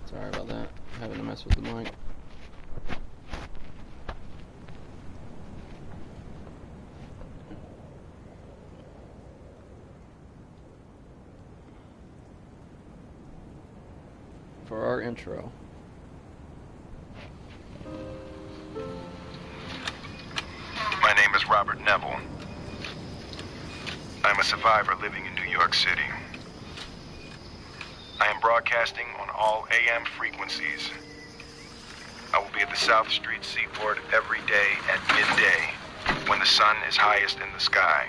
Sorry about that. Having to mess with the mic. For our intro. My name is Robert Neville. I'm a survivor living in New York City. I am broadcasting on all AM frequencies. I will be at the South Street Seaport every day at midday, when the sun is highest in the sky.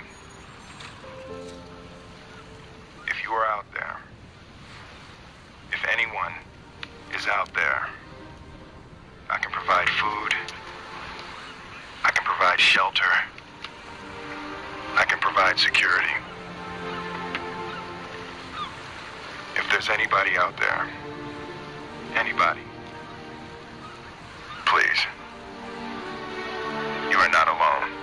If you are out there, if anyone is out there, I can provide food, I can provide shelter, I can provide security. If there's anybody out there, anybody, please, you are not alone.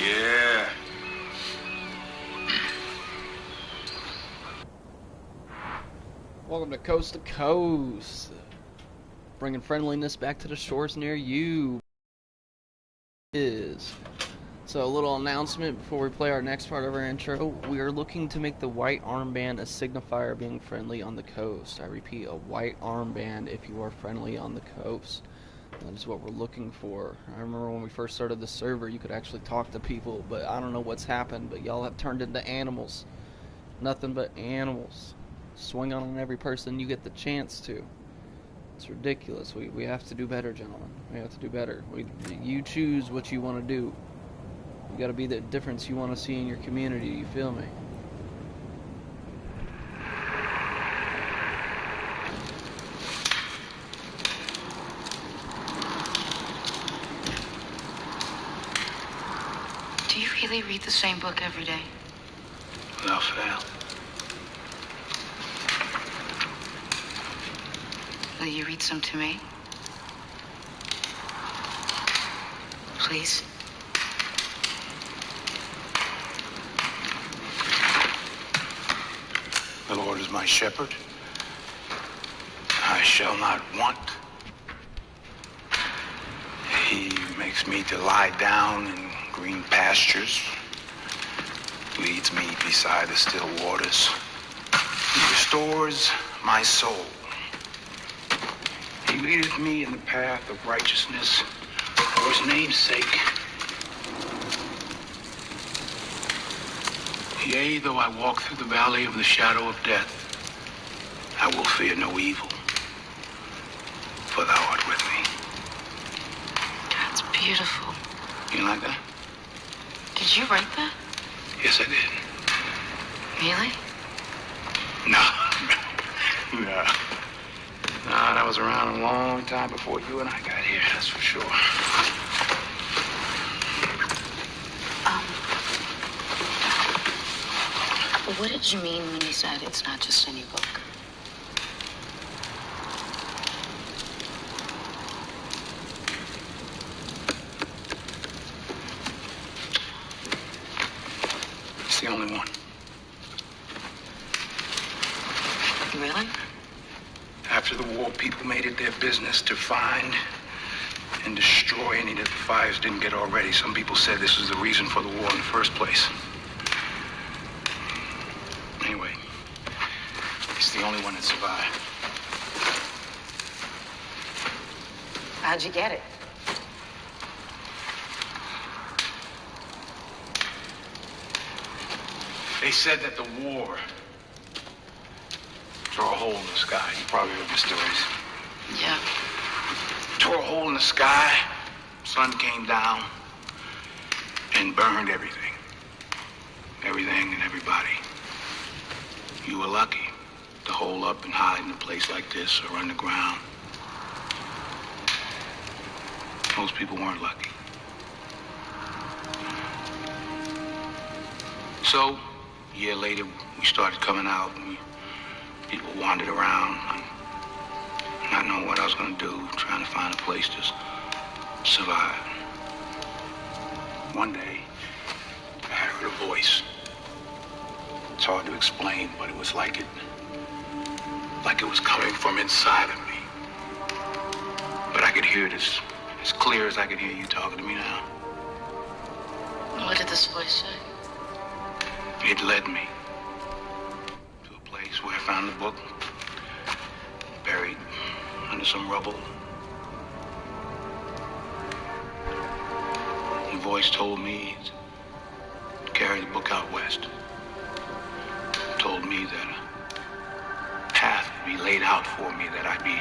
Yeah. Welcome to Coast to Coast. Bringing friendliness back to the shores near you. So a little announcement before we play our next part of our intro. We are looking to make the white armband a signifier of being friendly on the coast. I repeat, a white armband if you are friendly on the coast. That is what we're looking for. I remember when we first started the server, you could actually talk to people, but I don't know what's happened, but y'all have turned into animals. Nothing but animals. Swing on every person you get the chance to. It's ridiculous. We have to do better, gentlemen. We have to do better. You choose what you want to do. You got to be the difference you want to see in your community. You feel me? Do you really read the same book every day? Without fail. Will you read some to me? Please? The Lord is my shepherd. I shall not want. He makes me to lie down in green pastures. Leads me beside the still waters. He restores my soul. He leadeth me in the path of righteousness for his name's sake. Yea, though I walk through the valley of the shadow of death, I will fear no evil, for thou art with me. That's beautiful. You like that? Did you write that? Yes, I did. Really? No. No. No, that was around a long time before you and I got here, that's for sure. What did you mean when you said it's not just any book? It's the only one. Really? After the war, people made it their business to find and destroy any that the fires didn't get already. Some people said this was the reason for the war in the first place. Anyway, it's the only one that survived. How'd you get it? They said that the war tore a hole in the sky. You probably heard the stories. Yeah. Tore a hole in the sky, sun came down, and burned everything. Everything and everybody. You were lucky to hole up and hide in a place like this or underground. Most people weren't lucky. So, a year later, we started coming out, and people wandered around, and not knowing what I was going to do, trying to find a place to survive. One day, I heard a voice. It's hard to explain, but it was like it was coming from inside of me. But I could hear it as clear as I could hear you talking to me now. What did this voice say? It led me to a place where I found the book, buried under some rubble. The voice told me to carry the book out west. It told me that a path would be laid out for me, that I'd be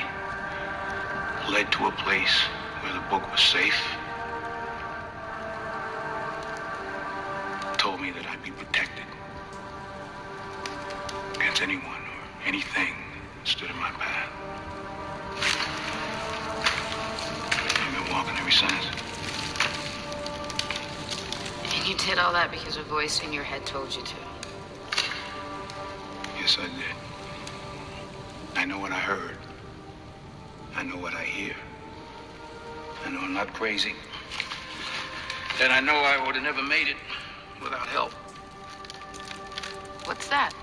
led to a place where the book was safe. It told me that I'd be protected against anyone or anything that stood in my path. I've been walking ever since. And you did all that because a voice in your head told you to. Yes, I did. I know what I heard. I know what I hear. I know I'm not crazy. And I know I would have never made it without help. What's that?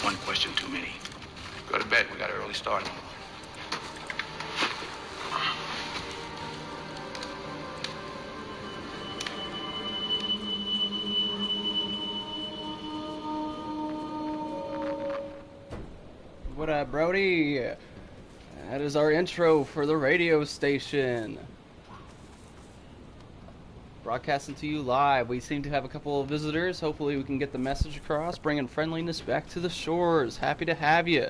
One question too many. Go to bed. We got an early start. What up, Brody? That is our intro for the radio station. Broadcasting to you live. We seem to have a couple of visitors. Hopefully we can get the message across, bringing friendliness back to the shores. Happy to have you.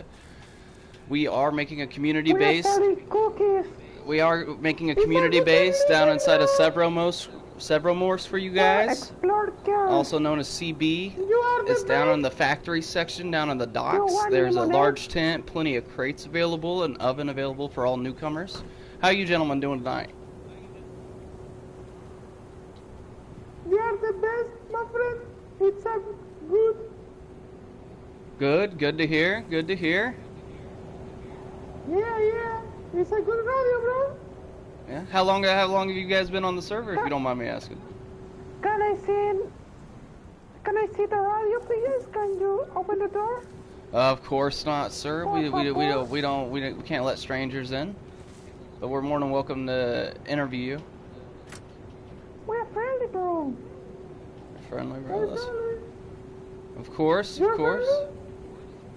We are making a community base. We are making a community base down inside of Sebromorse for you guys. Also known as CB. It's down in the factory section, down in the docks. There's a large tent, plenty of crates available, an oven available for all newcomers. How you gentlemen doing tonight? We are the best, my friend. It's a good. Good to hear. Good to hear. Yeah. It's a good radio, bro. Yeah. How long have you guys been on the server, if you don't mind me asking? Can I see the radio, please? Can you open the door? Of course not, sir. We can't let strangers in. But we're more than welcome to interview you. We're friendly, bro. Friendly, We're bro. friendly. Of course. You're friendly?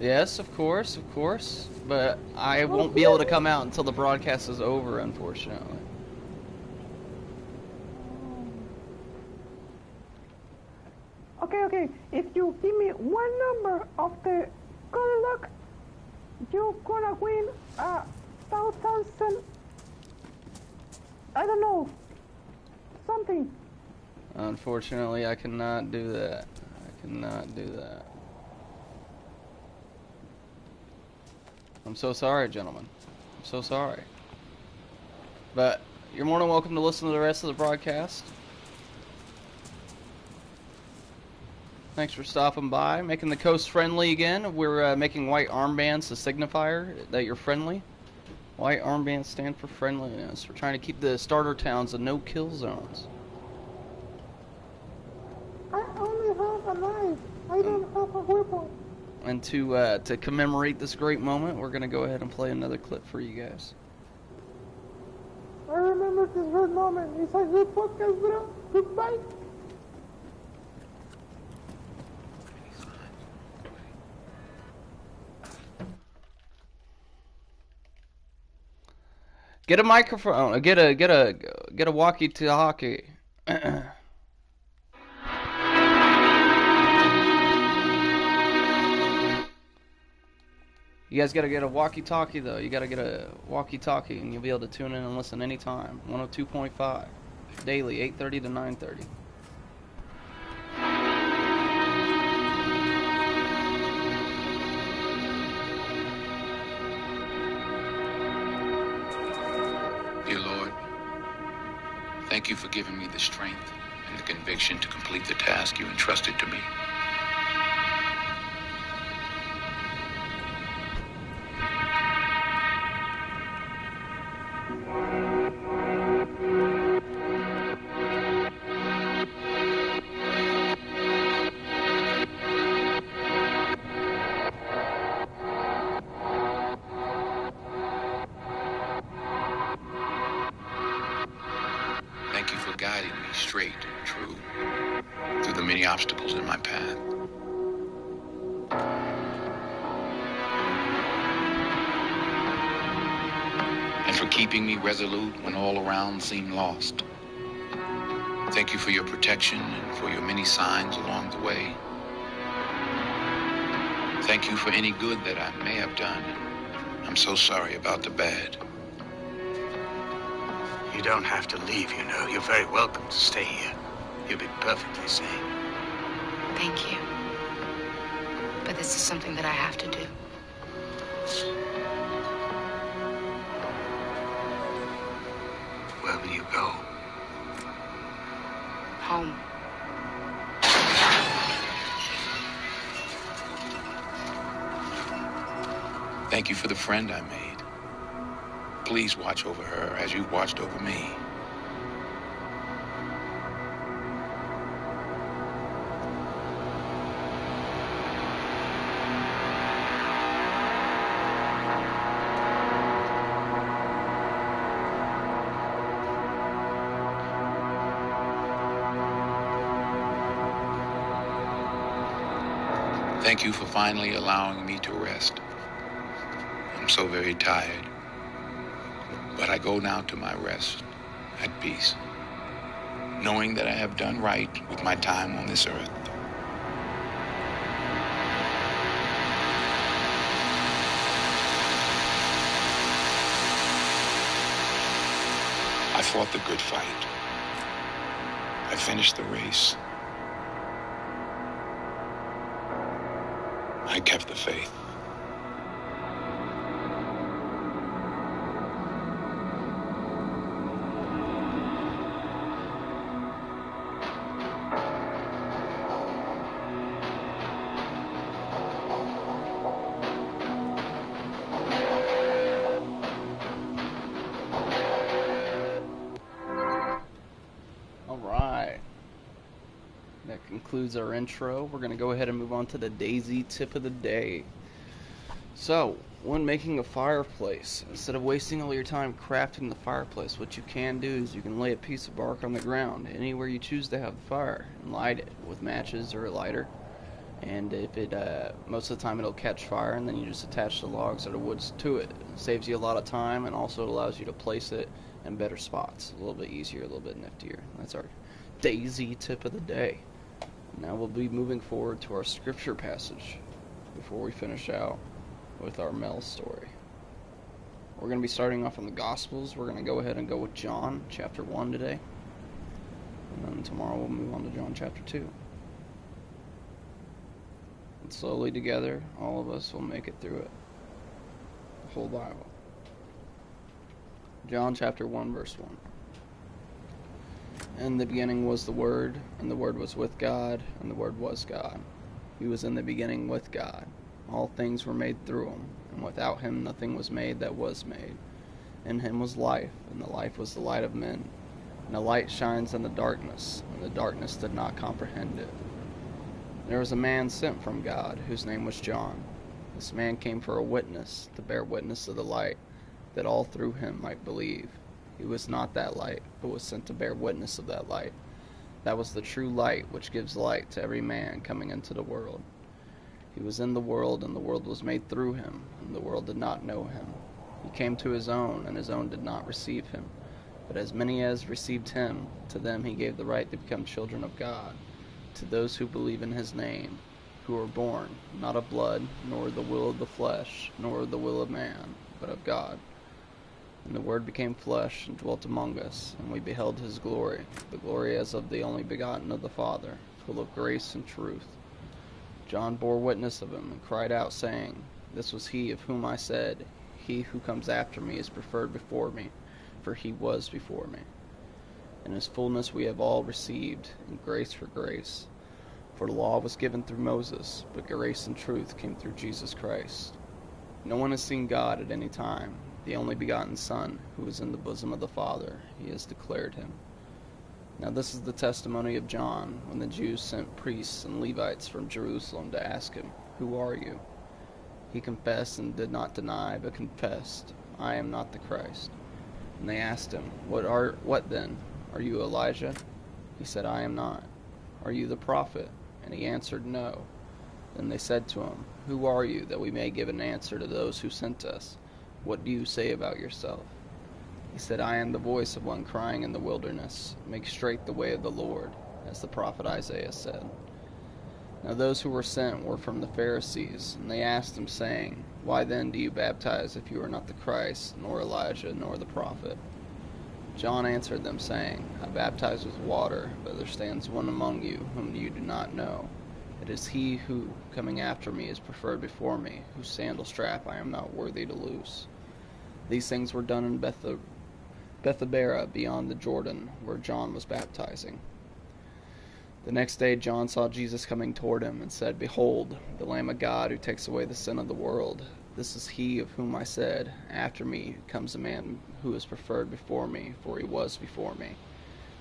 Yes, of course. But I won't be able to come out until the broadcast is over, unfortunately. Okay. If you give me one number of the good luck, you're gonna win 1,000. I don't know. Something. Unfortunately, I cannot do that. I'm so sorry, gentlemen. I'm so sorry. But you're more than welcome to listen to the rest of the broadcast. Thanks for stopping by, making the coast friendly again. We're making white armbands to signify that you're friendly. White armbands stand for friendliness. We're trying to keep the starter towns the no-kill zones. I only have a knife. I don't have a weapon. And to commemorate this great moment, we're going to go ahead and play another clip for you guys. I remember this great moment. It's a good podcast, bro. Goodbye. Get a microphone. Get a walkie-talkie. You guys gotta get a walkie-talkie though. You gotta get a walkie-talkie, and you'll be able to tune in and listen anytime. 102.5 daily, 8:30 to 9:30. Dear Lord, thank you for giving me the strength and the conviction to complete the task you entrusted to me. Thank you for guiding me straight and true through the many obstacles in my path. And for keeping me resolute when all around seemed lost. Thank you for your protection and for your many signs along the way. Thank you for any good that I may have done. I'm so sorry about the bad. You don't have to leave, you know. You're very welcome to stay here. You'll be perfectly safe. Thank you. But this is something that I have to do. Where will you go? Home. Thank you for the friend I made. Please watch over her as you've watched over me. Thank you for finally allowing me to rest. I'm so very tired. But I go now to my rest at peace, knowing that I have done right with my time on this earth. I fought the good fight. I finished the race. I kept the faith. That concludes our intro. We're going to go ahead and move on to the Dayz tip of the day. So, when making a fireplace, instead of wasting all your time crafting the fireplace, what you can do is you can lay a piece of bark on the ground anywhere you choose to have the fire and light it with matches or a lighter. And if it, most of the time it'll catch fire, and then you just attach the logs or the woods to it. It saves you a lot of time, and also allows you to place it in better spots. A little bit easier, a little bit niftier. That's our Dayz tip of the day. Now we'll be moving forward to our scripture passage before we finish out with our Mel story. We're going to be starting off in the Gospels. We're going to go ahead and go with John chapter 1 today. And then tomorrow we'll move on to John chapter 2. And slowly together, all of us will make it through it. The whole Bible. John chapter 1 verse 1. In the beginning was the Word, and the Word was with God, and the Word was God. He was in the beginning with God. All things were made through him, and without him nothing was made that was made. In him was life, and the life was the light of men. And the light shines in the darkness, and the darkness did not comprehend it. There was a man sent from God, whose name was John. This man came for a witness, to bear witness of the light, that all through him might believe. He was not that light, but was sent to bear witness of that light. That was the true light, which gives light to every man coming into the world. He was in the world, and the world was made through him, and the world did not know him. He came to his own, and his own did not receive him. But as many as received him, to them he gave the right to become children of God, to those who believe in his name, who are born, not of blood, nor the will of the flesh, nor the will of man, but of God. And the Word became flesh and dwelt among us, and we beheld his glory, the glory as of the only begotten of the Father, full of grace and truth. John bore witness of him, and cried out, saying, This was he of whom I said, He who comes after me is preferred before me, for he was before me. In his fullness we have all received, and grace for grace. For the law was given through Moses, but grace and truth came through Jesus Christ. No one has seen God at any time. The only begotten Son, who is in the bosom of the Father, he has declared him. Now this is the testimony of John, when the Jews sent priests and Levites from Jerusalem to ask him, Who are you? He confessed and did not deny, but confessed, I am not the Christ. And they asked him, What then? "Are you Elijah?" He said, "I am not." "Are you the prophet?" And he answered, "No." Then they said to him, "Who are you, that we may give an answer to those who sent us? What do you say about yourself?" He said, "I am the voice of one crying in the wilderness, 'Make straight the way of the Lord,' as the prophet Isaiah said." Now those who were sent were from the Pharisees, and they asked him, saying, "Why then do you baptize if you are not the Christ, nor Elijah, nor the prophet?" John answered them, saying, "I baptize with water, but there stands one among you whom you do not know. It is he who, coming after me, is preferred before me, whose sandal strap I am not worthy to loose." These things were done in Bethabara beyond the Jordan, where John was baptizing. The next day John saw Jesus coming toward him, and said, "Behold, the Lamb of God who takes away the sin of the world. This is he of whom I said, 'After me comes a man who is preferred before me, for he was before me.'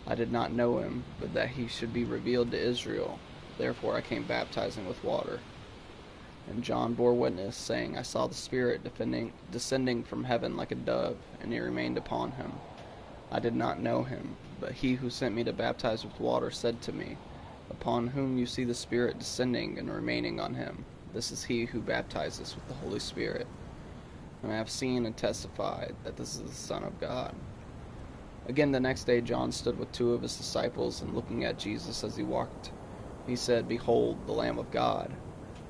I did not know him, but that he should be revealed to Israel. Therefore I came baptizing with water." And John bore witness, saying, "I saw the Spirit descending from heaven like a dove, and he remained upon him. I did not know him, but he who sent me to baptize with water said to me, 'Upon whom you see the Spirit descending and remaining on him, this is he who baptizes with the Holy Spirit.' And I have seen and testified that this is the Son of God." Again the next day John stood with two of his disciples, and looking at Jesus as he walked, he said, "Behold, the Lamb of God."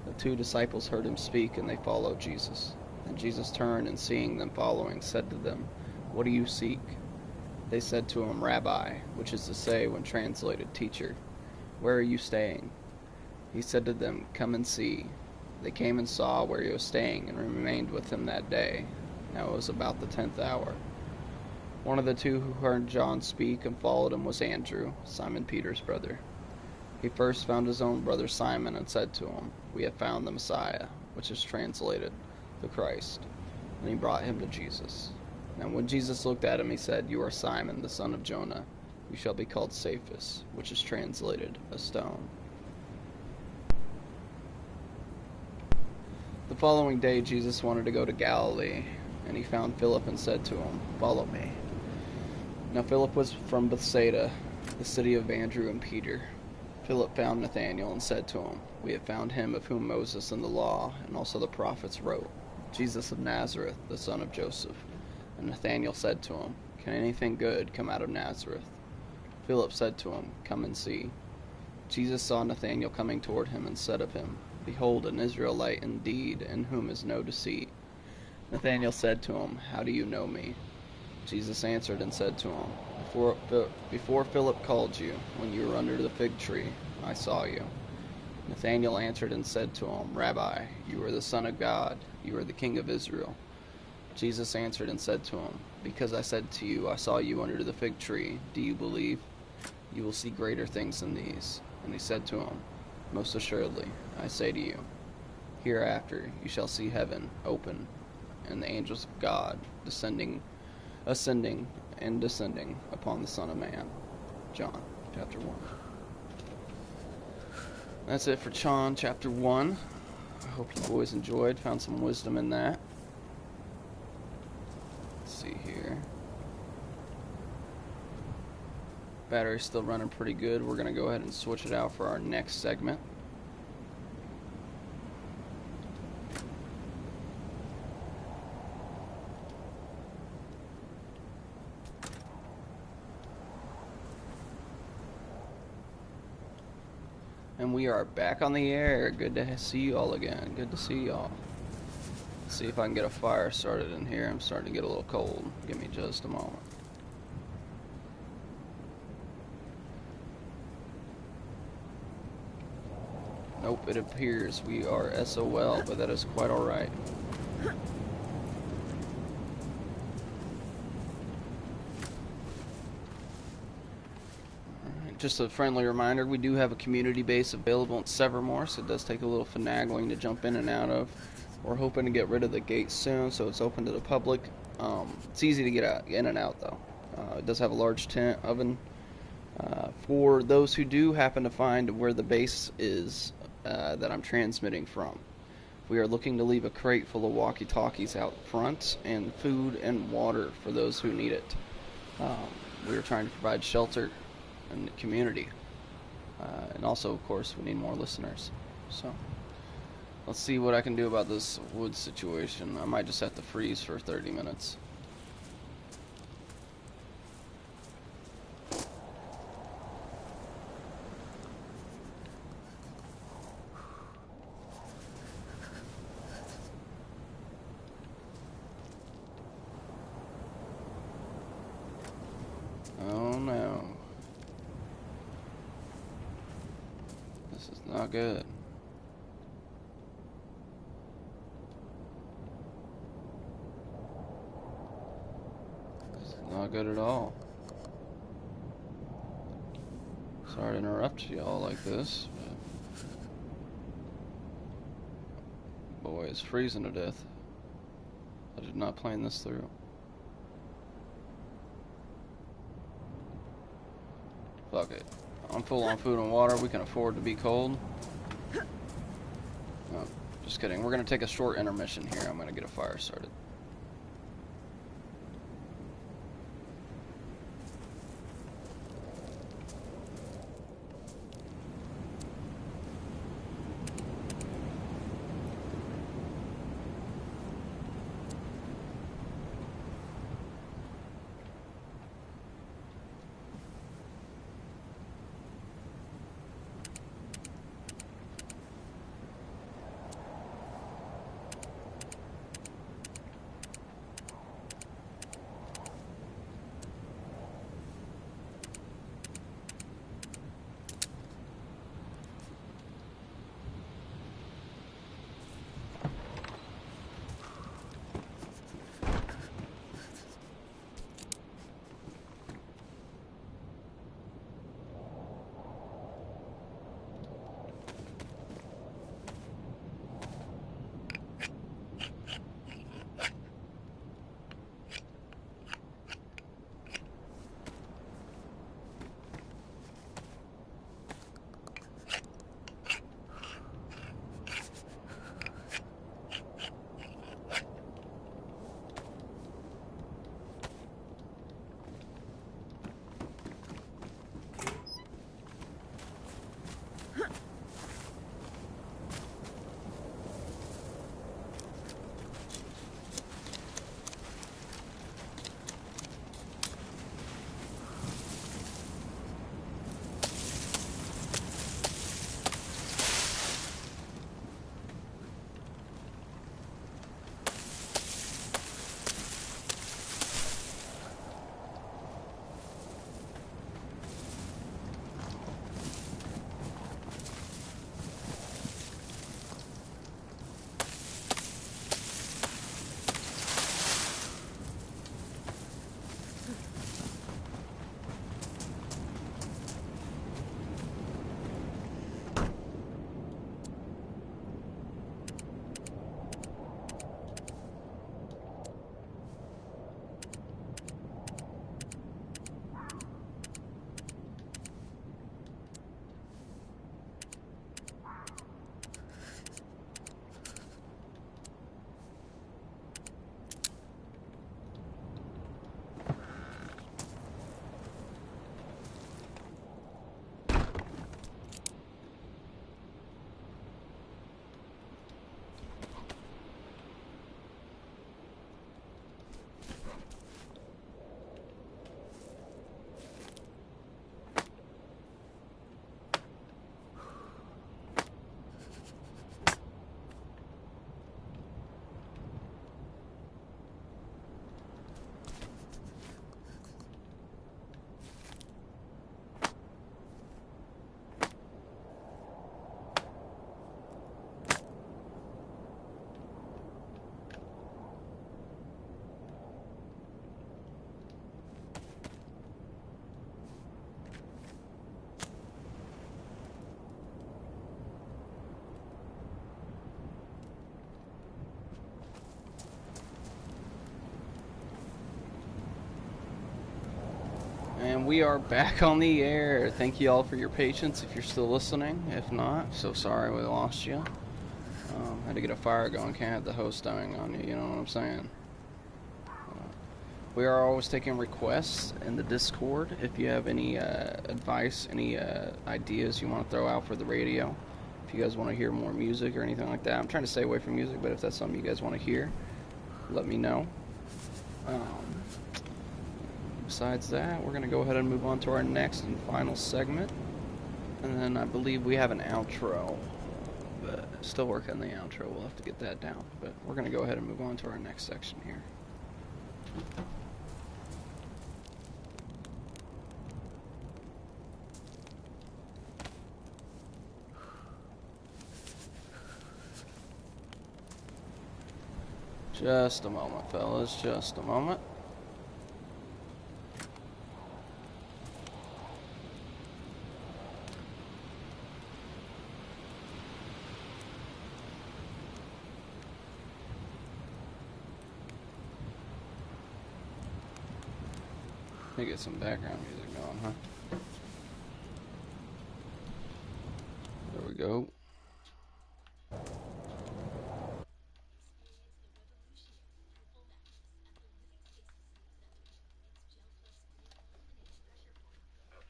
The two disciples heard him speak, and they followed Jesus. And Jesus turned, and seeing them following, said to them, "What do you seek?" They said to him, "Rabbi," which is to say, when translated, "Teacher, where are you staying?" He said to them, "Come and see." They came and saw where he was staying, and remained with him that day. Now it was about the 10th hour. One of the two who heard John speak and followed him was Andrew, Simon Peter's brother. He first found his own brother Simon, and said to him, "We have found the Messiah," which is translated, the Christ. And he brought him to Jesus. Now when Jesus looked at him, he said, "You are Simon, the son of Jonah. You shall be called Cephas," which is translated, a stone. The following day Jesus wanted to go to Galilee, and he found Philip and said to him, "Follow me." Now Philip was from Bethsaida, the city of Andrew and Peter. Philip found Nathanael and said to him, "We have found him of whom Moses and the law and also the prophets wrote, Jesus of Nazareth, the son of Joseph." And Nathanael said to him, "Can anything good come out of Nazareth?" Philip said to him, "Come and see." Jesus saw Nathanael coming toward him, and said of him, "Behold, an Israelite indeed, in whom is no deceit." Nathanael said to him, "How do you know me?" Jesus answered and said to him, Before Philip called you, when you were under the fig tree, I saw you." Nathanael answered and said to him, "Rabbi, you are the Son of God, you are the King of Israel." Jesus answered and said to him, "Because I said to you, I saw you under the fig tree, do you believe? You will see greater things than these." And he said to him, "Most assuredly, I say to you, hereafter you shall see heaven open, and the angels of God ascending and descending upon the Son of Man." John chapter 1. That's it for John chapter 1. I hope you boys enjoyed, found some wisdom in that. Let's see here. Battery's still running pretty good. We're going to go ahead and switch it out for our next segment. And we are back on the air. Good to see you all again. Good to see y'all. Let's see if I can get a fire started in here. I'm starting to get a little cold. Give me just a moment. Nope, it appears we are SOL, but that is quite alright. Just a friendly reminder, we do have a community base available in Severmore, so it does take a little finagling to jump in and out of. We're hoping to get rid of the gate soon, so it's open to the public. It's easy to get in and out, though. It does have a large tent oven. For those who do happen to find where the base is that I'm transmitting from, we are looking to leave a crate full of walkie-talkies out front, and food and water for those who need it. we are trying to provide shelter in the community. And also, of course, we need more listeners. So, let's see what I can do about this wood situation. I might just have to freeze for 30 minutes. Oh no. This is not good. This is not good at all. Sorry to interrupt you all like this, but boy, it's freezing to death. I did not plan this through. Fuck it. I'm full on food and water. We can afford to be cold. No, just kidding. We're going to take a short intermission here. I'm going to get a fire started. And we are back on the air. Thank you all for your patience if you're still listening. If not, so sorry we lost you. Had to get a fire going. Can't have the host dying on you, you know what I'm saying? We are always taking requests in the Discord. If you have any advice, any ideas you want to throw out for the radio, if you guys want to hear more music or anything like that. I'm trying to stay away from music, but if that's something you guys want to hear, let me know. Besides that, we're going to go ahead and move on to our next and final segment. And then I believe we have an outro. But still working on the outro. We'll have to get that down. But we're going to go ahead and move on to our next section here. Just a moment, fellas. Just a moment. Let me get some background music going, huh? There we go.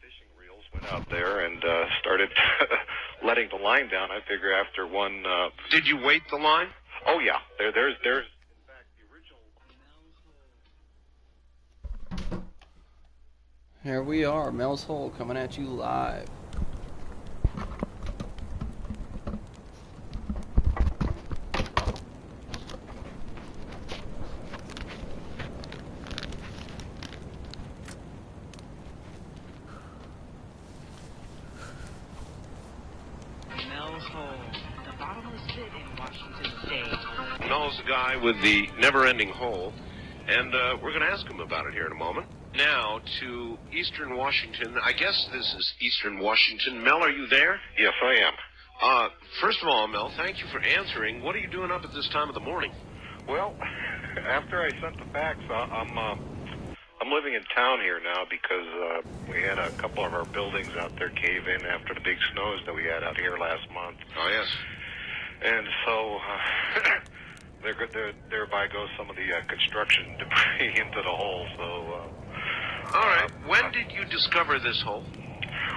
Fishing reels went out there and started letting the line down. I figure after one... Did you weight the line? Oh, yeah. There's in fact, the original... Here we are, Mel's Hole, coming at you live. Mel's Hole, the bottomless pit in Washington State. Mel's the guy with the never-ending hole, and we're going to ask him about it here in a moment. Now to Eastern Washington. I guess this is Eastern Washington. Mel, are you there? Yes, I am. First of all, Mel, thank you for answering. What are you doing up at this time of the morning? Well, after I sent the fax, I'm living in town here now because we had a couple of our buildings out there cave in after the big snows that we had out here last month. Oh, yes. And so thereby goes some of the construction debris into the hole. So, all right. When did you discover this hole?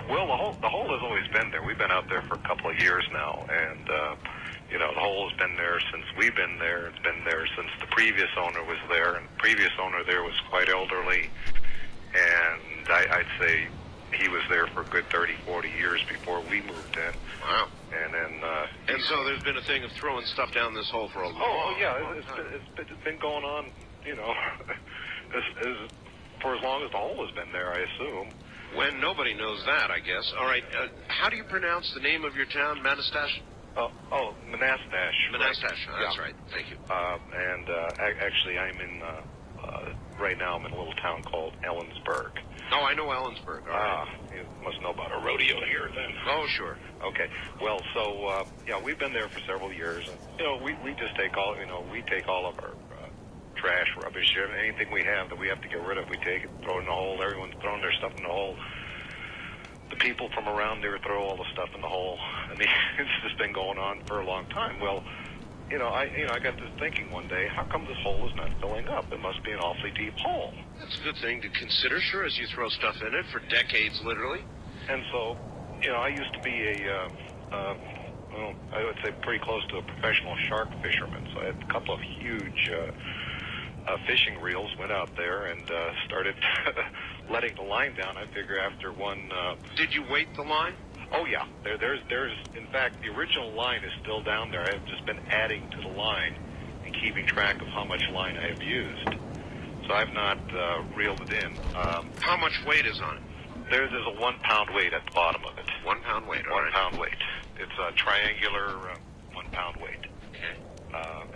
Well, the hole has always been there. We've been out there for a couple of years now, and you know, the hole has been there since we've been there. It's been there since the previous owner was there, and the previous owner there was quite elderly, and I'd say he was there for a good 30, 40 years before we moved in. Wow. And then... and so there's been a thing of throwing stuff down this hole for a long time. Oh, yeah, it's been going on, you know, for as long as the hole has been there, I assume. When nobody knows that, I guess. All right, how do you pronounce the name of your town, Manastash? Manastash. Manastash, that's yeah. right. Thank you. Actually, I'm in, right now I'm in a little town called Ellensburg. Oh, I know Ellensburg. All right. You must know about a rodeo here then. Oh, sure. Okay. Well, so, yeah, we've been there for several years. And, you know, we just take all, you know, we take all of our trash, rubbish, anything we have that we have to get rid of, we take it, throw it in the hole. Everyone's throwing their stuff in the hole. The people from around there throw all the stuff in the hole. I mean, it's just been going on for a long time. Well, I got to thinking one day, how come this hole is not filling up? It must be an awfully deep hole. That's a good thing to consider, sure, as you throw stuff in it for decades, literally. And so, I used to be I would say pretty close to a professional shark fisherman. So I had a couple of huge fishing reels, went out there and started letting the line down. I figure after one... Did you weight the line? Oh, yeah. There's in fact, the original line is still down there. I've just been adding to the line and keeping track of how much line I have used. So I've not reeled it in. How much weight is on it? There's a 1 pound weight at the bottom of it. 1 pound weight, all 1 right. pound weight. It's a triangular 1 pound weight. Okay.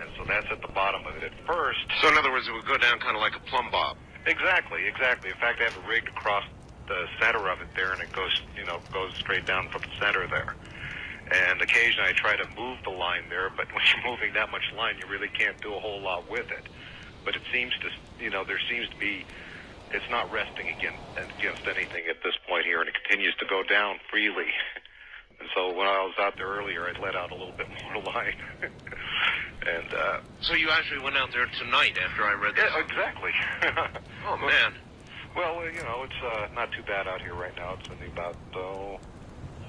And so that's at the bottom of it at first. So in other words, it would go down kind of like a plumb bob. Exactly. In fact, I have it rigged across the center of it there, and it goes straight down from the center there. And occasionally I try to move the line there, but when you're moving that much line, you really can't do a whole lot with it. But it seems to, there seems to be, it's not resting against anything at this point here, and it continues to go down freely. And so when I was out there earlier, I let out a little bit more line. And, So you actually went out there tonight after I read this? yeah, exactly. Oh, man. Well, it's not too bad out here right now. It's only about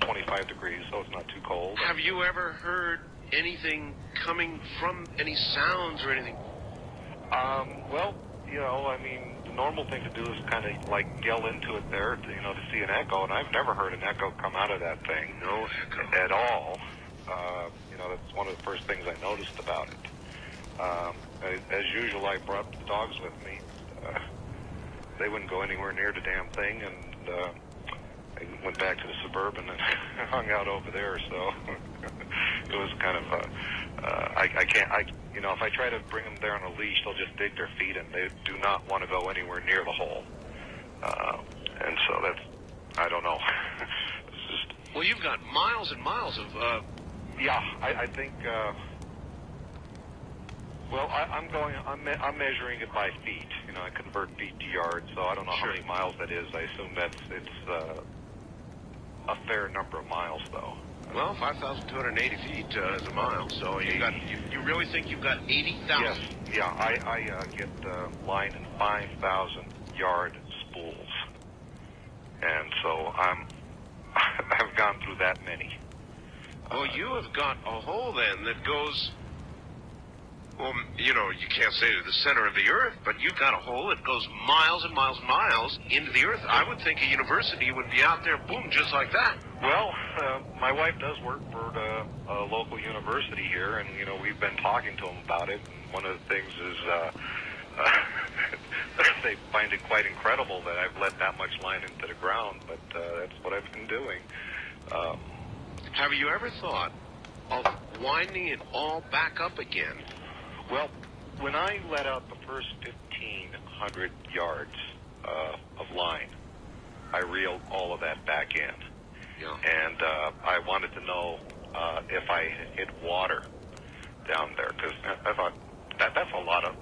25 degrees, so it's not too cold. Have you ever heard anything coming from any sounds or anything? Well, the normal thing to do is kind of like yell into it there, to see an echo, and I've never heard an echo come out of that thing. No echo. At all. That's one of the first things I noticed about it. As usual, I brought the dogs with me. They wouldn't go anywhere near the damn thing, and I went back to the Suburban and hung out over there, so it was kind of, if I try to bring them there on a leash, they'll just dig their feet in. They do not want to go anywhere near the hole. And so that's, I don't know. It's just... Well, you've got miles and miles of, Yeah, I think, I'm measuring it by feet. I convert feet to yards, so I don't know how many miles that is. I assume it's a fair number of miles, though. Well, 5,280 feet is a mile, so you really think you've got 80,000? Yes, yeah, I get line in 5,000 yard spools, and so I've gone through that many. Well, you have got a hole then that goes, well, you can't say to the center of the earth, but you've got a hole that goes miles and miles and miles into the earth. I would think a university would be out there, boom, just like that. Well, my wife does work for a local university here, and, we've been talking to them about it, and one of the things is they find it quite incredible that I've let that much line into the ground, but that's what I've been doing. Have you ever thought of winding it all back up again? Well, when I let out the first 1,500 yards of line, I reeled all of that back in. Yeah. And I wanted to know if I hit water down there, because I thought that's a lot of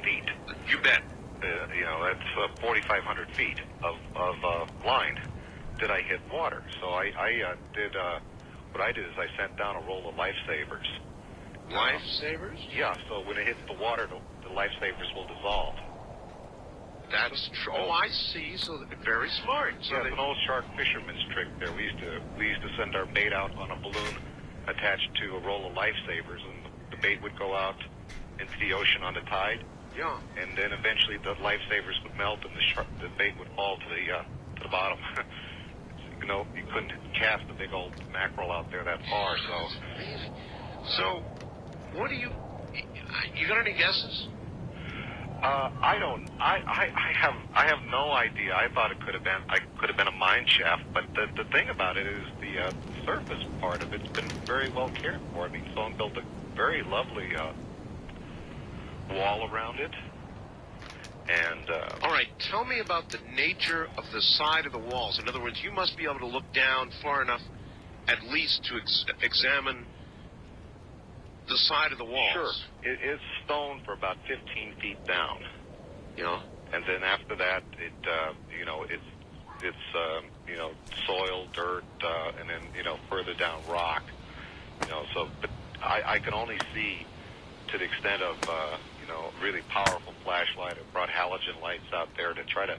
feet. You bet. That's 4,500 feet of line. Did I hit water? So I did. What I did is I sent down a roll of lifesavers. Lifesavers? Yeah. So when it hits the water, the lifesavers will dissolve. That's true. Oh, I see. So very smart. So yeah, it's an old shark fisherman's trick there. We used to send our bait out on a balloon attached to a roll of lifesavers, and the bait would go out into the ocean on the tide. Yeah. And then eventually the lifesavers would melt, and the bait would fall to the bottom. You couldn't cast a big old mackerel out there that far. So, what do you got any guesses? I don't. I have no idea. I thought it could have been a mine shaft, but the thing about it is the surface part of it's been very well cared for. I mean, someone built a very lovely wall around it. And all right, tell me about the nature of the side of the walls. In other words, you must be able to look down far enough, at least, to examine the side of the walls. Sure, it's stone for about 15 feet down. Yeah. And then after that, it's soil, dirt, and then further down rock. So but I can only see to the extent of really powerful flashlight. I brought halogen lights out there to try to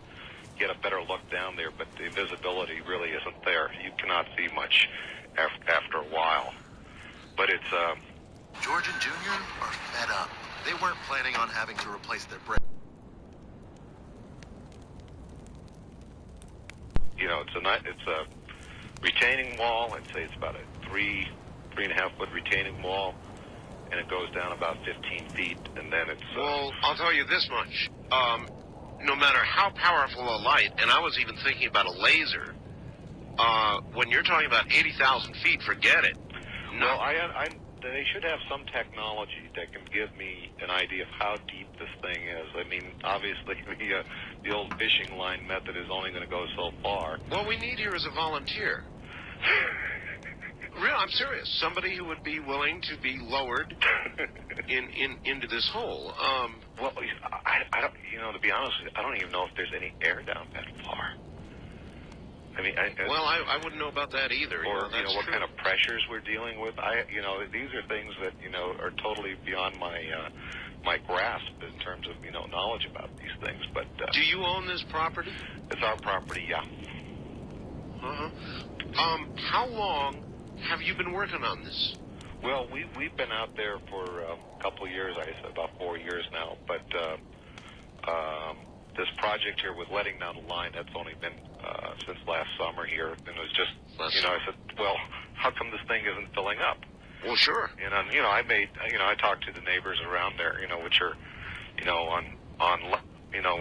get a better look down there, but the visibility really isn't there. You cannot see much after a while. But it's George and Junior are fed up. They weren't planning on having to replace their brake. It's a retaining wall. I'd say it's about a 3.5 foot retaining wall, and it goes down about 15 feet, and then it's... Well, I'll tell you this much. No matter how powerful a light, and I was even thinking about a laser, when you're talking about 80,000 feet, forget it. No. Well, they should have some technology that can give me an idea of how deep this thing is. I mean, obviously, the old fishing line method is only going to go so far. What we need here is a volunteer. Real, I'm serious. Somebody who would be willing to be lowered into this hole. Well, I don't. To be honest with you, I don't even know if there's any air down that far. I mean, I wouldn't know about that either. Or That's what true. kind of pressures we're dealing with. These are things that are totally beyond my grasp in terms of knowledge about these things. But do you own this property? It's our property, yeah. How long have you been working on this? Well, we've been out there for a couple of years. I said about 4 years now. But this project here with letting down the line, that's only been since last summer here, and it was just I said, well, how come this thing isn't filling up? Well, sure. And I talked to the neighbors around there, which are on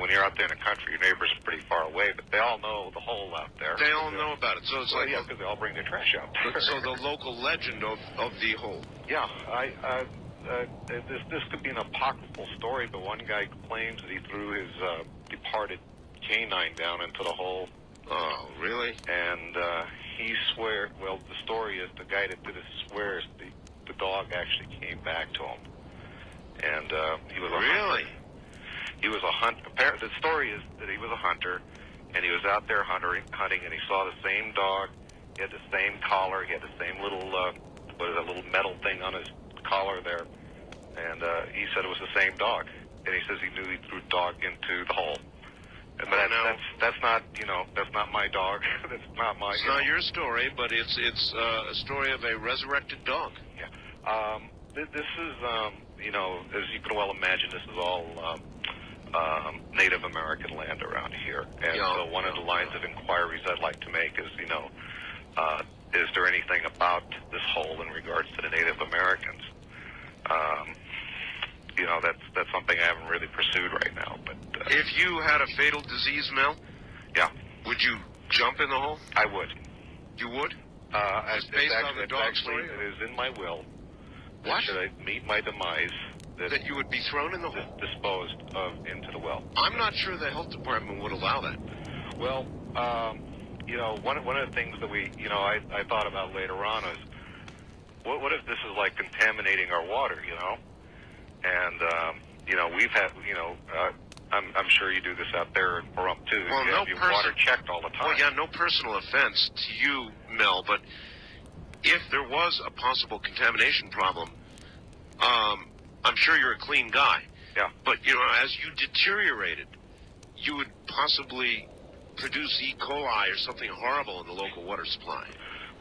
when you're out there in the country, your neighbors are pretty far away, but they all know the hole out there. They all know about it, so it's like because they all bring their trash out there. So the local legend of the hole. Yeah, this could be an apocryphal story, but one guy claims that he threw his departed canine down into the hole. Oh, really? And he swears. Well, the story is the guy that did it swears the dog actually came back to him, and he was a hunter. He was a hunter. The story is that he was a hunter, and he was out there hunting, and he saw the same dog. He had the same collar. He had the same little little metal thing on his collar there, and he said it was the same dog. And he says he knew he threw the dog into the hole. But that's not that's not my dog. That's not my. It's not your story, but it's a story of a resurrected dog. Yeah. This is as you can well imagine, this is all Native American land around here, and so one of the lines of inquiries I'd like to make is is there anything about this hole in regards to the Native Americans? That's something I haven't really pursued right now. But if you had a fatal disease, Mel, would you jump in the hole? I would. You would? Based on the dog story? It is in my will. What? Should I meet my demise, that you would be thrown in the hole? Disposed of into the well. I'm not sure the health department would allow that. Well, one of the things that I thought about later on is, what if this is like contaminating our water, And, we've had, I'm sure you do this out there in Pahrump, too. Well, you have your water checked all the time. Well, yeah, no personal offense to you, Mel, but if there was a possible contamination problem, I'm sure you're a clean guy. Yeah. But, as you deteriorated, you would possibly produce E. coli or something horrible in the local water supply.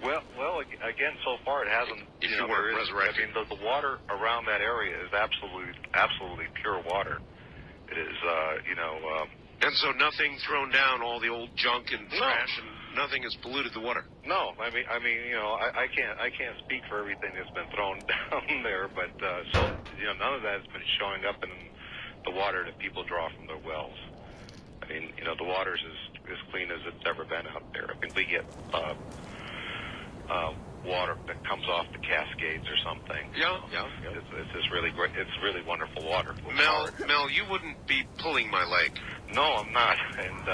Well, again, so far it hasn't. If you weren't resurrected. I mean, the water around that area is absolutely pure water. It is, And so nothing thrown down, all the old junk and trash, and nothing has polluted the water. No, I mean, I can't speak for everything that's been thrown down there, but none of that has been showing up in the water that people draw from their wells. I mean, the water's as clean as it's ever been out there. I mean, we get water that comes off the Cascades or something. Yeah. It's just really great. It's really wonderful water. Mel, you wouldn't be pulling my leg. No, I'm not. And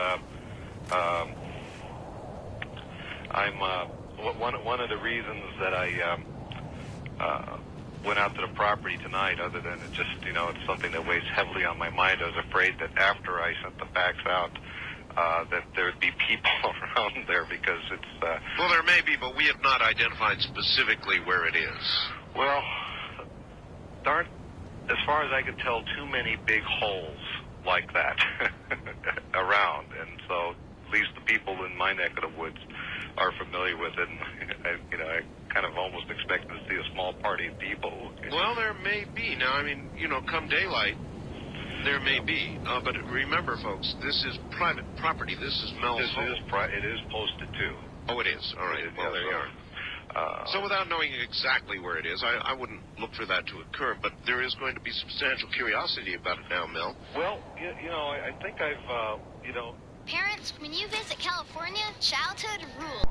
I'm one of the reasons that I went out to the property tonight, other than it just it's something that weighs heavily on my mind. I was afraid that after I sent the fax out, that there would be people around there because it's... Well, there may be, but we have not identified specifically where it is. Well, there aren't, as far as I can tell, too many big holes like that around. And so at least the people in my neck of the woods are familiar with it. And I kind of almost expect to see a small party of people. Well, there may be. Now, I mean, come daylight, there may be, but remember, folks, this is private property. This is Mel's home. It is posted, too. Oh, it is? All right. Well, there you are. So without knowing exactly where it is, I wouldn't look for that to occur, but there is going to be substantial curiosity about it now, Mel. Well, I think I've, Parents, when you visit California, childhood rules.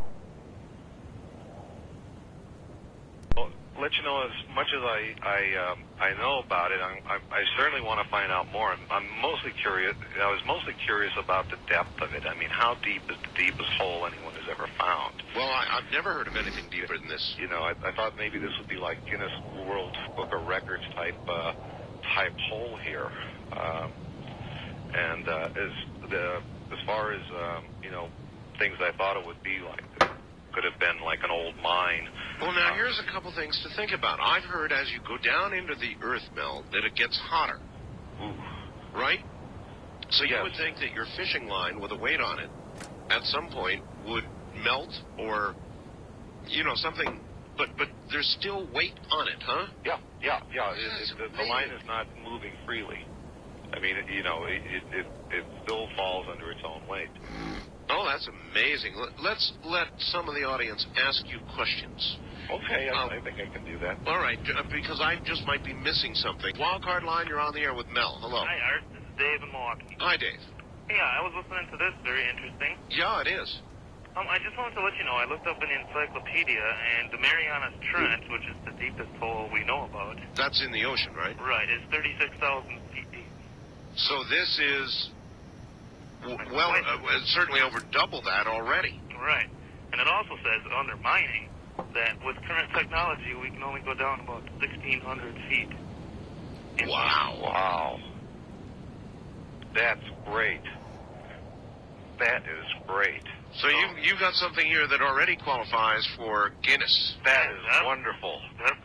Let you know as much as I know about it. I certainly want to find out more. I'm mostly curious. I was mostly curious about the depth of it. I mean, how deep is the deepest hole anyone has ever found? Well, I've never heard of anything deeper than this. I thought maybe this would be like Guinness World Book of Records type hole here. And as far as things I thought it would be like. It could have been like an old mine. Well, now, here's a couple things to think about. I've heard as you go down into the earth melt that it gets hotter. Ooh. Right? So you Yes. would think that your fishing line with a weight on it at some point would melt or, something. But there's still weight on it, huh? Yeah. The line is not moving freely. I mean, it still falls under its own weight. Oh, that's amazing. Let's let some of the audience ask you questions. Okay, I think I can do that. All right, because I just might be missing something. Wildcard line, you're on the air with Mel. Hello. Hi, Art. This is Dave in Milwaukee. Hi, Dave. Yeah, I was listening to this. Very interesting. Yeah, it is. I just wanted to let you know, I looked up in the encyclopedia, and the Marianas Trench, which is the deepest hole we know about. That's in the ocean, right? Right, is 36,000 feet deep. So this is, certainly over double that already. Right. And it also says, under mining, that with current technology, we can only go down about 1,600 feet. Wow. That's great. That is great. So you've got something here that already qualifies for Guinness. That is wonderful. Yep.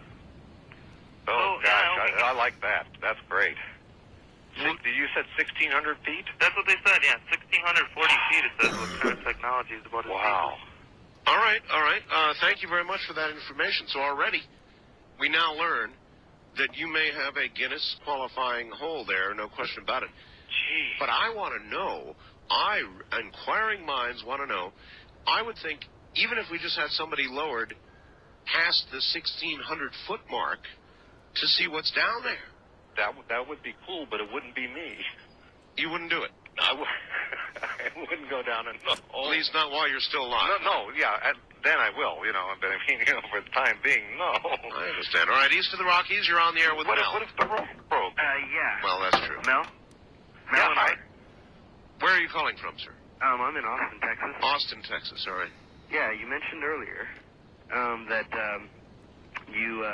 Oh, So, gosh, I like that. That's great. You said 1,600 feet? That's what they said, yeah. 1,640 feet, it says, with current technology is about as Wow. deep. All right. Thank you very much for that information. So already we now learn that you may have a Guinness qualifying hole there, no question about it. Gee. But I want to know, inquiring minds want to know, I would think even if we just had somebody lowered past the 1,600-foot mark to see what's down there. That would be cool, but it wouldn't be me. You wouldn't do it? I wouldn't go down and no. At least not while you're still alive. Then I will, but I mean, for the time being, no. I understand. All right, east of the Rockies, you're on the air with Mel. What if the rope broke? Yeah. Well, that's true. Mel? Yeah, hi. Where are you calling from, sir? I'm in Austin, Texas. Austin, Texas, all right. Yeah, you mentioned earlier that you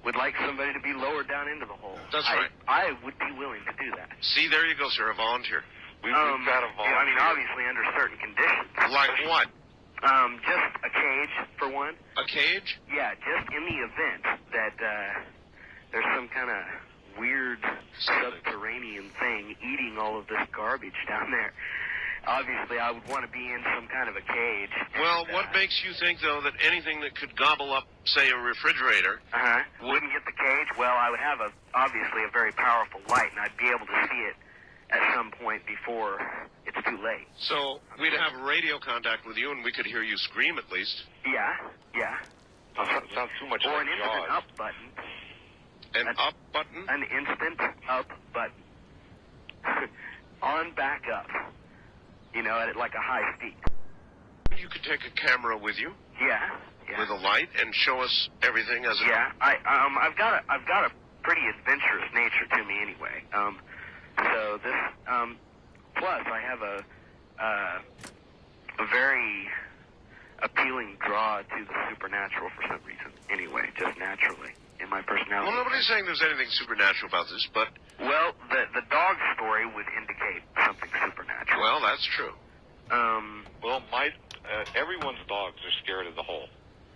would like somebody to be lowered down into the hole. That's right. I would be willing to do that. See, there you go, sir, a volunteer. We've got a volunteer. I mean, obviously under certain conditions. Like what? Just a cage, for one. A cage? Yeah, just in the event that there's some kind of weird subterranean thing eating all of this garbage down there. Obviously, I would want to be in some kind of a cage. Well, what makes you think, though, that anything that could gobble up, say, a refrigerator... wouldn't get the cage? Well, I would have, obviously, a very powerful light, and I'd be able to see it at some point before it's too late. So we'd have radio contact with you, and we could hear you scream, at least. Yeah. Sounds too much or like an Jaws. instant up button. An up button? An instant up button. On back up. At like a high speed. You could take a camera with you. Yeah. With a light and show us everything as it... Yeah. I've got a pretty adventurous nature to me anyway. So this plus I have a very appealing draw to the supernatural for some reason. Anyway, just naturally in my personality. Well, nobody's saying there's anything supernatural about this, but... Well, the dog story would indicate something supernatural. Well, that's true. Everyone's dogs are scared of the hole.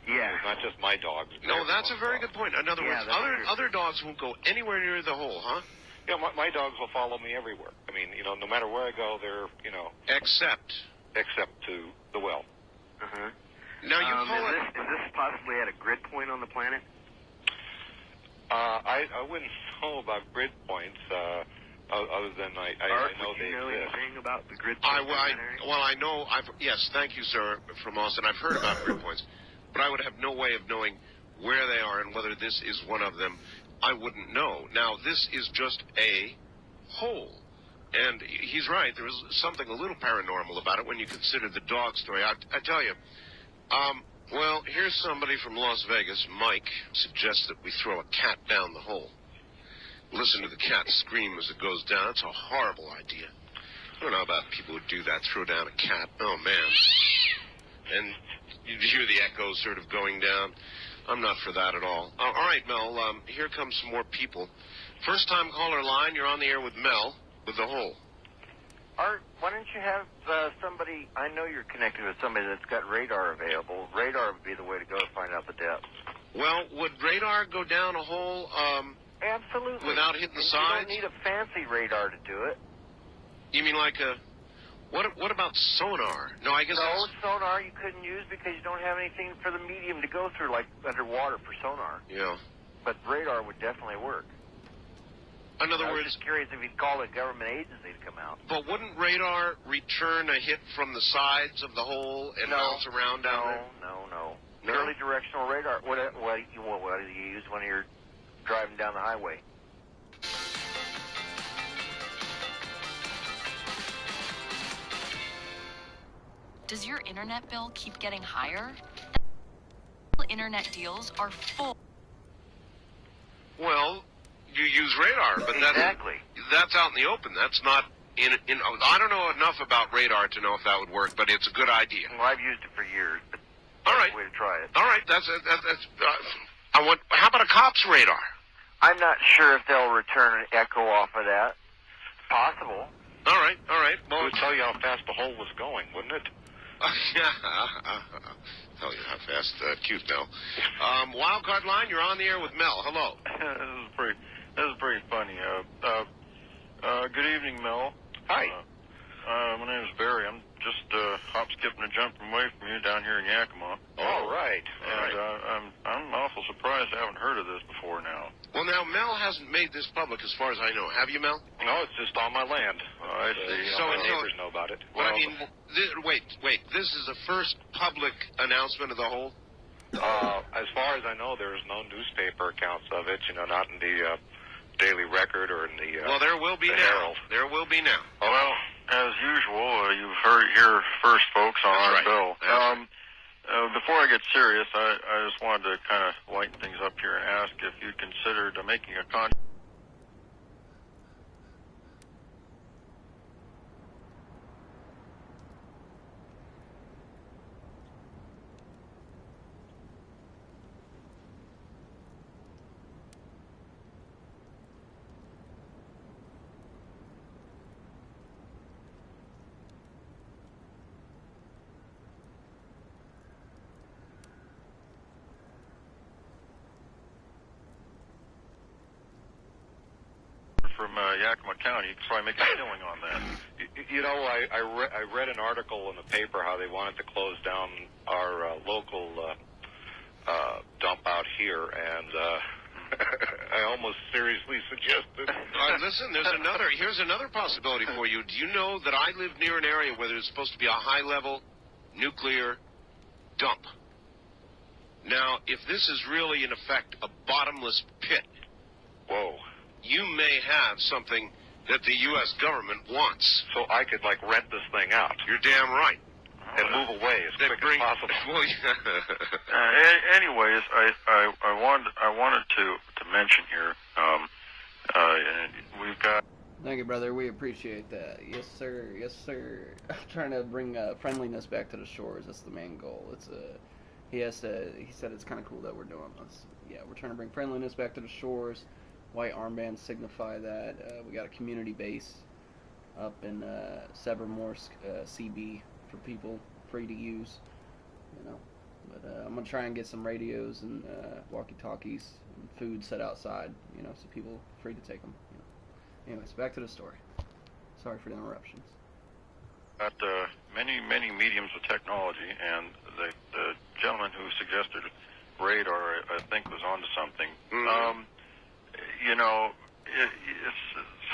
Yeah. It's not just my dogs. No, that's a very good point. In other words, other dogs won't go anywhere near the hole, huh? Yeah, my dogs will follow me everywhere. I mean, no matter where I go, they're, Except to the well. Uh-huh. Now, you call is this possibly at a grid point on the planet? I wouldn't know about grid points, other than I know they exist. Do you know anything about the grid points? I know. Yes, thank you, sir, from Austin. I've heard about grid points, but I would have no way of knowing where they are and whether this is one of them. I wouldn't know. Now, this is just a hole. And he's right. There is something a little paranormal about it when you consider the dog story. I tell you, well, here's somebody from Las Vegas. Mike suggests that we throw a cat down the hole. Listen to the cat scream as it goes down. It's a horrible idea. I don't know about people who do that, throw down a cat. Oh, man. And you hear the echoes sort of going down. I'm not for that at all. All right, Mel, here comes some more people. First-time caller line, you're on the air with Mel with the hole. Art, why don't you have somebody, I know you're connected with somebody that's got radar available. Radar would be the way to go to find out the depth. Well, would radar go down a hole Absolutely. without hitting the And sides? You don't need a fancy radar to do it. You mean like a... What about sonar? No, I guess No, sonar you couldn't use because you don't have anything for the medium to go through, like underwater for sonar. Yeah. But radar would definitely work. In other I was words... just curious if you'd call a government agency to come out. But wouldn't radar return a hit from the sides of the hole and bounce around down there? No. Purely directional radar. What do you use when you're driving down the highway? Does your internet bill keep getting higher? Internet deals are full. Well, you use radar, but exactly. That's out in the open. That's not in. I don't know enough about radar to know if that would work, but it's a good idea. Well, I've used it for years, but all right, way to try it. All right, that's. I want. How about a cop's radar? I'm not sure if they'll return an echo off of that. Possible. All right. Well, it would tell you how fast the hole was going, wouldn't it? Tell you how fast. Cute, Mel. Wildcard line, you're on the air with Mel. Hello. This is pretty funny. Good evening, Mel. Hi. My name is Barry. I'm just hop, skipping, and jumping away from you down here in Yakima. All right. I'm awful surprised I haven't heard of this before now. Well, now, Mel hasn't made this public as far as I know. Have you, Mel? No, it's just on my land. I see. So my neighbors know about it. Well, I mean, wait. This is the first public announcement of the whole? As far as I know, there's no newspaper accounts of it, not in the Daily Record or in the well, there will be now. Herald. There will be now. Well, as usual, you've heard it here first, folks, on our bill. Before I get serious, I just wanted to kind of lighten things up here and ask if you'd considered making a contract. From Yakima County, you could probably make a killing on that. I read an article in the paper how they wanted to close down our local dump out here, and I almost seriously suggested. Listen, here's another possibility for you. Do you know that I live near an area where there's supposed to be a high-level nuclear dump? Now, if this is really, in effect, a bottomless pit, whoa, you may have something that the U.S. government wants. So I could, rent this thing out. You're damn right. And move away as quick as possible. Well, anyways, I wanted to mention here, we've got... Thank you, brother. We appreciate that. Yes, sir. Yes, sir. I'm trying to bring friendliness back to the shores. That's the main goal. He said it's kind of cool that we're doing this. Yeah, we're trying to bring friendliness back to the shores. White armbands signify that. We got a community base up in Severmorsk, CB, for people free to use. But I'm gonna try and get some radios and walkie-talkies and food set outside. So people free to take them. Anyways, back to the story. Sorry for the interruptions. Got many mediums of technology, and the gentleman who suggested radar, I think, was onto something. Mm-hmm.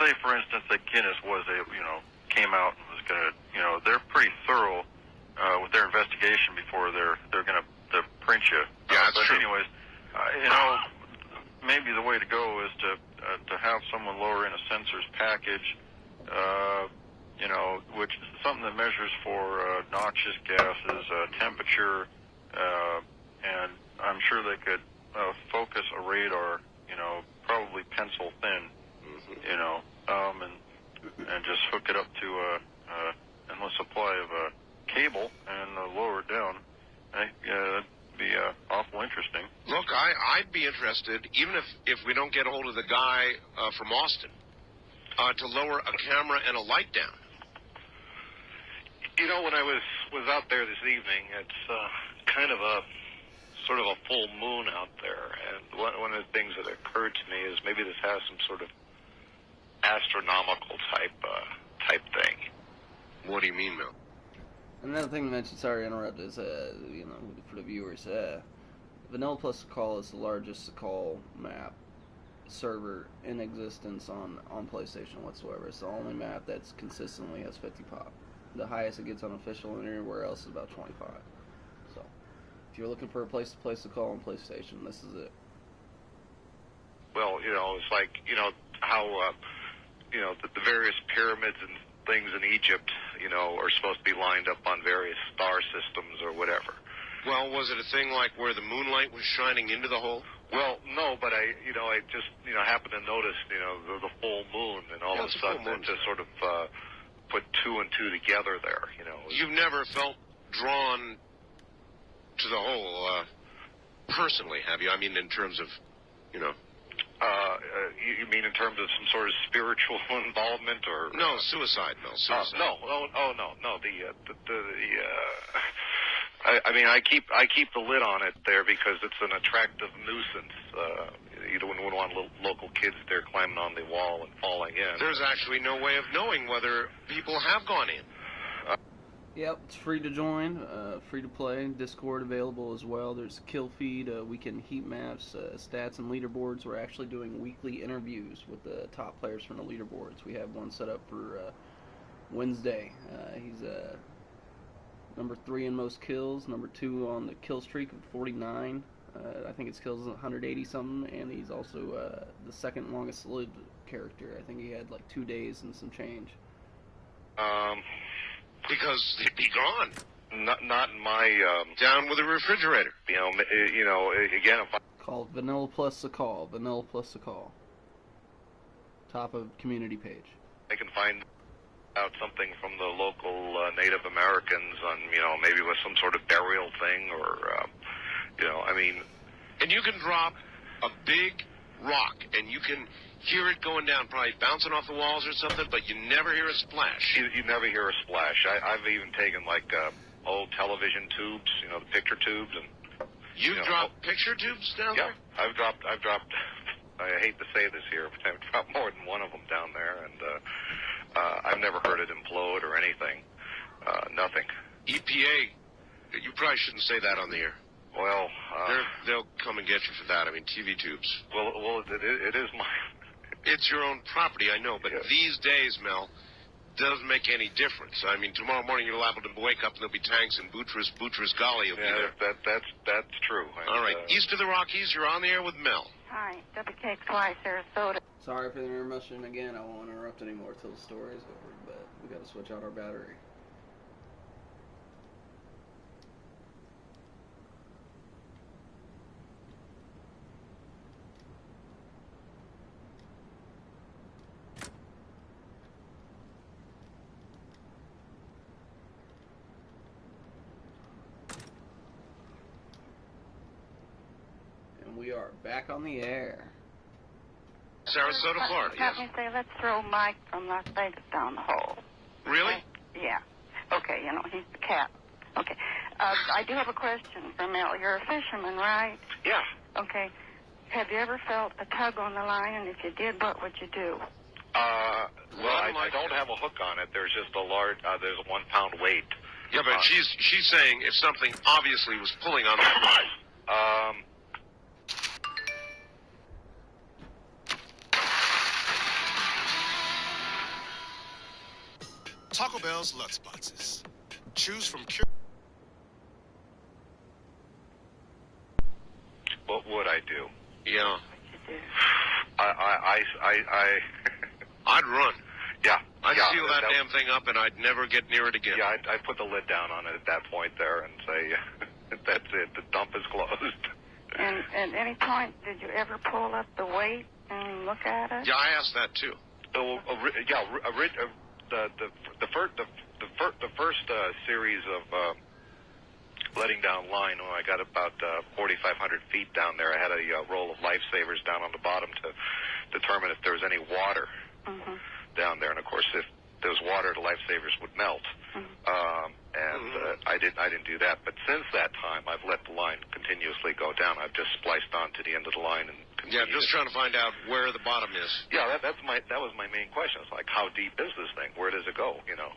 Say for instance that Guinness came out and was gonna, they're pretty thorough with their investigation before they're gonna print you. Yeah, that's but true. anyways, maybe the way to go is to have someone lower in a sensors package, which is something that measures for noxious gases, temperature, and I'm sure they could focus a radar, probably pencil thin, and just hook it up to an endless supply of cable and lower it down. I think that'd be awful interesting. Look, I'd be interested, even if we don't get a hold of the guy from Austin, to lower a camera and a light down. You know, when I was out there this evening, it's kind of a sort of a full moon out there, and one of the things that occurred to me is maybe this has some sort of astronomical type thing. What do you mean, Mel? Another thing to mention, sorry to interrupt, is, for the viewers, Vanilla plus Sakahl is the largest Sakahl map server in existence on PlayStation whatsoever. It's the only map that's consistently has 50 pop. The highest it gets on official and everywhere else is about 25. So, if you're looking for a place to play Sakahl on PlayStation, this is it. Well, you know, it's like, you know, how, the various pyramids and things in Egypt, you know, are supposed to be lined up on various star systems or whatever. Well, was it a thing like where the moonlight was shining into the hole? Well, no, but I just, happened to notice, the full moon, and all of a sudden it just sort of put two and two together there, you know. You've never felt drawn to the hole, personally, have you? I mean, in terms of, you mean in terms of some sort of spiritual involvement, or no, suicide? No, suicide. No. I keep the lid on it there because it's an attractive nuisance. You wouldn't want local kids there climbing on the wall and falling in. There's actually no way of knowing whether people have gone in. Yep, it's free to join, free to play. Discord available as well. There's a kill feed, weekend heat maps, stats and leaderboards. We're actually doing weekly interviews with the top players from the leaderboards. We have one set up for Wednesday. He's number 3 in most kills, number 2 on the kill streak of 49. I think his kills 180 something, and he's also the second longest lived character. I think he had like 2 days and some change. Because they'd be gone. Not in my down with a refrigerator. Again, if I... Called Vanilla plus Sakahl. Vanilla plus Sakahl. Top of community page. I can find out something from the local Native Americans on, maybe with some sort of burial thing, or, And you can drop a big rock, and you can hear it going down, probably bouncing off the walls or something, but you never hear a splash. You never hear a splash. I've even taken, like, old television tubes, the picture tubes, and... You've dropped picture tubes down there? Yeah, I've dropped, I hate to say this here, but I've dropped more than one of them down there, and I've never heard it implode or anything. Nothing. EPA, you probably shouldn't say that on the air. Well, they'll come and get you for that. I mean, TV tubes. Well, it is my... It's your own property, I know, but these days, Mel, doesn't make any difference. I mean, tomorrow morning you'll liable to wake up and there'll be tanks in Boutros Ghali will be there. That's true. All right, east of the Rockies, you're on the air with Mel. Hi, WKXY, Sarasota. Sorry for the interruption again. I won't interrupt anymore till the story is over, but we got to switch out our battery. We are back on the air. Sarasota, Florida, yes. Let me say, let's throw Mike from Las Vegas down the hole. Really? Yeah. Okay, he's the cat. Okay. I do have a question for Mel. You're a fisherman, right? Yeah. Okay. Have you ever felt a tug on the line, and if you did, what would you do? I don't have a hook on it. There's just a large, there's a 1 pound weight. Yeah, but she's saying if something obviously was pulling on that line. Taco Bell's Lux Boxes. Choose from What would I do? Yeah. I'd run. Yeah. I'd seal that damn thing up, and I'd never get near it again. Yeah, I'd put the lid down on it at that point there and say, that's it, the dump is closed. And at any point, did you ever pull up the weight and look at it? Yeah, I asked that too. The first series of letting down line, when I got about 4,500 feet down there, I had a roll of lifesavers down on the bottom to determine if there was any water down there. And of course, if those water, the lifesavers would melt. I didn't do that. But since that time, I've let the line continuously go down. I've just spliced onto the end of the line and continued. Yeah, just trying to find out where the bottom is. Yeah, that was my main question. It's like, how deep is this thing? Where does it go? You know,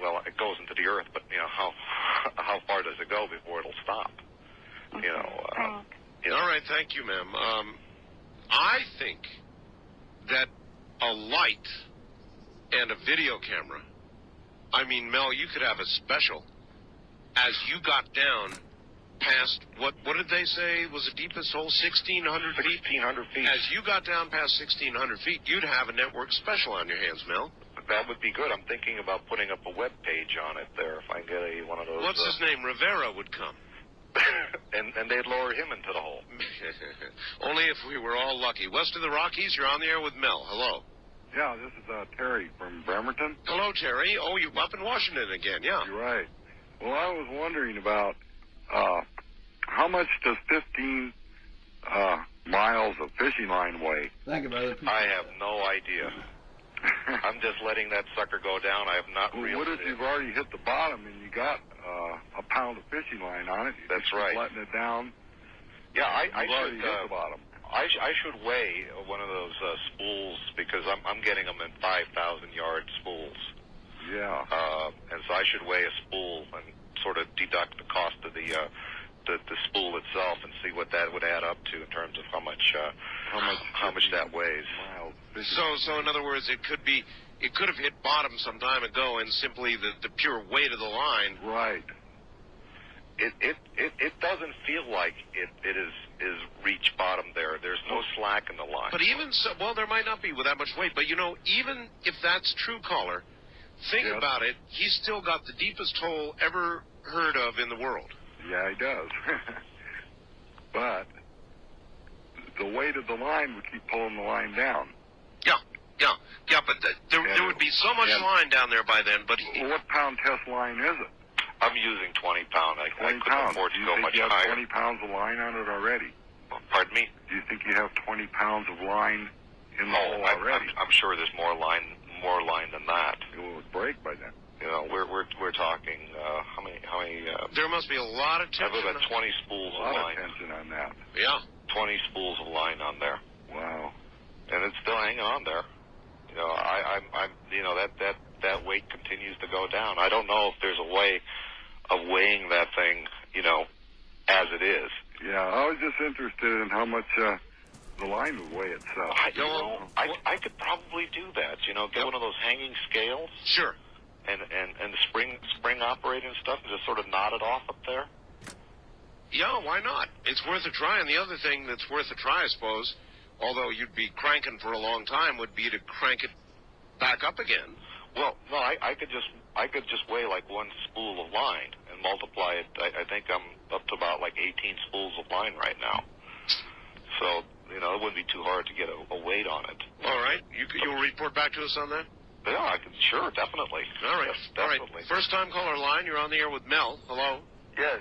well, it goes into the earth, but you know, how far does it go before it'll stop? You know. All right, thank you, ma'am. I think that a light and a video camera. I mean, Mel, you could have a special. As you got down past, what did they say was the deepest hole? 1,600 feet? 1,600 feet. As you got down past 1,600 feet, you'd have a network special on your hands, Mel. That would be good. I'm thinking about putting up a web page on it there if I can get one of those. What's his name? Rivera would come. and they'd lower him into the hole. Only if we were all lucky. West of the Rockies, you're on the air with Mel. Hello. Yeah, this is Terry from Bremerton. Hello, Terry. Oh, you're up in Washington again, yeah. You're right. Well, I was wondering about how much does 15 miles of fishing line weigh? Think about it. I have no idea. I'm just letting that sucker go down. I have not reeled What if you've already hit the bottom and you got a pound of fishing line on it? That's right. Letting it down. Yeah, I should should hit the bottom. I should weigh one of those spools because I'm getting them in 5,000 yard spools. Yeah. And so I should weigh a spool and sort of deduct the cost of the spool itself and see what that would add up to in terms of how much that weighs. So in other words, it could have hit bottom some time ago, and simply the pure weight of the line. Right. It doesn't feel like it is reached bottom there. There's no slack in the line. But even so, well, there might not be with that much weight. But you know, even if that's true, caller, think about it. He's still got the deepest hole ever heard of in the world. Yeah, he does. But the weight of the line would keep pulling the line down. Yeah. But there would be so much line down there by then. But what pound test line is it? I'm using 20 pound. I couldn't afford to go much you have higher. 20 pounds of line on it already? Pardon me? Do you think you have 20 pounds of line in the hole already? I'm sure there's more line than that. It will break by then. You know, we're talking how many? There must be a lot of tension. I have about 20 spools of line. A lot of tension on that. Yeah. 20 spools of line on there. Wow. And it's still hanging on there. You know, I'm you know, that weight continues to go down. I don't know if there's a way of weighing that thing, you know, as it is. Yeah, I was just interested in how much the line would weigh itself. I could probably do that. You know, get one of those hanging scales. Sure. And the spring operating stuff and just sort of knot it off up there. Yeah, why not? It's worth a try. And the other thing that's worth a try, I suppose, although you'd be cranking for a long time, would be to crank it back up again. Well, no, I could just weigh like one spool of line and multiply it. I think I'm up to about like 18 spools of line right now. So, you know, it wouldn't be too hard to get a weight on it. All right. You'll report back to us on that? Yeah, I can. Sure, definitely. All right. Yes, definitely. All right. First time caller line. You're on the air with Mel. Hello. Yes.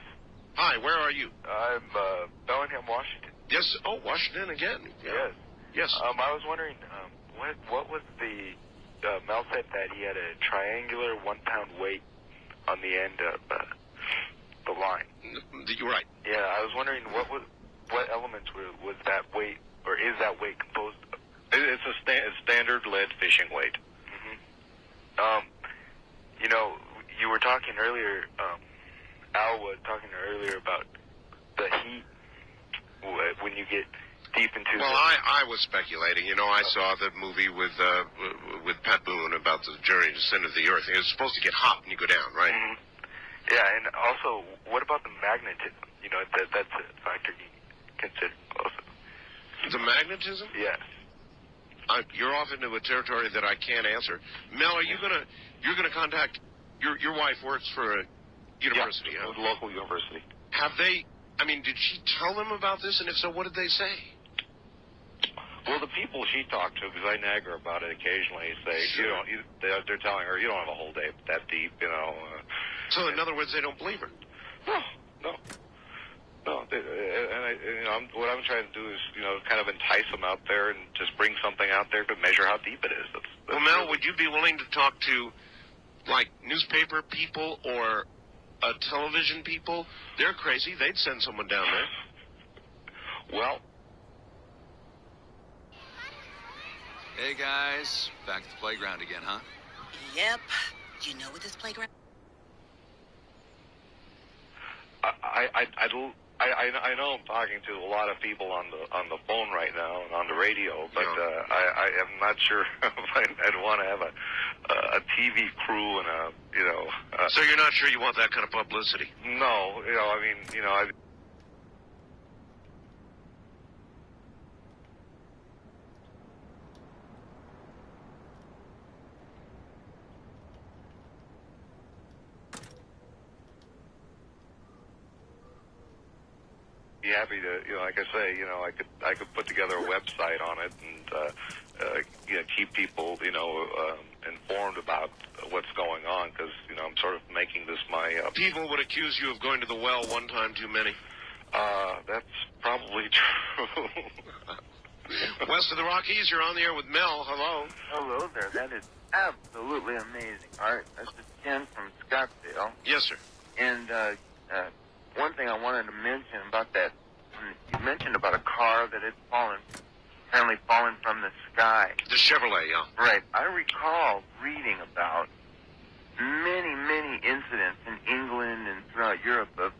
Hi. Where are you? I'm Bellingham, Washington. Yes. Oh, Washington again. Yeah. Yes. I was wondering, what was the Mel said that he had a triangular 1 pound weight on the end of the line. You're right. Yeah, I was wondering what elements was that weight, or is that weight composed of? It's a standard lead fishing weight. You know, you were talking earlier, Al was talking earlier about the heat when you get deep into Well, I was speculating. You know, I saw the movie with Pat Boone about the journey to center of the earth. It was supposed to get hot when you go down, right? Mm-hmm. Yeah, and also, what about the magnetism? You know, that's a factor you consider also. The magnetism? Yeah. You're off into a territory that I can't answer. Mel, are you you're gonna contact your wife works for a university? Yeah, a local university. Have they? I mean, did she tell them about this? And if so, what did they say? Well, the people she talked to, because I nag her about it occasionally, say they're telling her you don't have a whole day that deep, you know. So in other words, they don't believe her. No. What I'm trying to do is, you know, kind of entice them out there and just bring something out there to measure how deep it is. Well, Mel, would you be willing to talk to like newspaper people or television people, they're crazy. They'd send someone down there. Well, hey guys, back at the playground again, huh? Yep. You know what this playground... I know I'm talking to a lot of people on the phone right now and on the radio, but I am not sure if I'd want to have a TV crew and a So you're not sure you want that kind of publicity? No, I mean, I. Be happy to, like I say, I could put together a website on it and keep people, informed about what's going on, because I'm sort of making this my. People would accuse you of going to the well one time too many. That's probably true. West of the Rockies, you're on the air with Mel. Hello. Hello there. That is absolutely amazing. All right, this is Ken from Scottsdale. Yes, sir. And one thing I wanted to mention about that, you mentioned about a car that had apparently fallen from the sky. The Chevrolet, yeah. Right. I recall reading about many, many incidents in England and throughout Europe of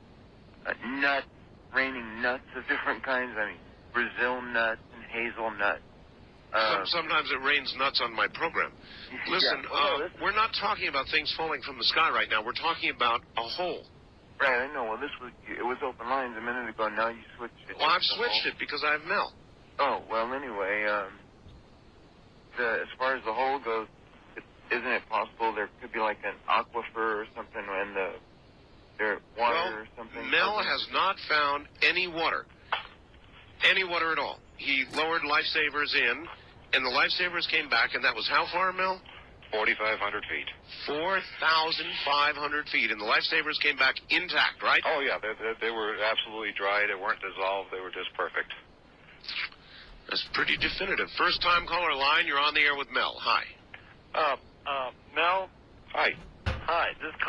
nuts, raining nuts of different kinds. I mean, Brazil nuts and hazelnuts. Sometimes it rains nuts on my program. Listen, we're not talking about things falling from the sky right now. We're talking about a hole. Right, I know. Well, it was open lines a minute ago. Now you switched it. Well, I've switched it because I have Mel. Oh, well, anyway, as far as the hole goes, isn't it possible there could be like an aquifer or something in their water or something? Mel has not found any water at all. He lowered lifesavers in, and the lifesavers came back, and that was how far, Mel? 4,500 feet. 4,500 feet, and the lifesavers came back intact, right? Oh, yeah, they were absolutely dry. They weren't dissolved. They were just perfect. That's pretty definitive. First-time caller line, you're on the air with Mel. Hi. Mel? Hi. Hi, this is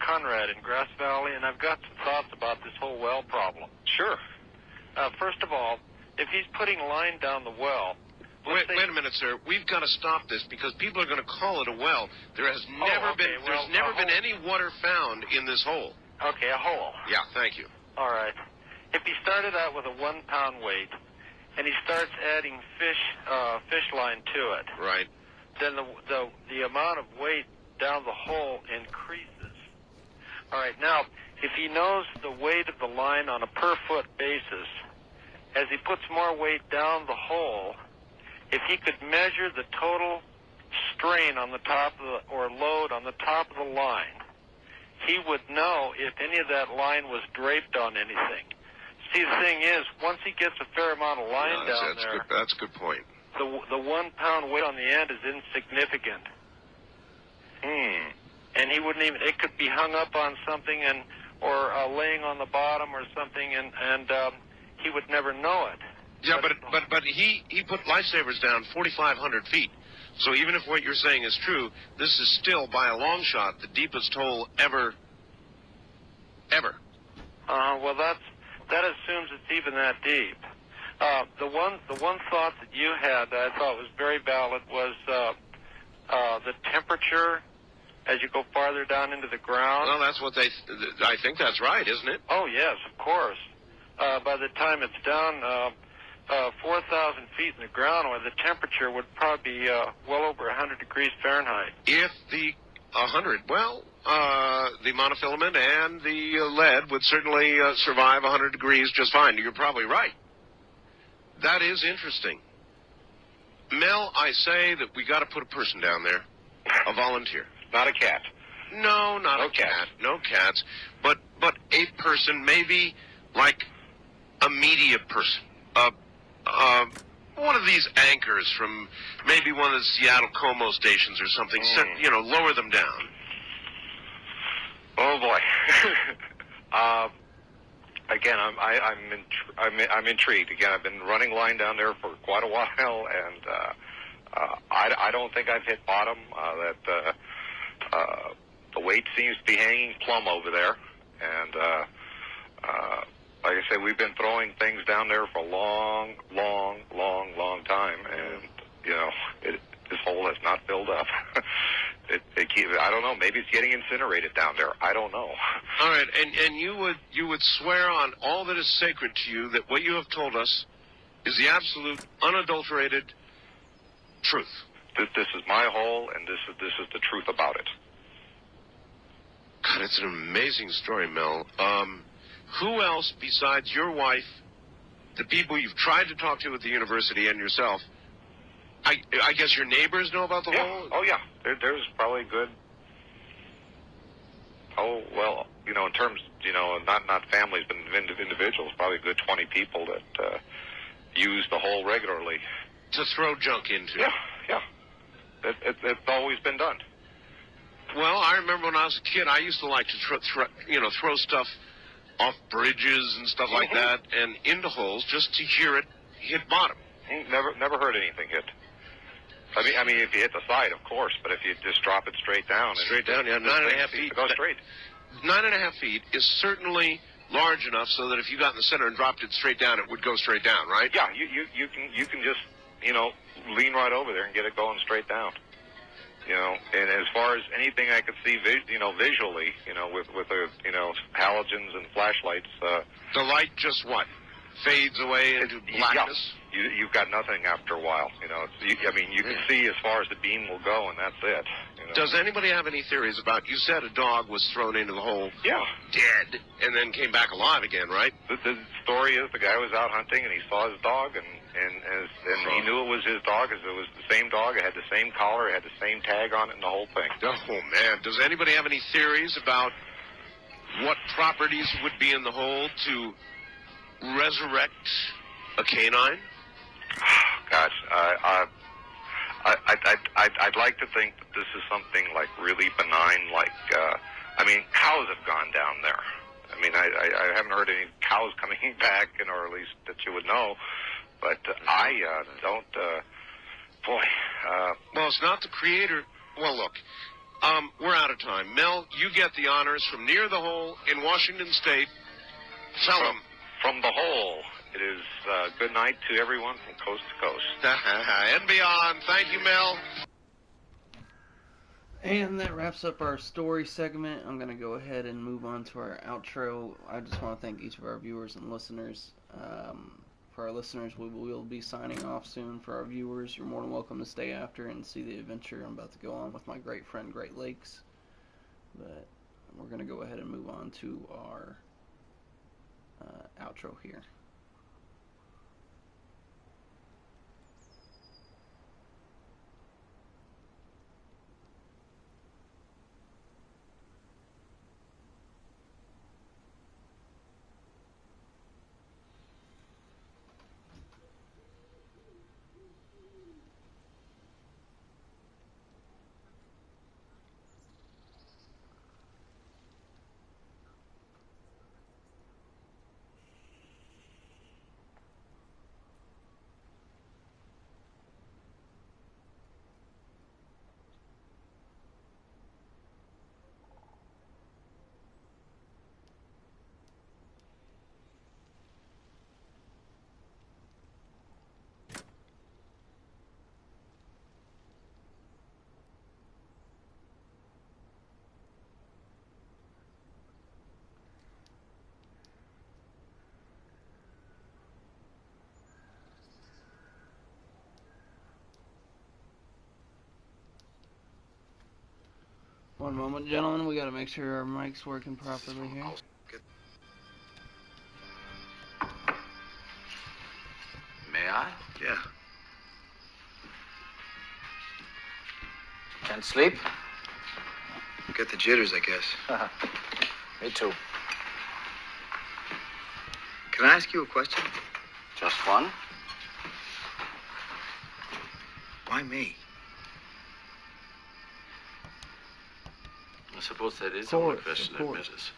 Conrad in Grass Valley, and I've got some thoughts about this whole well problem. Sure. First of all, if he's putting line down the well... Wait a minute, sir. We've got to stop this because people are going to call it a well. There has never been any water found in this hole. Okay, a hole. Yeah, thank you. All right. If he started out with a 1 pound weight and he starts adding fish line to it, right, then the amount of weight down the hole increases. All right. Now, if he knows the weight of the line on a per foot basis, as he puts more weight down the hole, if he could measure the total strain on the top of or load on the top of the line, he would know if any of that line was draped on anything. See, the thing is, once he gets a fair amount of line down there, that's a good point. The 1 pound weight on the end is insignificant. And he wouldn't even, it could be hung up on something or laying on the bottom or something, and he would never know it. Yeah, but he put lifesavers down 4,500 feet. So even if what you're saying is true, this is still, by a long shot, the deepest hole ever. Well, that assumes it's even that deep. The one thought that you had that I thought was very valid was the temperature as you go farther down into the ground. Well, that's what I think that's right, isn't it? Oh, yes, of course. By the time it's down 4,000 feet in the ground, where the temperature would probably be well over 100 degrees Fahrenheit. If the 100, the monofilament and the lead would certainly survive 100 degrees just fine. You're probably right. That is interesting. Mel, I say that we got to put a person down there, a volunteer. Not a cat. No, not a cat. No cats. But a person, maybe like a media person. One of these anchors from maybe one of the Seattle Como stations or something. Lower them down. Oh boy. Again, I'm intrigued. Again, I've been running line down there for quite a while, and I don't think I've hit bottom. The weight seems to be hanging plumb over there, and like I say, we've been throwing things down there for a long time, and you know, this hole has not filled up. I don't know. Maybe it's getting incinerated down there. I don't know. All right, and you would swear on all that is sacred to you that what you have told us is the absolute, unadulterated truth. This is my hole, and this is the truth about it. God, it's an amazing story, Mel. Who else besides your wife, the people you've tried to talk to at the university, and yourself? I guess your neighbors know about the hole? Oh, yeah. There's probably good... Oh, well, you know, in terms, you know, not families, but individuals, probably a good 20 people that use the hole regularly. To throw junk into? Yeah. It's always been done. Well, I remember when I was a kid, I used to like to throw stuff off bridges and stuff like that, and into holes just to hear it hit bottom. Never heard anything hit. I mean, if you hit the side, of course, but if you just drop it straight down. Straight down, yeah, 9.5 feet. Go straight. 9.5 feet is certainly large enough so that if you got in the center and dropped it straight down, it would go straight down, right? Yeah, you can just, you know, lean right over there and get it going straight down. You know, and as far as anything I could see, visually, you know, with the, you know, halogens and flashlights. The light just what? Fades away into blackness? Yeah. You've got nothing after a while, you know. You can see as far as the beam will go, and that's it. You know? Does anybody have any theories about, you said a dog was thrown into the hole dead, and then came back alive again, right? The story is the guy was out hunting, and he saw his dog, and he knew it was his dog, as it was the same dog, it had the same collar, it had the same tag on it, and the whole thing. Oh, man. Does anybody have any theories about what properties would be in the hole to resurrect a canine? Gosh, I'd like to think that this is something like really benign, like, I mean, cows have gone down there. I mean, I haven't heard any cows coming back, you know, or at least that you would know, but I don't, boy. Well, it's not the creator. Well, look, we're out of time. Mel, you get the honors from near the hole in Washington State. Tell them. From the hole. It is good night to everyone from coast to coast. And beyond. Thank you, Mel. And that wraps up our story segment. I'm going to go ahead and move on to our outro. I just want to thank each of our viewers and listeners. For our listeners, we will be signing off soon. For our viewers, you're more than welcome to stay after and see the adventure I'm about to go on with my great friend Great Lakes. But we're going to go ahead and move on to our outro here. One moment, gentlemen. We got to make sure our mic's working properly here. May I? Yeah. Can't sleep? Get the jitters, I guess. Me too. Can I ask you a question? Just one? Why me? I suppose that is the only question that matters.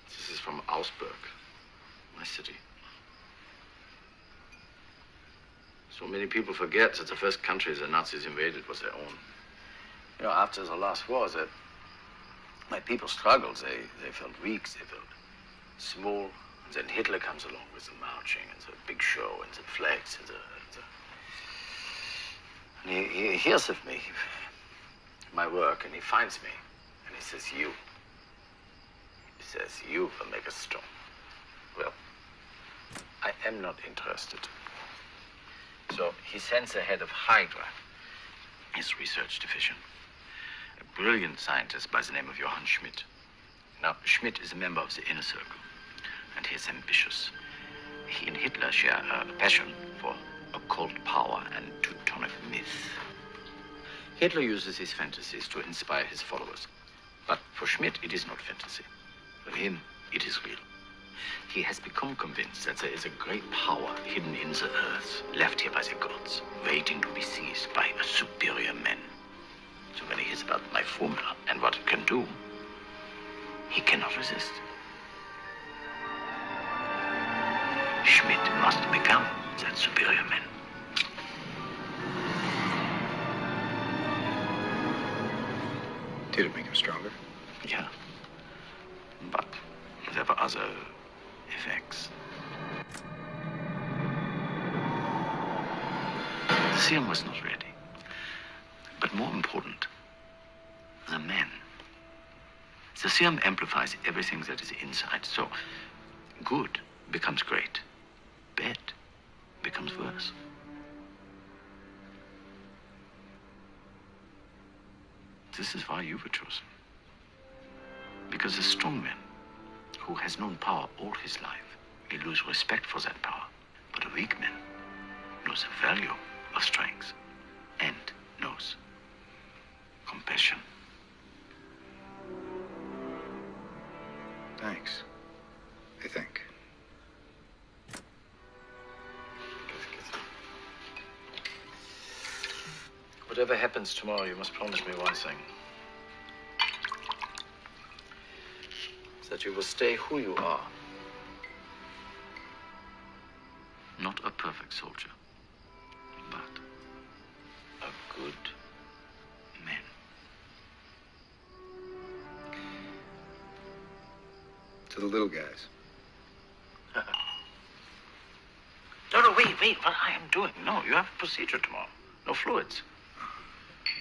This is from Augsburg, my city. So many people forget that the first country the Nazis invaded was their own. You know, after the last war, my people struggled. They felt weak, they felt small. And then Hitler comes along with the marching and the big show and the flags and he hears of me, my work, and he finds me. And he says, you. He says, you will make us strong. Well, I am not interested. So he sends the head of Hydra, his research division, a brilliant scientist by the name of Johann Schmidt. Now, Schmidt is a member of the inner circle, and he is ambitious. He and Hitler share a passion for occult power and Teutonic myth. Hitler uses his fantasies to inspire his followers. But for Schmidt, it is not fantasy. For him, it is real. He has become convinced that there is a great power hidden in the earth, left here by the gods, waiting to be seized by a superior man. So when he hears about my formula and what it can do, he cannot resist. Schmidt must become that superior man. Did it make him stronger? Yeah. But there were other effects. The serum was not ready. But more important, the man. The serum amplifies everything that is inside. So good becomes great. Bad becomes worse. This is why you were chosen. Because a strong man who has known power all his life may lose respect for that power. But a weak man knows the value of strength and knows compassion. Thanks. I think. Whatever happens tomorrow, you must promise me one thing. That you will stay who you are. Not a perfect soldier, but a good man. To the little guys. No, wait. What I am doing? No, you have a procedure tomorrow. No fluids.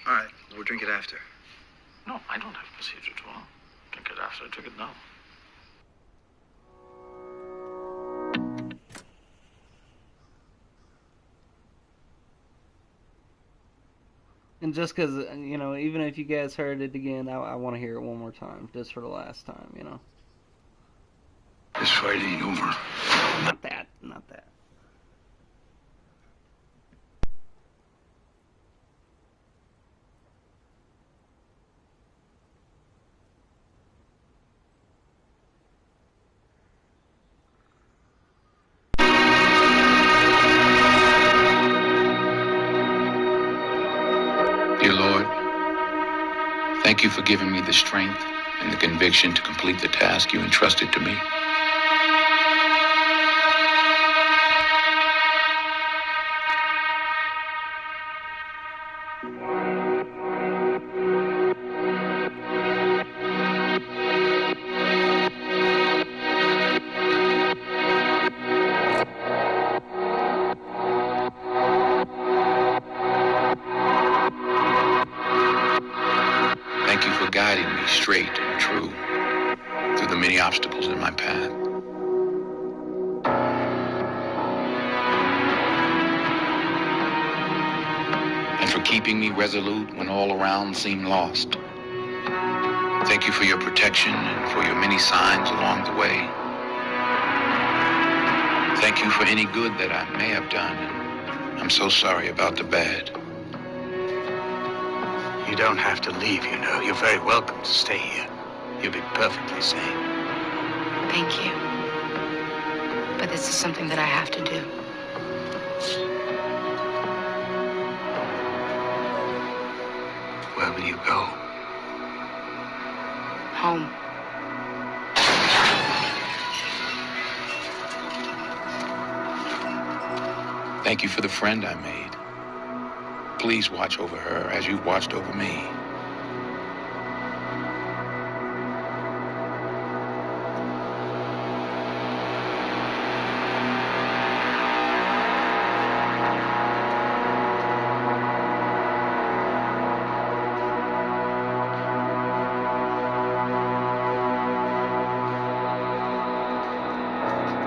All right, we'll drink it after. No, I don't have a procedure tomorrow. Drink it after. I drink it now. And just because, you know, even if you guys heard it again, I want to hear it one more time, just for the last time, you know. This fight ain't over. Not that. Dear Lord, thank you for giving me the strength and the conviction to complete the task you entrusted to me. Thank you for guiding me straight and true through the many obstacles in my path. And for keeping me resolute when all around seemed lost. Thank you for your protection and for your many signs along the way. Thank you for any good that I may have done. I'm so sorry about the bad. You don't have to leave, you know. You're very welcome to stay here. You'll be perfectly safe. Thank you. But this is something that I have to do. Where will you go? Home. Thank you for the friend I made. Please watch over her as you've watched over me.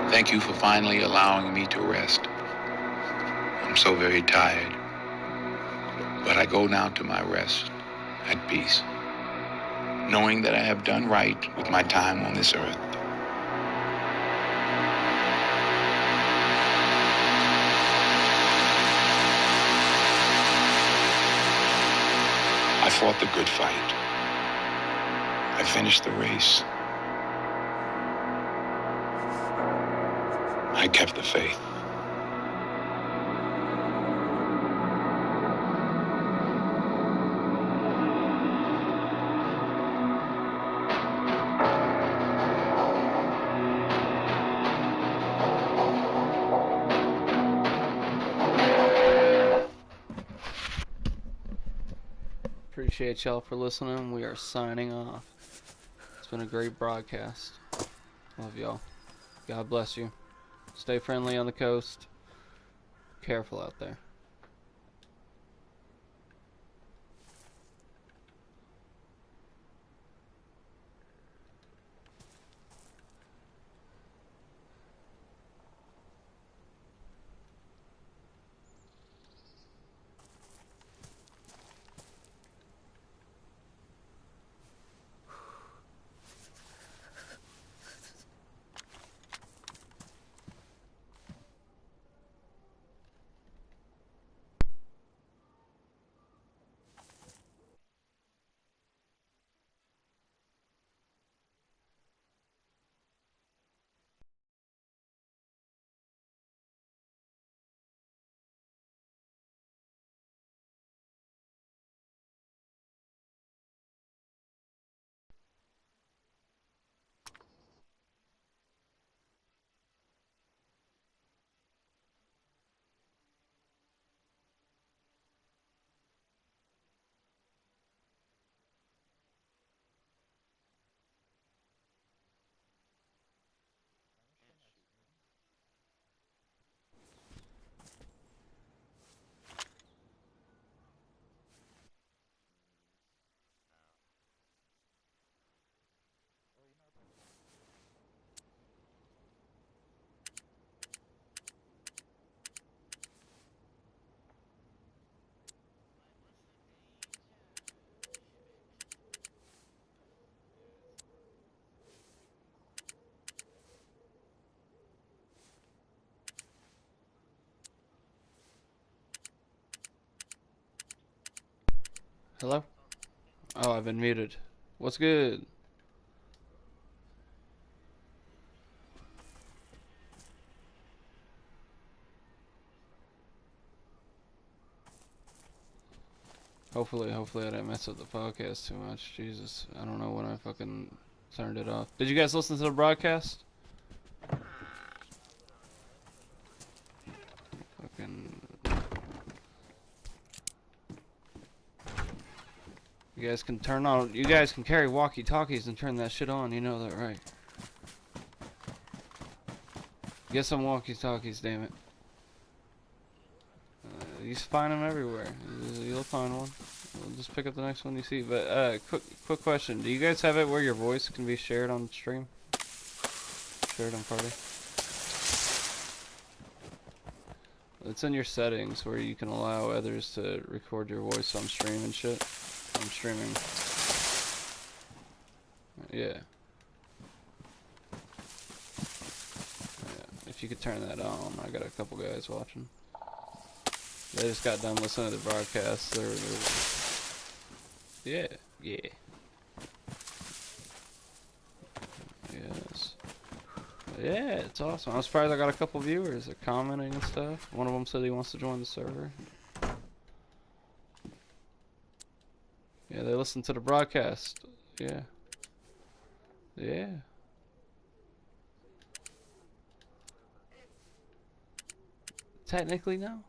Thank you for finally allowing me to rest. I'm so very tired. But I go now to my rest at peace, knowing that I have done right with my time on this earth. I fought the good fight. I finished the race. I kept the faith. Appreciate y'all for listening. We are signing off. It's been a great broadcast. Love y'all. God bless you. Stay friendly on the coast. Careful out there. Hello? Oh, I've been muted. What's good? Hopefully I didn't mess up the podcast too much. Jesus, I don't know when I fucking turned it off. Did you guys listen to the broadcast? Fucking... You guys can turn on... You guys can carry walkie-talkies and turn that shit on. You know that, right? Get some walkie-talkies, damn it. You find them everywhere. You'll find one. We'll just pick up the next one you see. But quick question: do you guys have it where your voice can be shared on stream? Shared on party. It's in your settings where you can allow others to record your voice on stream and shit. I'm streaming. Yeah. If you could turn that on, I got a couple guys watching. They just got done listening to the broadcast. Yeah. Yes. Yeah, it's awesome. I'm surprised I got a couple viewers. They're commenting and stuff. One of them said he wants to join the server. Yeah, they listen to the broadcast. Yeah. Yeah. Technically, no.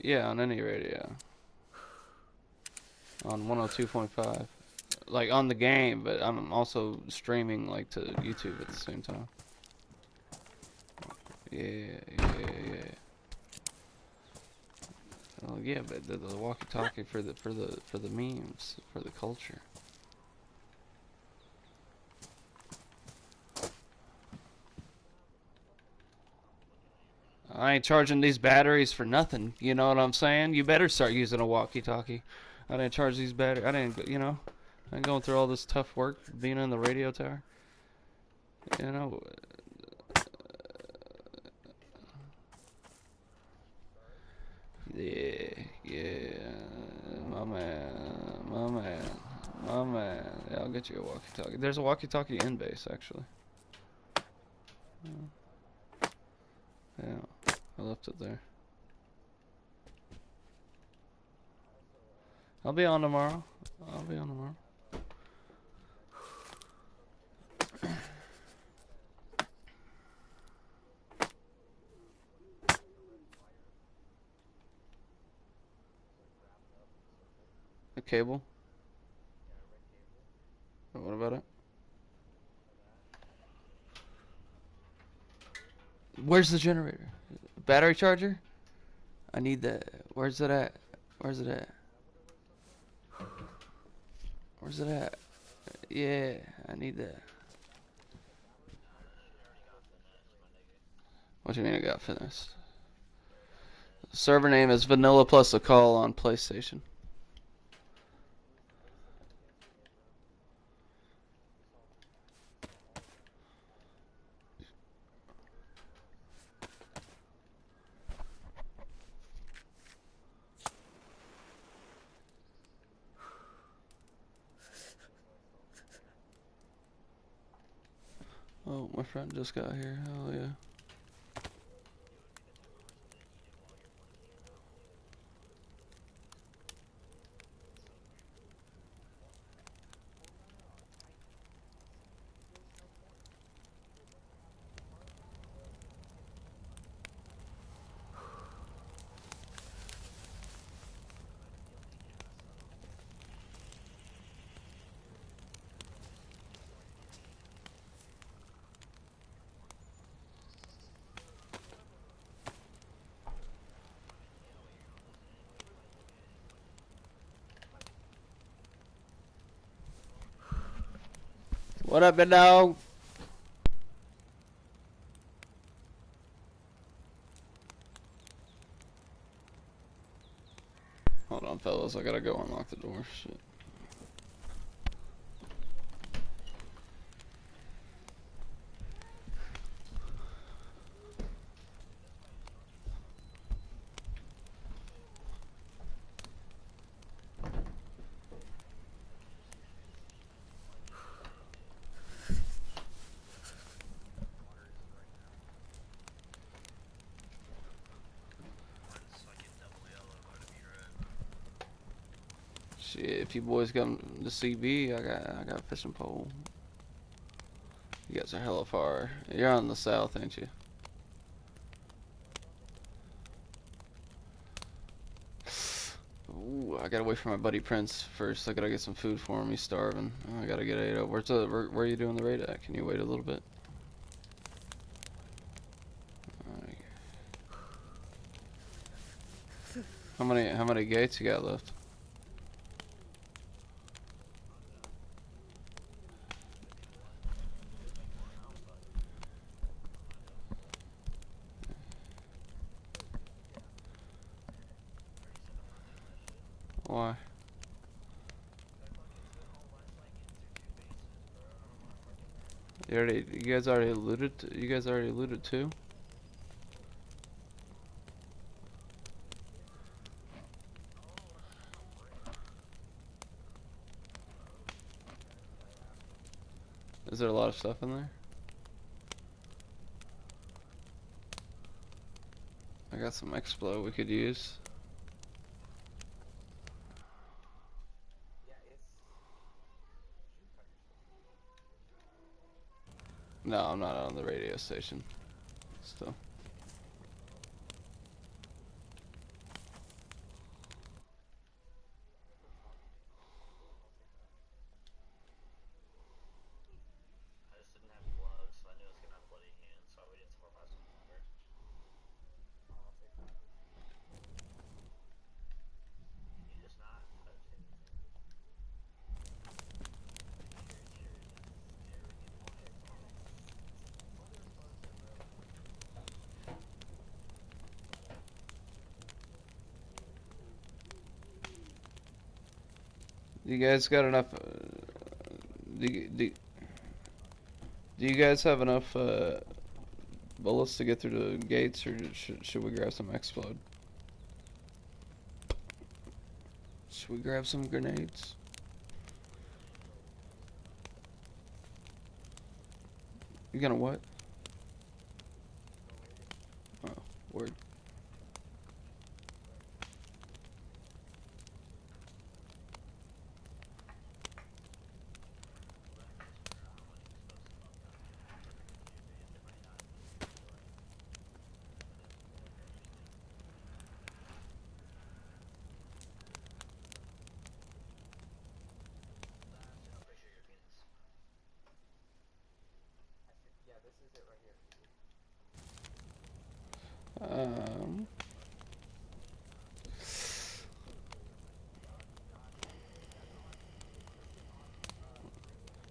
Yeah, on any radio. On 102.5. Like on the game, but I'm also streaming like to YouTube at the same time. Yeah. Oh yeah, but the walkie-talkie for the memes, for the culture. I ain't charging these batteries for nothing. You know what I'm saying? You better start using a walkie-talkie. I didn't charge these batteries. I didn't, you know. I'm going through all this tough work being in the radio tower. You know. Yeah. My man. Yeah, I'll get you a walkie-talkie. There's a walkie-talkie in base, actually. Yeah, I left it there. I'll be on tomorrow. A cable? What about it? Where's the generator? Battery charger? I need that. Where's it at? Where's it at? Where's it at? Yeah, I need that. What do you mean I got finished? Server name is Vanilla plus Sakahl on PlayStation. Oh, my friend just got here. Hell yeah. What up, big dog? Hold on, fellas. I gotta go unlock the door. Shit. Shit, if you boys come to CB, I got a fishing pole. You guys are hella far. You're on the south, ain't you? Ooh, I gotta wait for my buddy Prince first. I gotta get some food for him. He's starving. Oh, I gotta get ate up. Where are you doing the raid at? Can you wait a little bit? How many gates you got left? Why? You guys already looted? You guys already looted too? Is there a lot of stuff in there? I got some Explo we could use. No, I'm not on the radio station. Still. You guys got enough? Do you guys have enough bullets to get through the gates, or should we grab some explode? Should we grab some grenades? You gonna what? Oh, word.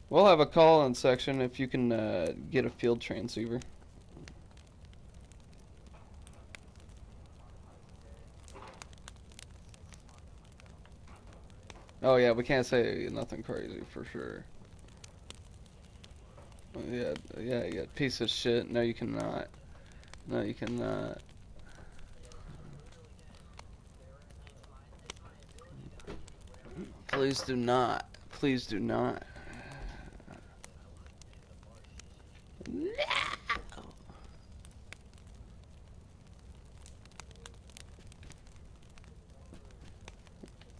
We'll have a call-in section if you can get a field transceiver. Oh yeah, we can't say nothing crazy for sure. Yeah, piece of shit. No, you cannot. No, you cannot. Please do not. Please do not. No!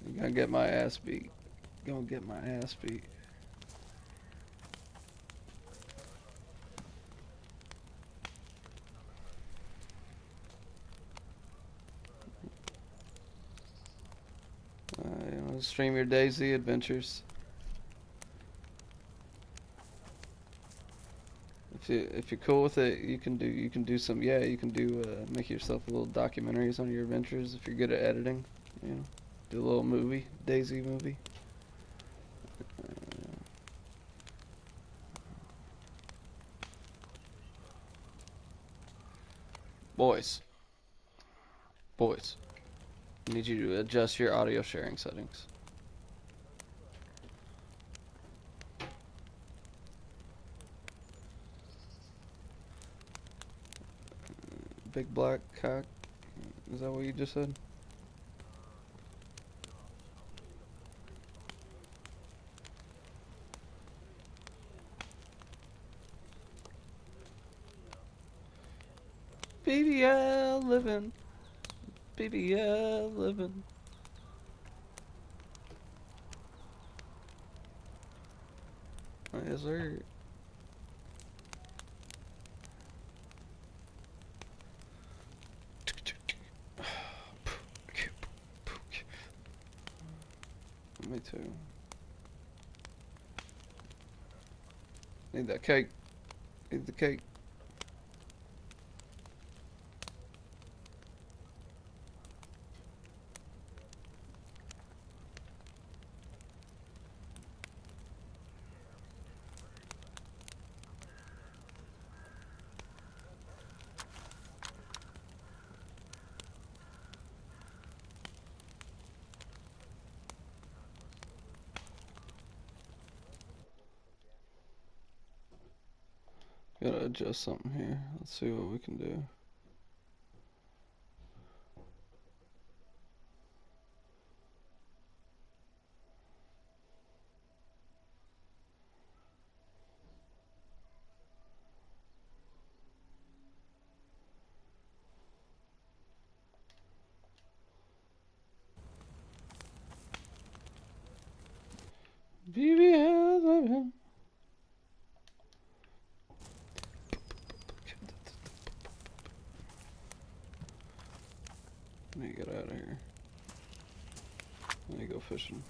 You're gonna get my ass beat. Gonna get my ass beat. You wanna stream your Dayz adventures. If you're cool with it, you can do some make yourself a little documentaries on your adventures if you're good at editing. You know, do a little movie, Dayz movie. Boys, I need you to adjust your audio sharing settings. Big black cock. Is that what you just said? BBL living. BBL living. Yes, sir. Me too. Need that cake. Need the cake. Gotta adjust something here. Let's see what we can do. BBL living. Let me get out of here. Let me go fishing.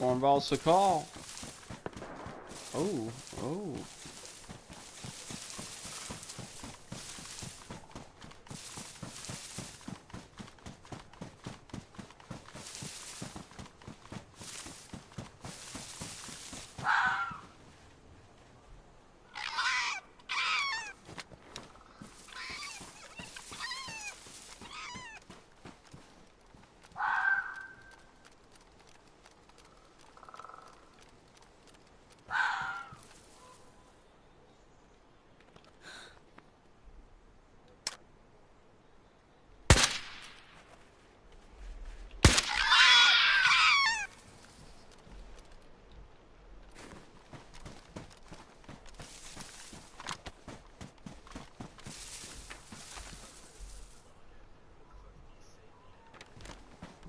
Cornball Sakahl. Oh, oh.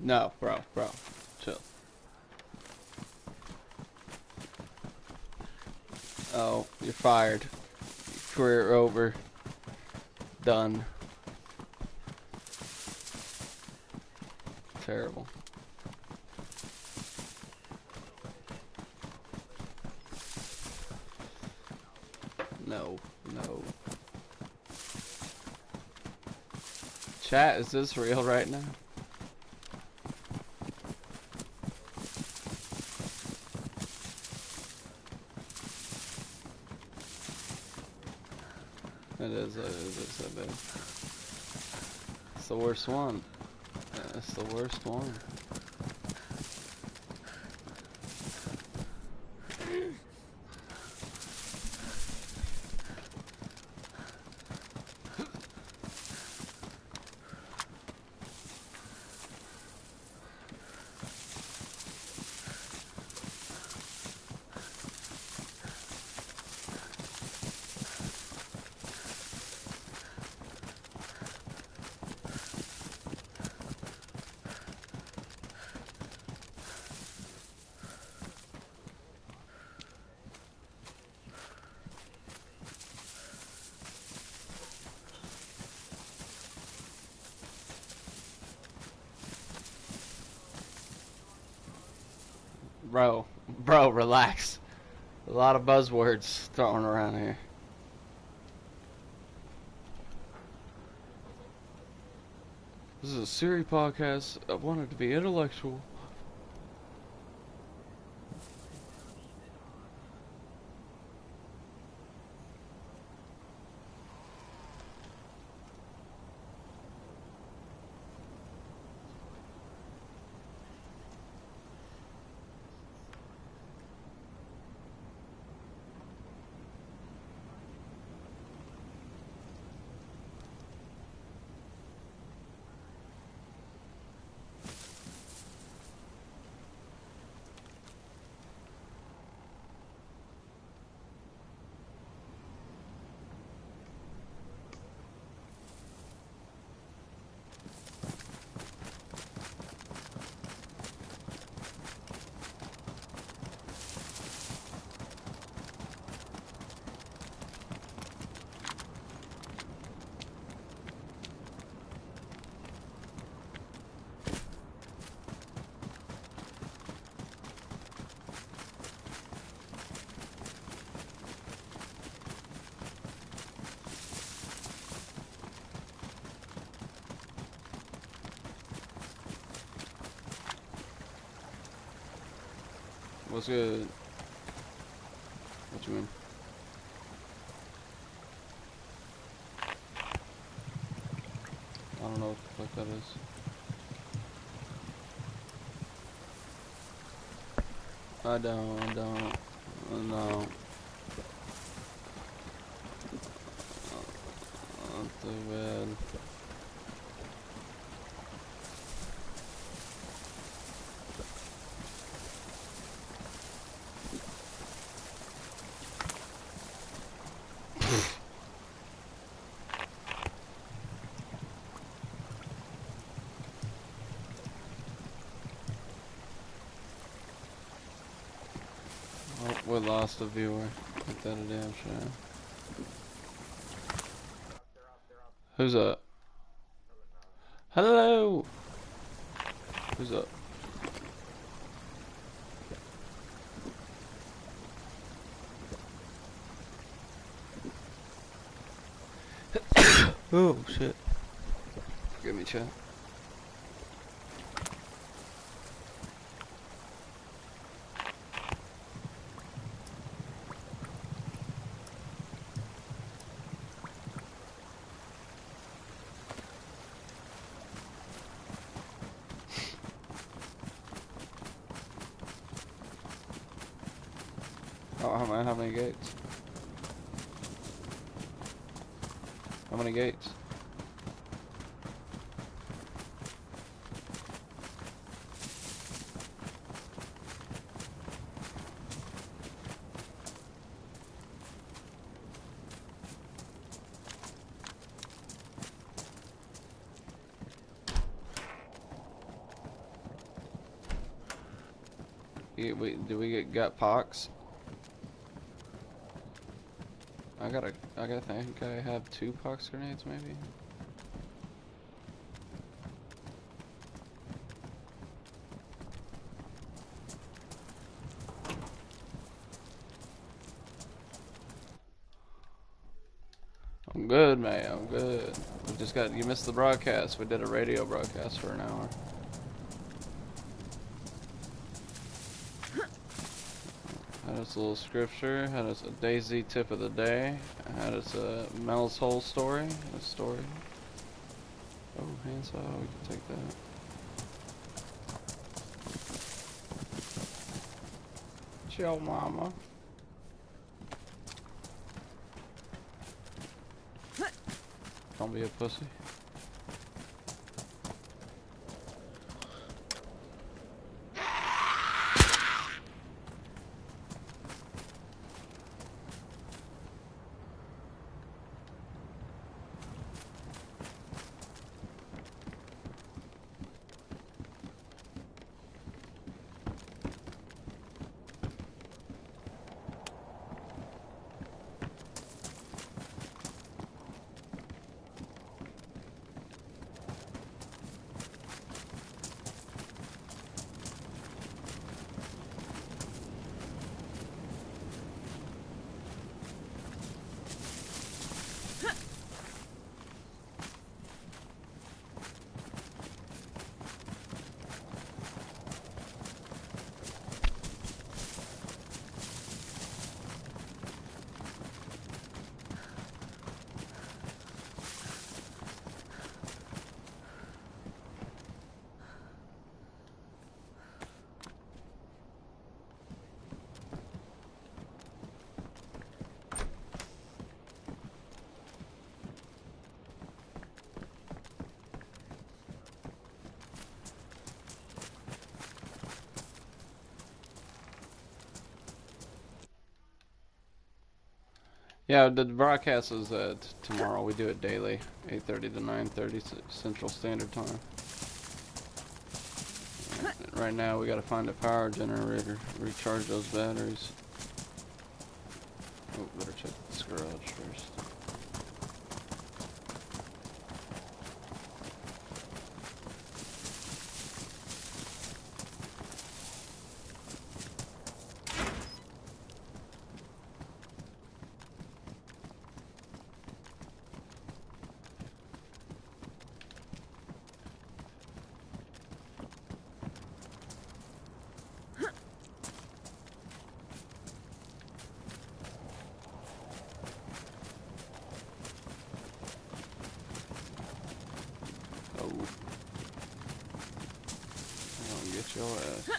No, bro, chill. Oh, you're fired. Career over. Done. Terrible. No, no. Chat, is this real right now? It is, it's the worst one. Yeah, it's the worst one. Bro, relax. A lot of buzzwords thrown around here. This is a Siri podcast. I wanted to be intellectual. What's good? What you mean? I don't know what the fuck that is. I don't. No. Not too bad. Oh, we lost a viewer. Ain't that a damn shame. Who's up? Hello! Who's up? Oh, shit. Forgive me, chat. Oh, how many gates? How many gates? Do we get gut pox? I think I have 2 pox grenades maybe. I'm good, man. I'm good. We just got, you missed the broadcast. We did a radio broadcast for an hour. Had us a little scripture. Had us a Dayz tip of the day. Had us a Mel's whole story. A story. Oh, handsaw. We can take that. Chill, mama. Don't be a pussy. Yeah, the broadcast is tomorrow. We do it daily, 8:30 to 9:30 Central Standard Time. Right now, we got to find a power generator, recharge those batteries. Oh, better check this garage first. I'll get your ass.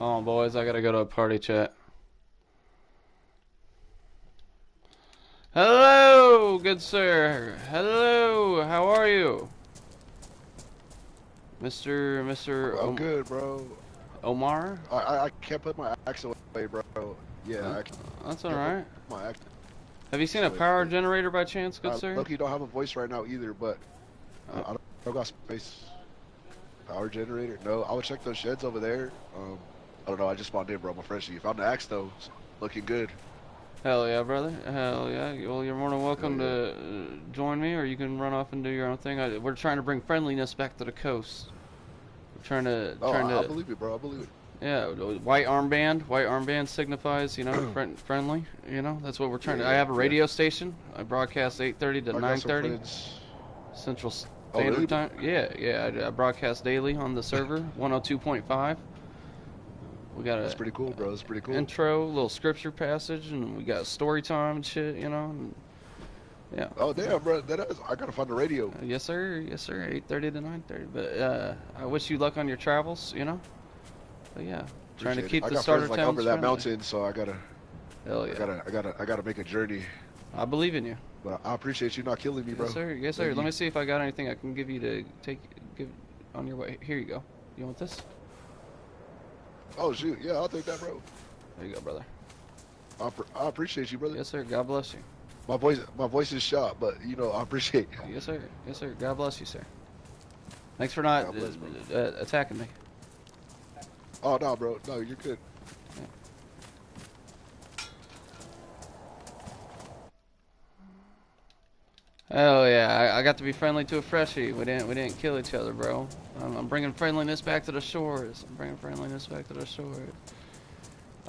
Oh, boys, I gotta go to a party chat. Hello, good sir. Hello, how are you? Mr. I'm good, bro. Omar? I can't put my axe away, bro. Yeah, That's alright. My axe. Have you seen a power generator by chance, good sir? Look, you don't have a voice right now either, but I don't got space. Power generator? No, I would check those sheds over there. I don't know, I just spawned in, bro. I'm a freshie. You found the axe, though. It's looking good. Hell yeah, brother. Hell yeah. Well, you're more than welcome to join me, or you can run off and do your own thing. We're trying to bring friendliness back to the coast. We're trying to... I believe it, bro. I believe it. Yeah, white armband. White armband signifies, you know, friendly. You know, that's what we're trying to... I have a radio station. I broadcast 8:30 to 9:30 Central Standard Time. Yeah. I broadcast daily on the server, 102.5. We got That's pretty cool, bro. That's pretty cool. Intro, little scripture passage, and we got story time and shit, you know. And, yeah. Oh damn, bro. I gotta find the radio. Yes, sir. Yes, sir. 8:30 to 9:30. But I wish you luck on your travels, you know. But yeah, trying to keep the starter towns over that friendly. mountain, so I gotta. Hell yeah. I gotta make a journey. I believe in you. But I appreciate you not killing me, bro. Yes, sir. Yes, sir. Let me see if I got anything I can give you to give on your way. Here you go. You want this? Oh shoot, yeah, I'll take that, bro. There you go, brother. I appreciate you, brother. Yes, sir. God bless you. My voice is shot, but you know I appreciate you. Yes, sir. Yes, sir. God bless you, sir. Thanks for not attacking me. Oh no, bro. No, you're good. Oh yeah, I got to be friendly to a freshie. We didn't kill each other, bro. I'm bringing friendliness back to the shores. I'm bringing friendliness back to the shores.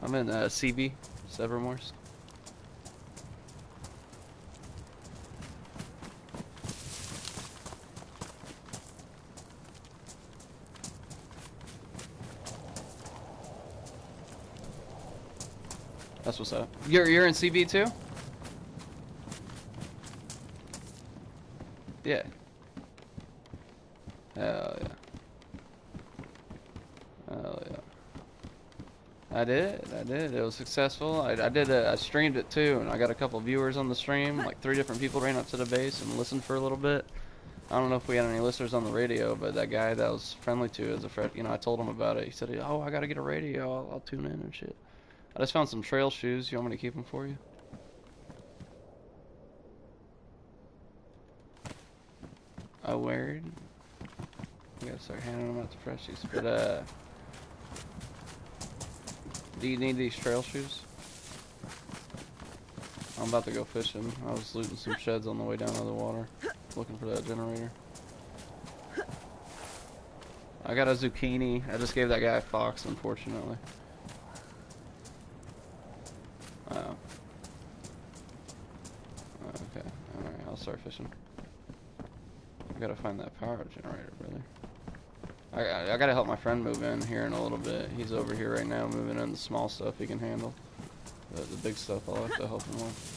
I'm in CB, Severmores. That's what's up. You're in CB too? Yeah. Hell yeah. Hell yeah. I did. It was successful. I streamed it too, and I got a couple viewers on the stream. Like 3 different people ran up to the base and listened for a little bit. I don't know if we had any listeners on the radio, but that guy that I was friendly to as a friend, you know, I told him about it. He said, "Oh, I gotta get a radio. I'll tune in and shit." I just found some trail shoes. You want me to keep them for you? Oh, word. We gotta start handing them out to freshies. But, do you need these trail shoes? I'm about to go fishing. I was looting some sheds on the way down to the water, looking for that generator. I got a zucchini. I just gave that guy a fox, unfortunately. Oh. Okay. Alright, I'll start fishing. I gotta find that power generator, brother. I gotta help my friend move in here in a little bit. He's over here right now moving in the small stuff he can handle. The big stuff I'll have to help him with.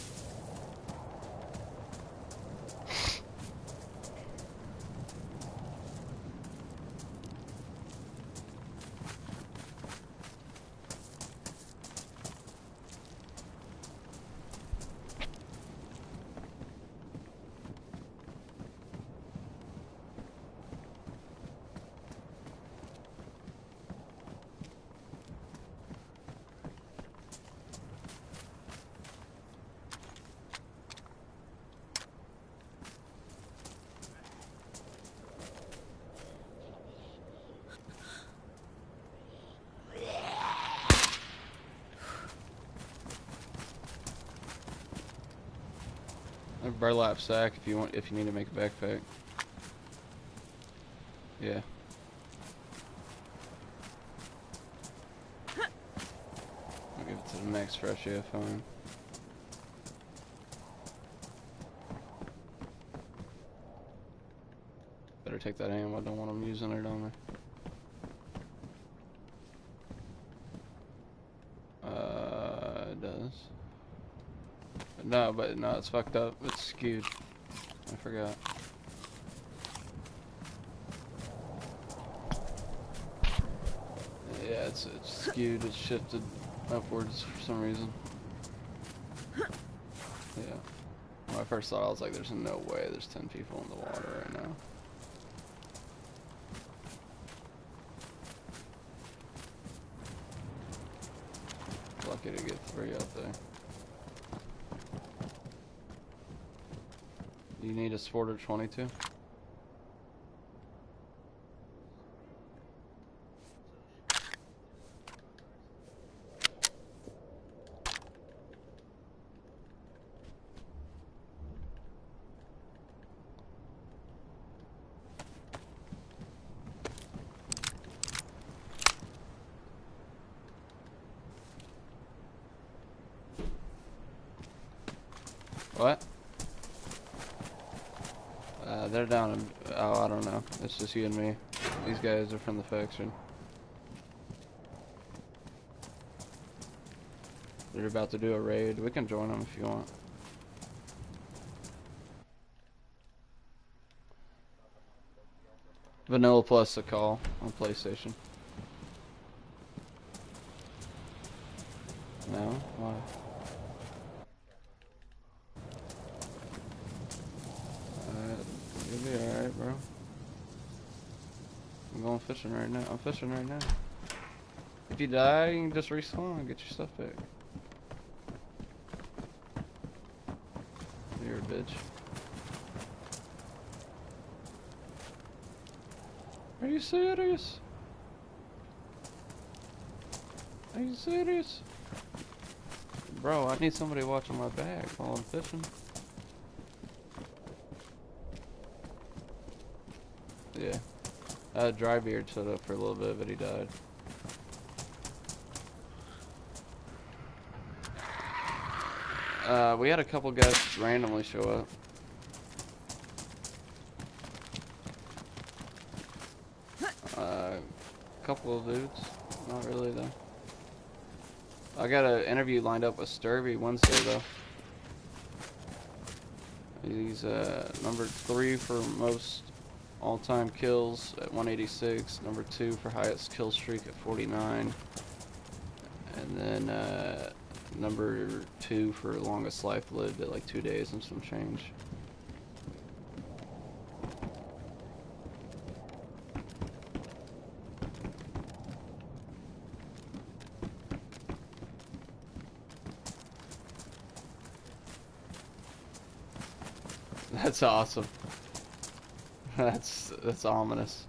A burlap sack if you need to make a backpack. Yeah. I'll give it to the next fresh, yeah, fine. Better take that ammo. I don't want them using it on me. It does. No, but no, it's fucked up. It's skewed. I forgot. Yeah, it's skewed. It's shifted upwards for some reason. Yeah. When I first thought, I was like, "There's no way there's 10 people in the water right now." Lucky to get 3 out there. Do you need a Sporter 22? What? They're down in, oh, I don't know. It's just you and me. These guys are from the faction. They're about to do a raid. We can join them if you want. Vanilla plus Sakahl on PlayStation. No? Why? You'll be alright, bro. I'm going fishing right now. I'm fishing right now. If you die, you can just respawn and get your stuff back. You're a bitch. Are you serious? Are you serious? Bro, I need somebody watching my back while I'm fishing. Yeah. Drybeard showed up for a little bit, but he died. We had a couple guys randomly show up. A couple of dudes. Not really, though. I got an interview lined up with Sturby Wednesday, though. He's number 3 for most all-time kills at 186, number 2 for highest kill streak at 49, and then number 2 for longest life lived at like 2 days and some change. That's awesome. That's ominous.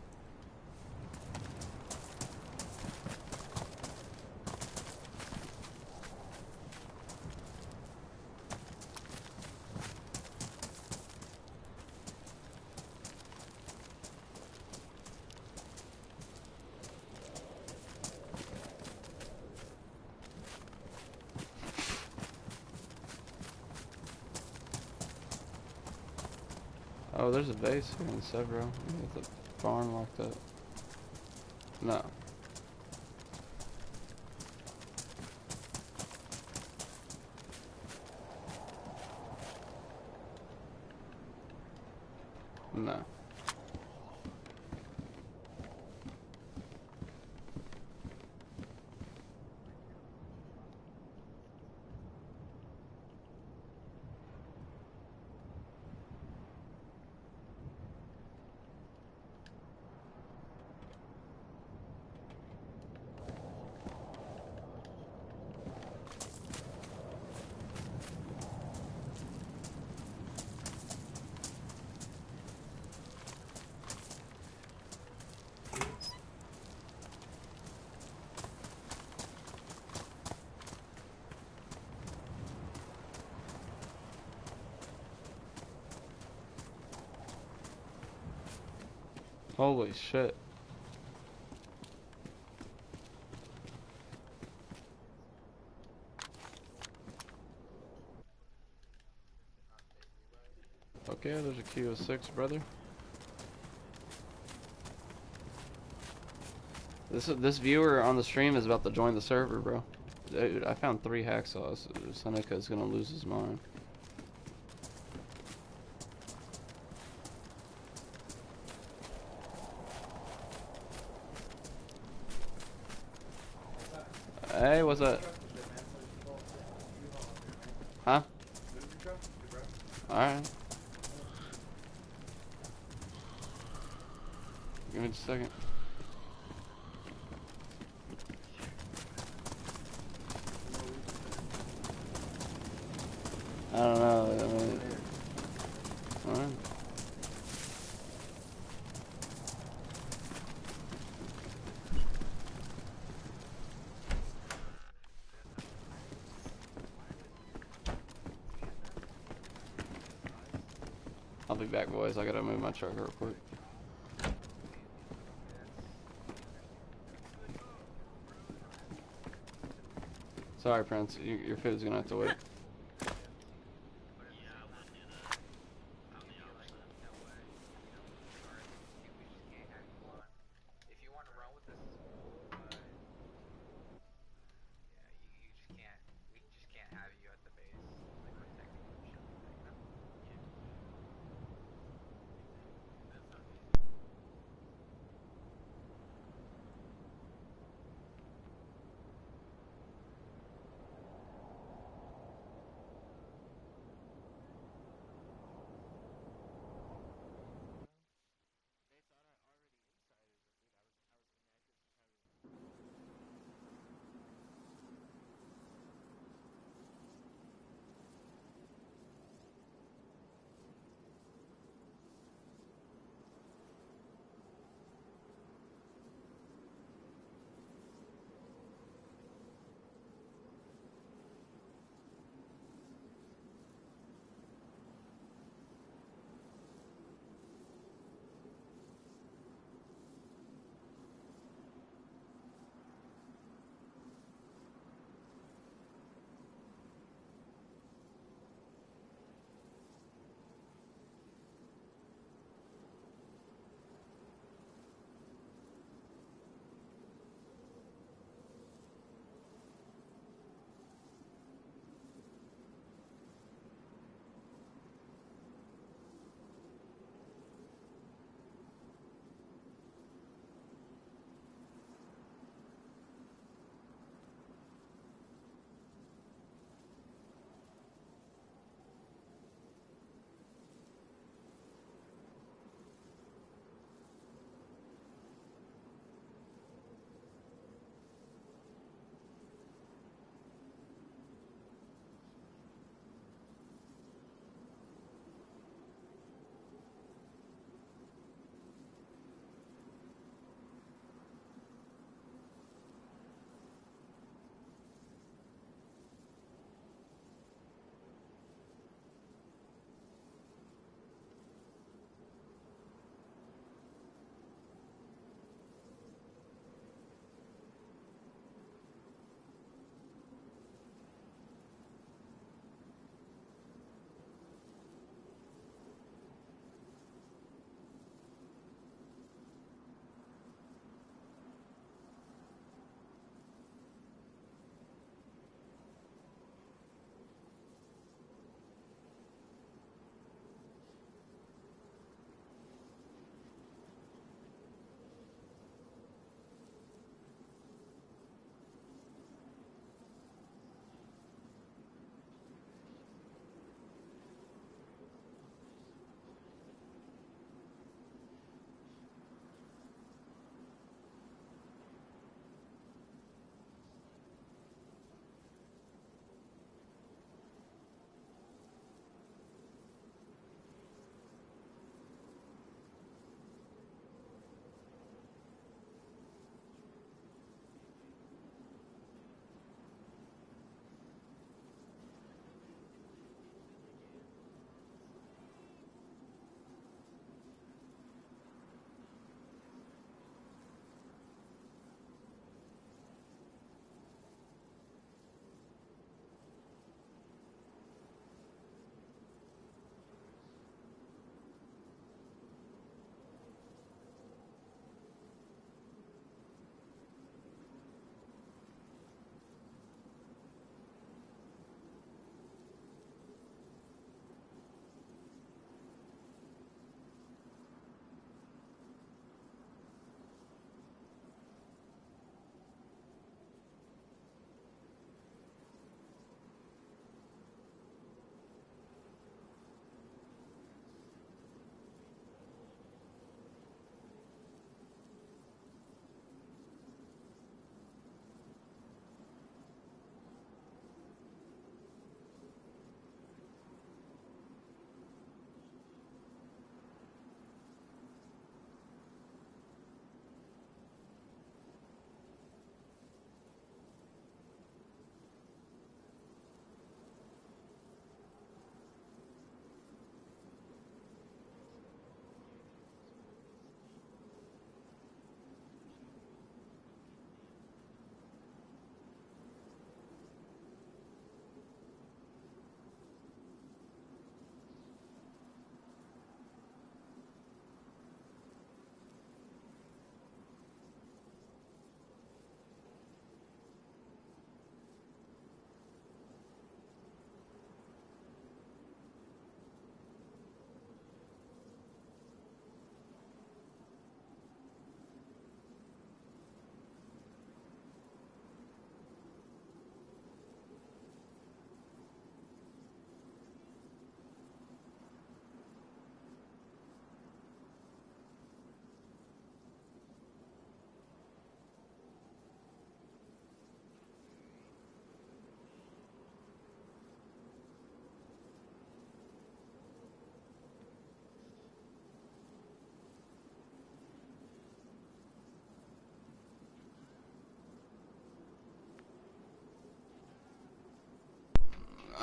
Oh, there's a base here in Severo. With the farm locked up. No. No. Holy shit. Okay, there's a Q06, brother. This viewer on the stream is about to join the server, bro. Dude, I found 3 hacksaws. Seneca is gonna lose his mind. Hey, what's up? Huh? Alright. Give me just a second. I don't know. I mean, alright. I'll be back, boys. I gotta move my truck real quick. Sorry, Prince. Your food's gonna have to wait.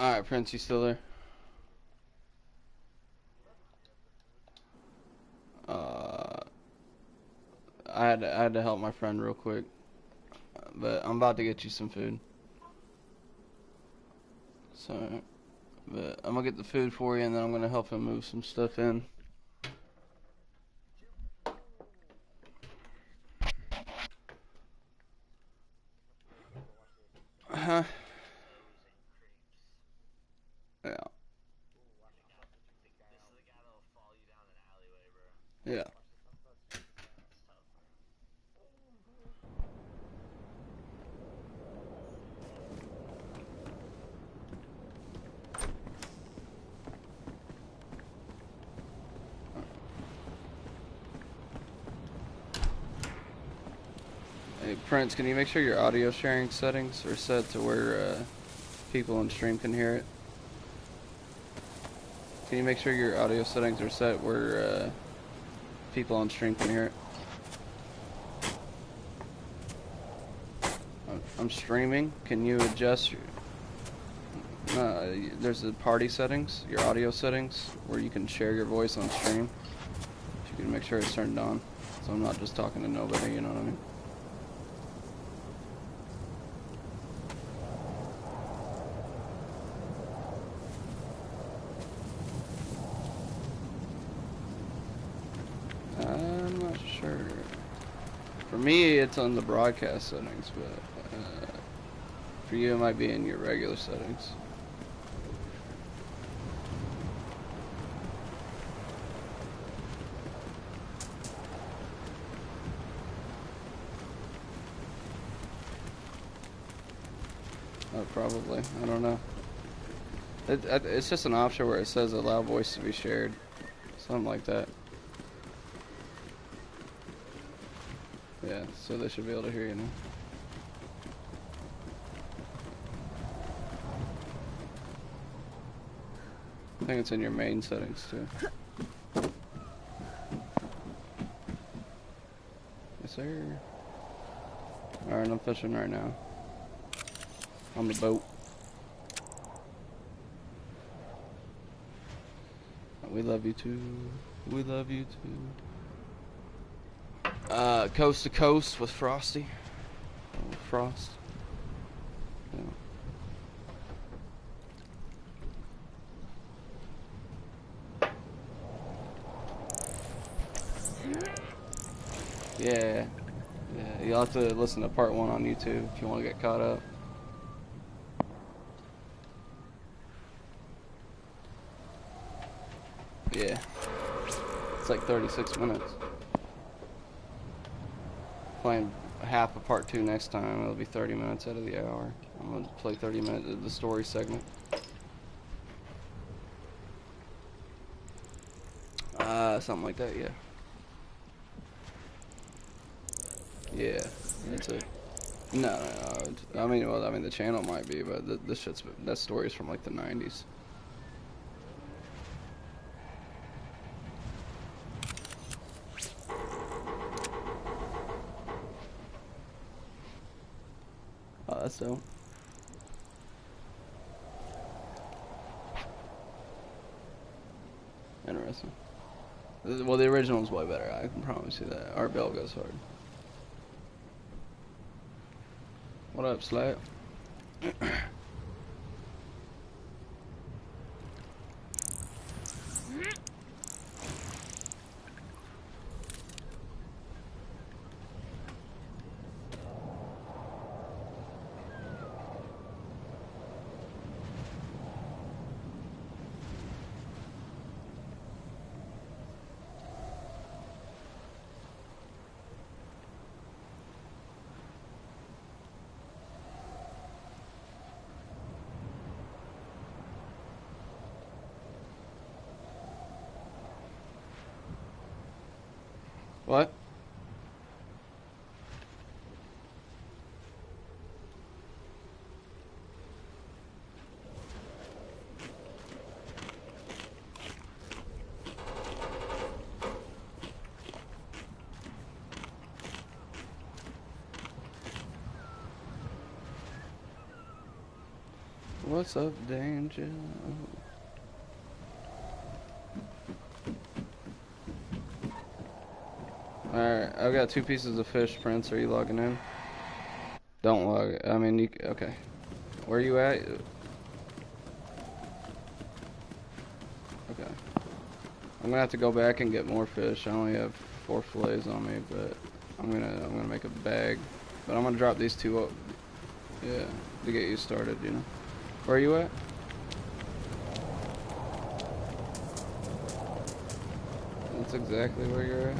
Alright, Prince, you still there? I had to help my friend real quick, but I'm about to get you some food. So, but I'm gonna get the food for you, and then I'm gonna help him move some stuff in. Huh? Yeah. Yeah. Hey, Prince, can you make sure your audio sharing settings are set to where people on stream can hear it? Can you make sure your audio settings are set where people on stream can hear it? I'm streaming. Can you adjust your... there's the party settings, your audio settings, where you can share your voice on stream. You can make sure it's turned on, so I'm not just talking to nobody, you know what I mean? I'm not sure. For me, it's on the broadcast settings, but for you, it might be in your regular settings. Probably. I don't know. It's just an option where it says allow voice to be shared. Something like that. Yeah, so they should be able to hear you now. I think it's in your main settings too. Yes, sir. Alright, I'm fishing right now. On the boat. We love you too. We love you too. Coast to Coast with Frosty. Frost. Yeah. Yeah, you'll have to listen to part 1 on YouTube if you want to get caught up. Yeah. It's like 36 minutes. Playing half of part 2 next time, it'll be 30 minutes out of the hour. I'm going to play 30 minutes of the story segment. Something like that, yeah. Yeah, that's it. No. I mean, the channel might be, but that story's from like the 90s. Oh, that's dope. Interesting. Well, the original's way better. I can promise you that. Our bell goes hard. What up, Slap? What? What's up, Danger? Alright, I've got 2 pieces of fish, Prince. Are you logging in? Don't log. I mean, you... Okay. Where are you at? Okay. I'm gonna have to go back and get more fish. I only have 4 fillets on me, but I'm gonna make a bag. But I'm gonna drop these 2 up. Yeah, to get you started, you know. Where are you at? That's exactly where you're at.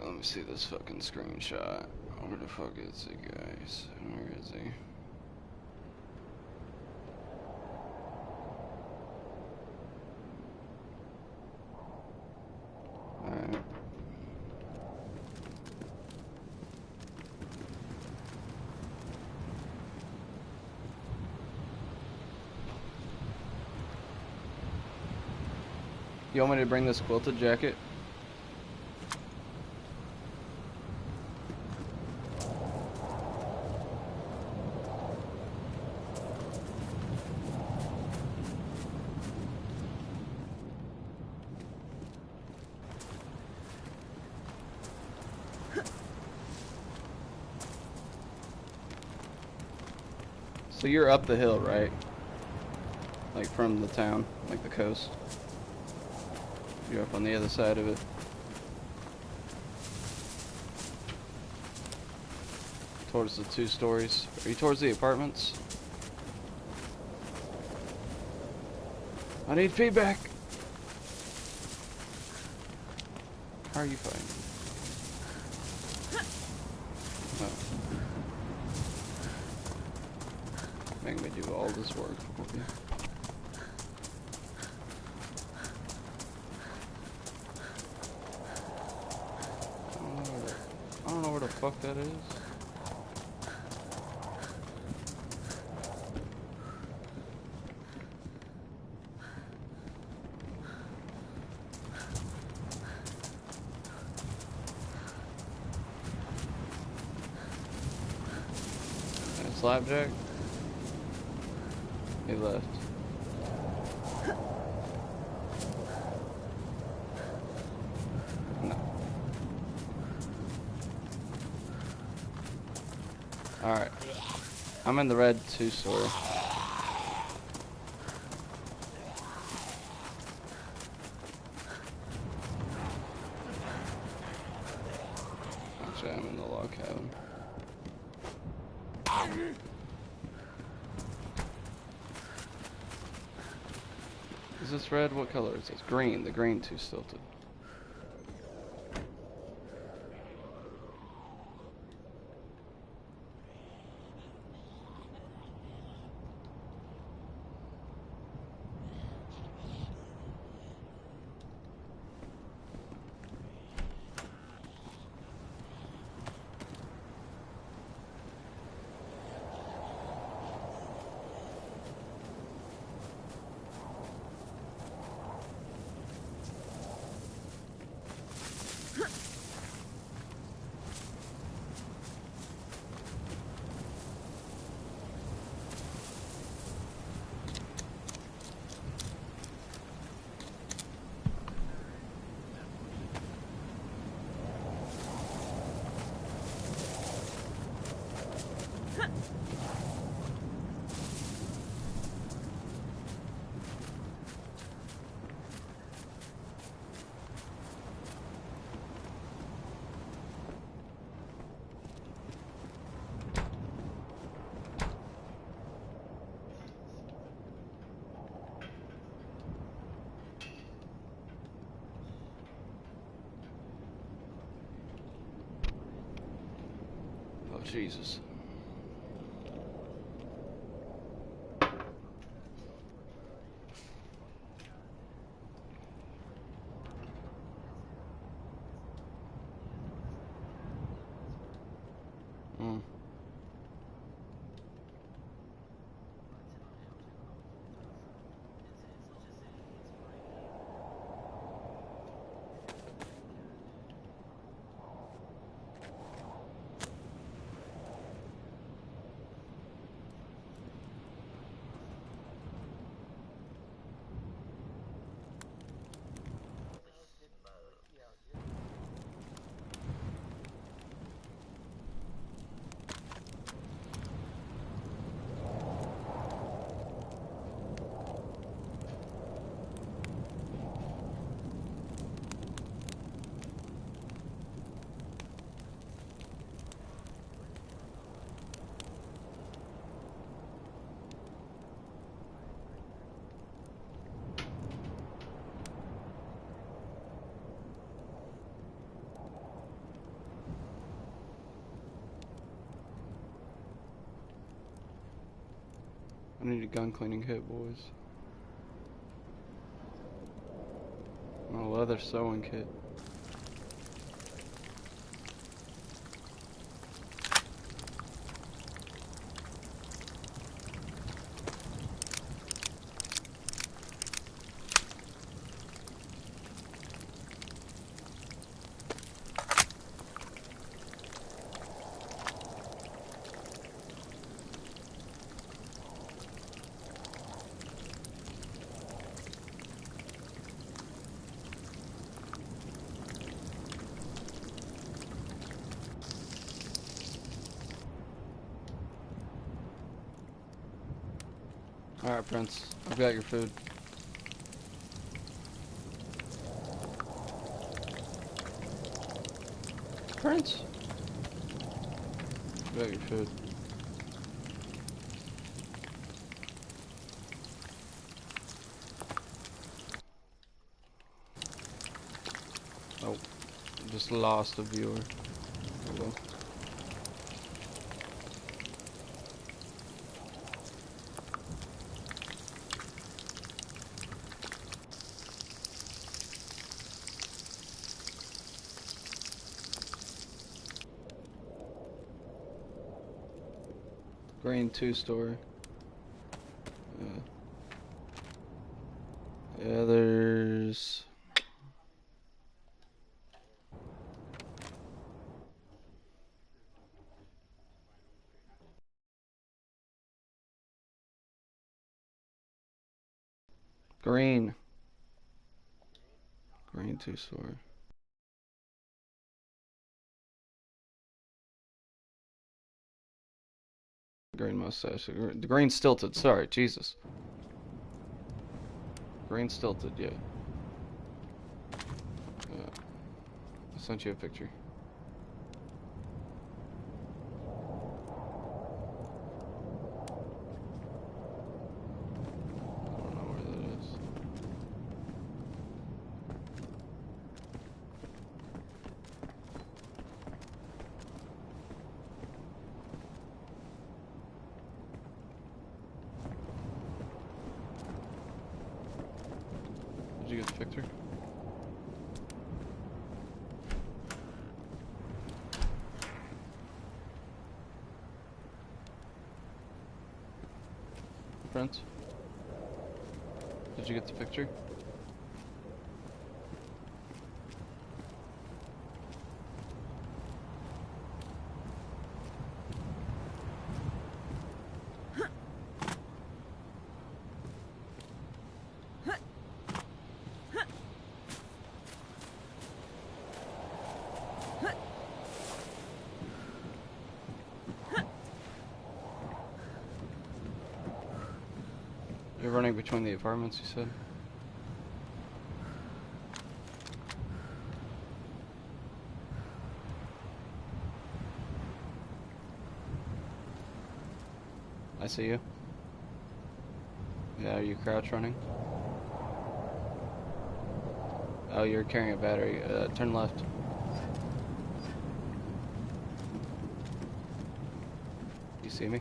Let me see this fucking screenshot. Where the fuck is he, guys? Where is he? Alright. You want me to bring this quilted jacket? So you're up the hill, right? Like from the town, like the coast. You're up on the other side of it. Towards the 2 stories. Are you towards the apartments? I need feedback. How are you fighting? Oh. Make me do all this work for you. I don't know where the fuck that is. Slapjack? He left. No. Alright. I'm in the red 2 story. Actually, I'm in the log cabin. Is this red? What color is this? Green. The green 2 stilted. Jesus. I need a gun cleaning kit, boys. And a leather sewing kit. Alright, Prince. I've got your food. Prince? I've got your food. Oh. Just lost a viewer. Hello. Green 2 story. Yeah, there's... Green 2 story. Green mustache. The green stilted. Sorry, Jesus. Green stilted, yeah. I sent you a picture. I don't know where that is. Did you get the picture? Prince? Did you get the picture? You're running between the apartments, you said? I see you. Yeah, are you crouch running? Oh, you're carrying a battery. Turn left. see me?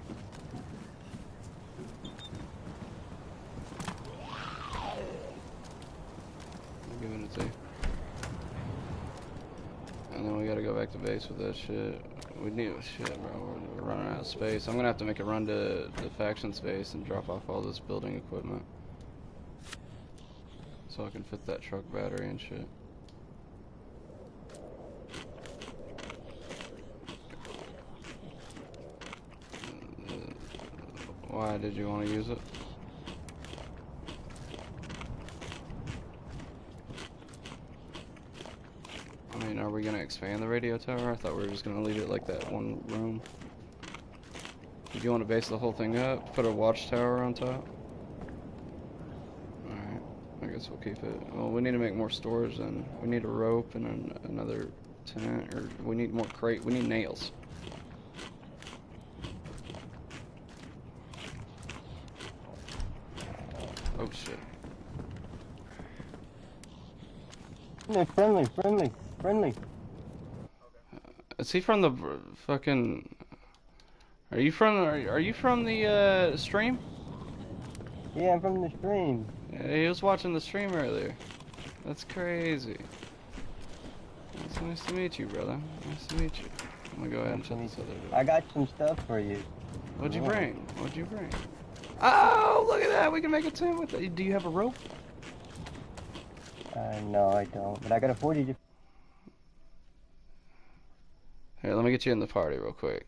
I'm giving it to you. And then we gotta go back to base with that shit. We need shit, bro. We're running out of space. I'm gonna have to make a run to the faction space and drop off all this building equipment. So I can fit that truck battery and shit. Why did you want to use it? I mean, are we gonna expand the radio tower? I thought we were just gonna leave it like that one room. Did you want to base the whole thing up? Put a watchtower on top? Alright, I guess we'll keep it. Well, we need to make more storage then. We need a rope and another tent, or we need more crate. We need nails. Oh shit. No, friendly. Is he from the fucking... Are you from the stream? Yeah, I'm from the stream. Yeah, he was watching the stream earlier. That's crazy. It's nice to meet you, brother. Nice to meet you. I'm gonna go ahead and shut this other door. I got some stuff for you. What'd you bring? What'd you bring? Oh, look at that! We can make a tent with it. Do you have a rope? No, I don't. But I got a 40. Here, let me get you in the party real quick.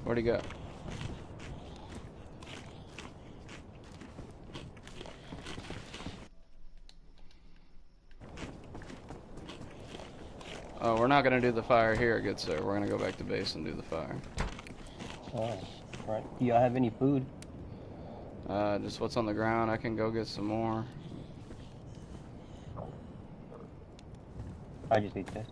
Where'd he go? Oh, we're not gonna do the fire here, good sir. We're gonna go back to base and do the fire. Oh, right. Do y'all have any food? Just what's on the ground. I can go get some more. I just ate this.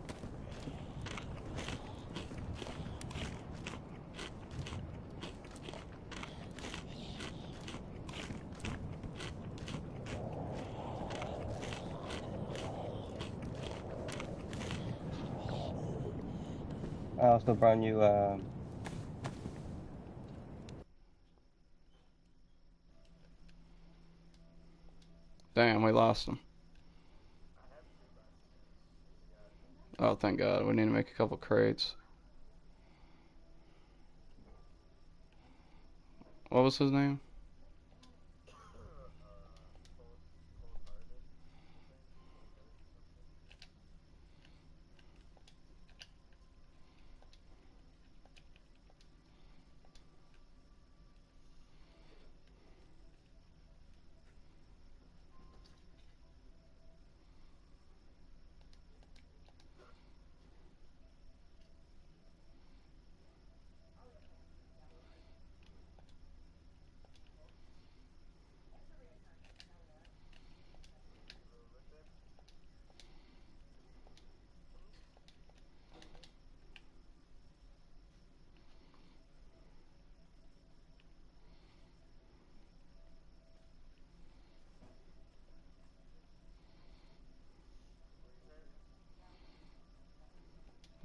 I also brought you, Damn, we lost him. Oh, thank God. We need to make a couple crates. What was his name?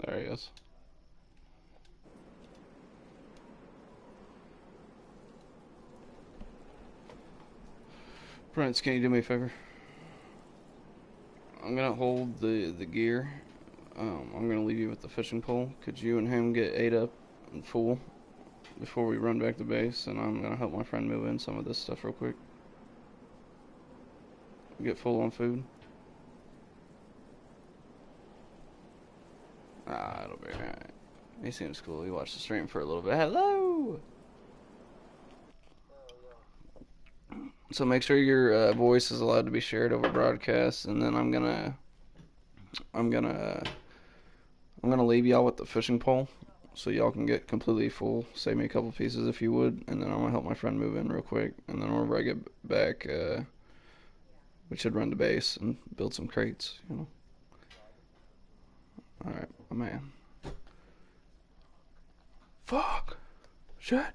There he is. Prince, can you do me a favor? I'm gonna hold the gear. I'm gonna leave you with the fishing pole. Could you and him get ate up and full before we run back to base? And I'm gonna help my friend move in some of this stuff real quick. Get full on food. Ah, it'll be alright. He seems cool. He watched the stream for a little bit. Hello! So make sure your voice is allowed to be shared over broadcast, and then I'm gonna leave y'all with the fishing pole, so y'all can get completely full. Save me a couple pieces if you would, and then I'm gonna help my friend move in real quick, and then whenever I get back, we should run to base and build some crates, you know. All right, my man. Fuck. Shit.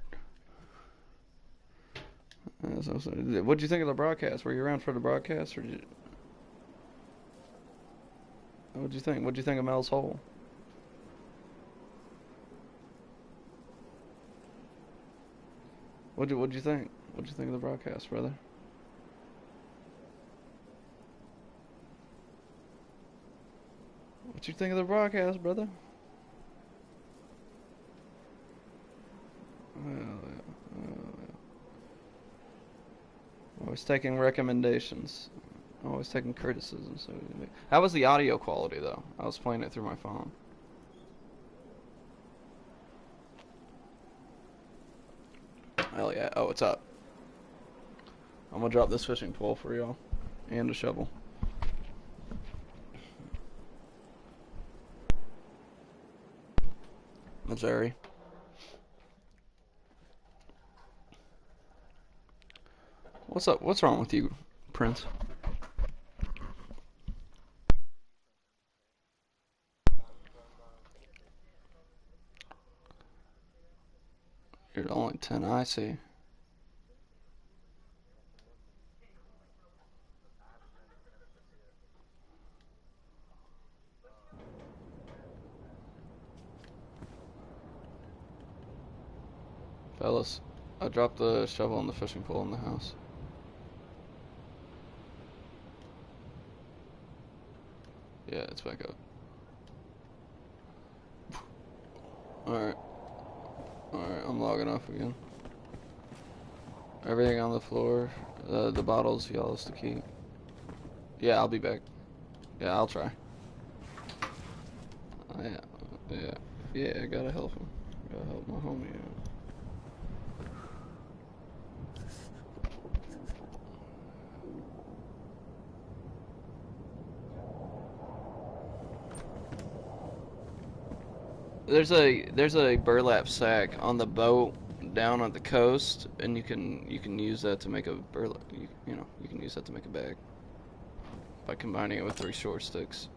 What'd you think of the broadcast? Were you around for the broadcast, or what'd you think? What'd you think of Mel's hole? What'd you think? What'd you think of the broadcast, brother? What you think of the broadcast, brother? Always taking recommendations. Always taking criticism. So, how was the audio quality, though? I was playing it through my phone. Hell yeah. Oh, it's up. I'm gonna drop this fishing pole for y'all. And a shovel. Missouri. What's up? What's wrong with you, Prince? You're only 10, I see. Fellas, I dropped the shovel and the fishing pole in the house. Yeah, it's back up. Alright. Alright, I'm logging off again. Everything on the floor. The bottles, y'all is to keep. Yeah, I'll be back. Yeah, I'll try. Yeah, I gotta help him. Gotta help my homie out. There's a burlap sack on the boat down on the coast, and you can use that to make a burlap. You can use that to make a bag by combining it with 3 short sticks.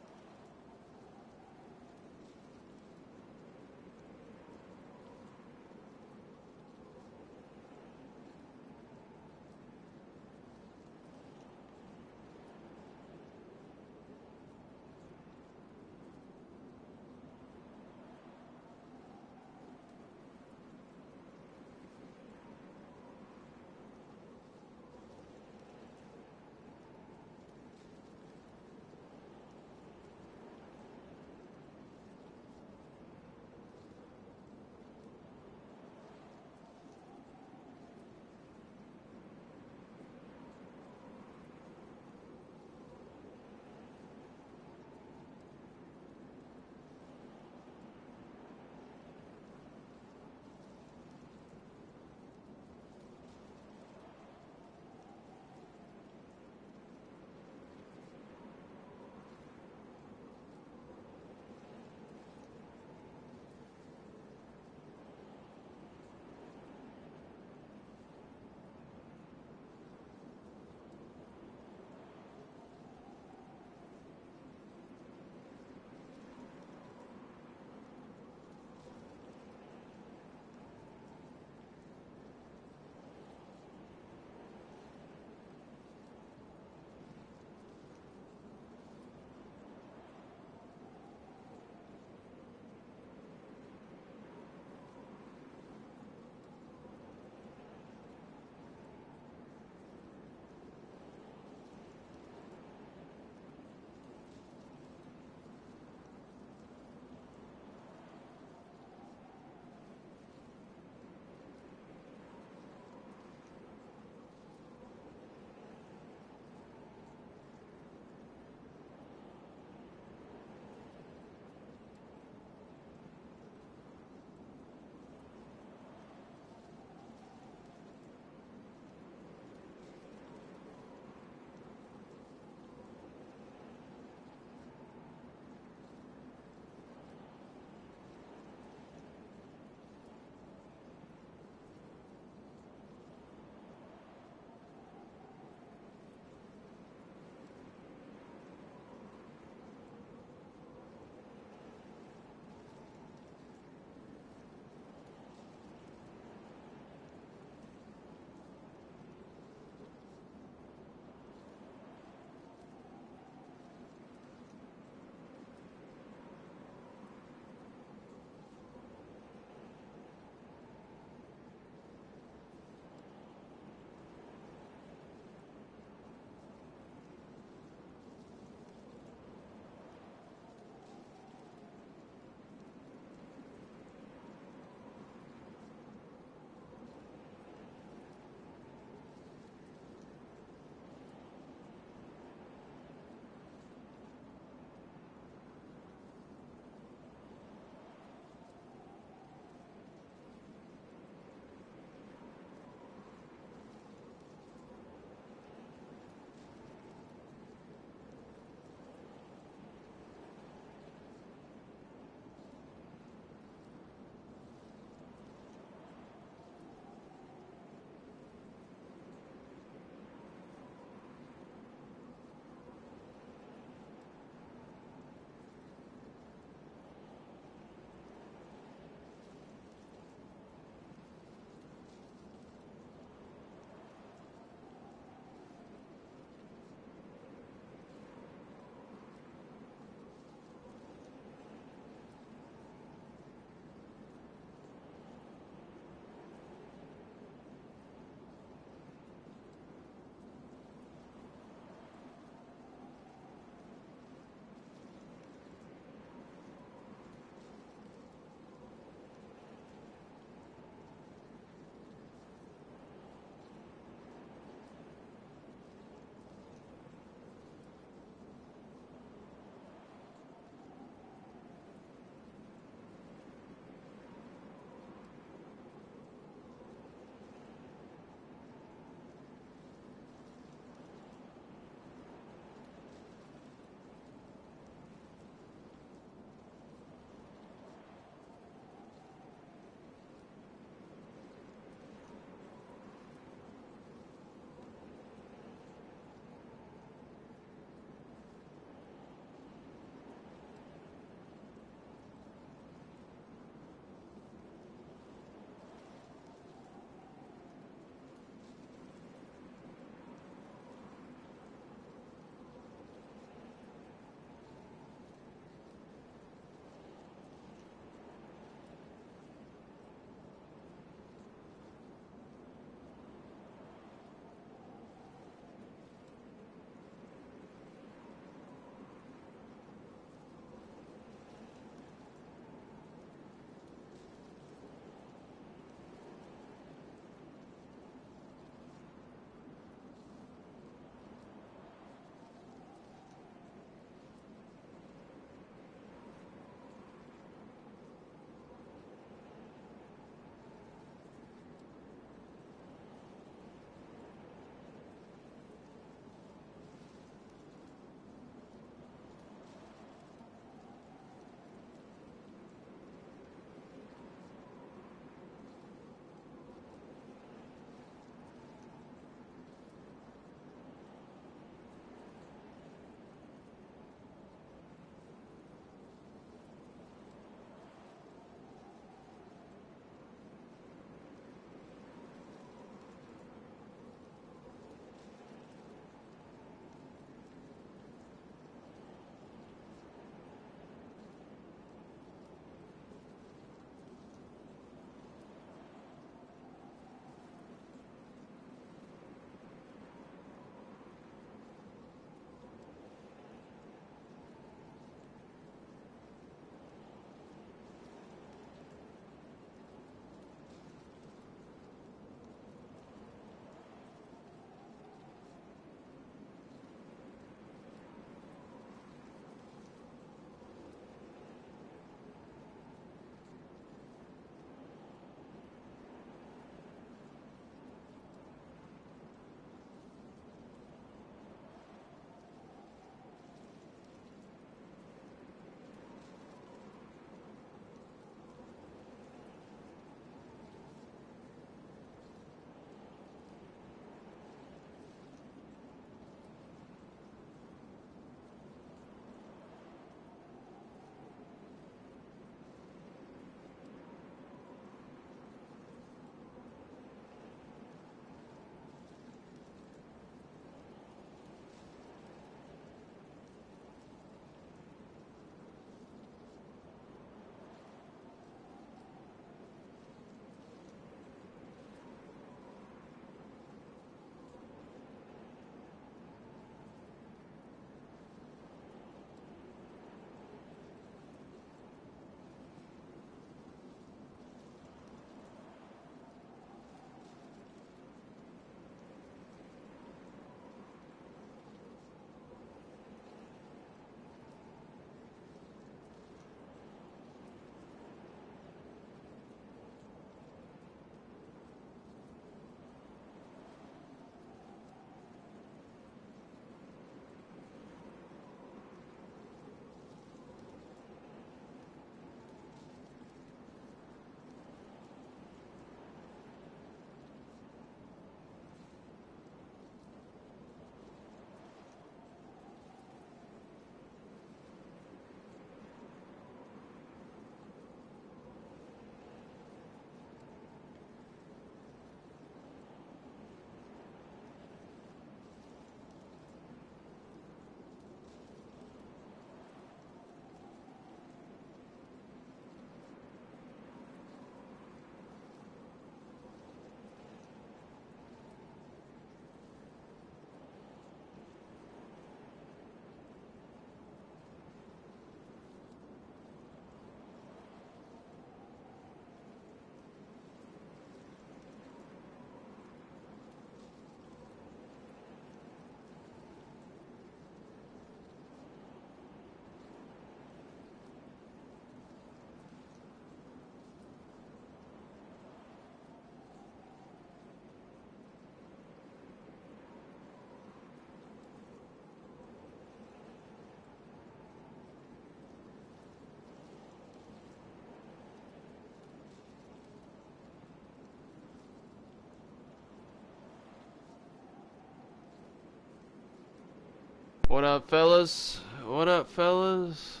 What up, fellas? What up, fellas?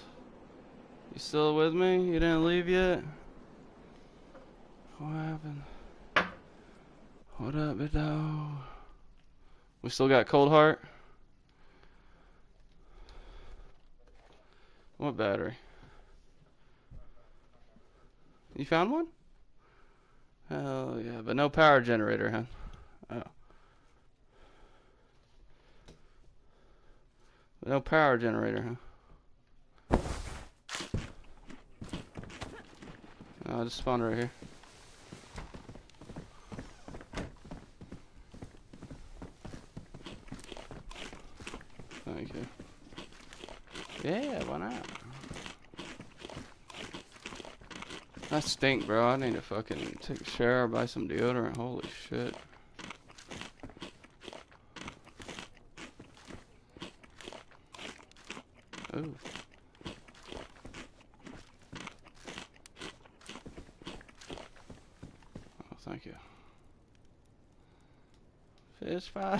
You still with me? You didn't leave yet? What happened? What up, big dog? We still got Cold Heart? What battery? You found one? Hell yeah, but no power generator, huh? Oh. No power generator, huh? Oh, I just spawned right here. Thank you. Yeah, why not? That stink, bro. I need to fucking take a shower, buy some deodorant. Holy shit. Ooh. Oh, thank you. Fish fry.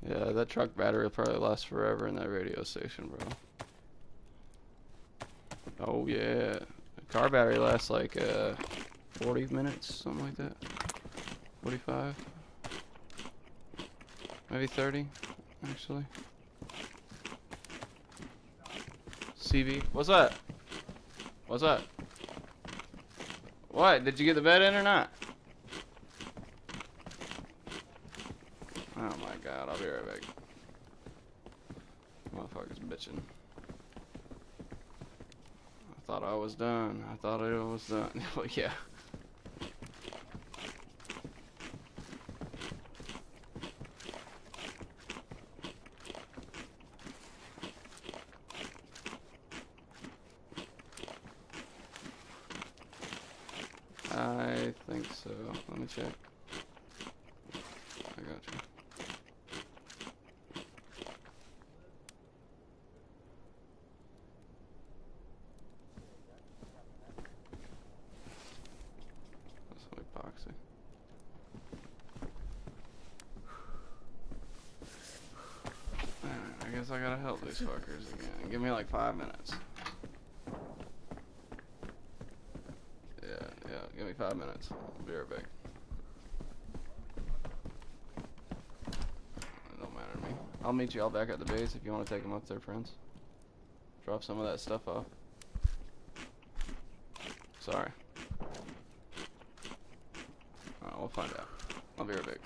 Yeah, that truck battery will probably last forever in that radio station, bro. Oh yeah, the car battery lasts like 40 minutes, something like that. 45, maybe 30, actually. CV, what's that? What's that? What? Did you get the bed in or not? Oh my god, I'll be right back. Motherfucker's bitching. I thought I was done. I thought I was done. Well, yeah. I think so. Let me check. I got you. That's so epoxy. Alright, I guess I gotta help these fuckers again. Give me like 5 minutes. Yeah, give me 5 minutes. I'll be right back. It don't matter to me. I'll meet y'all back at the base if you want to take them up there, friends. Drop some of that stuff off. Sorry. Alright, we'll find out. I'll be right back.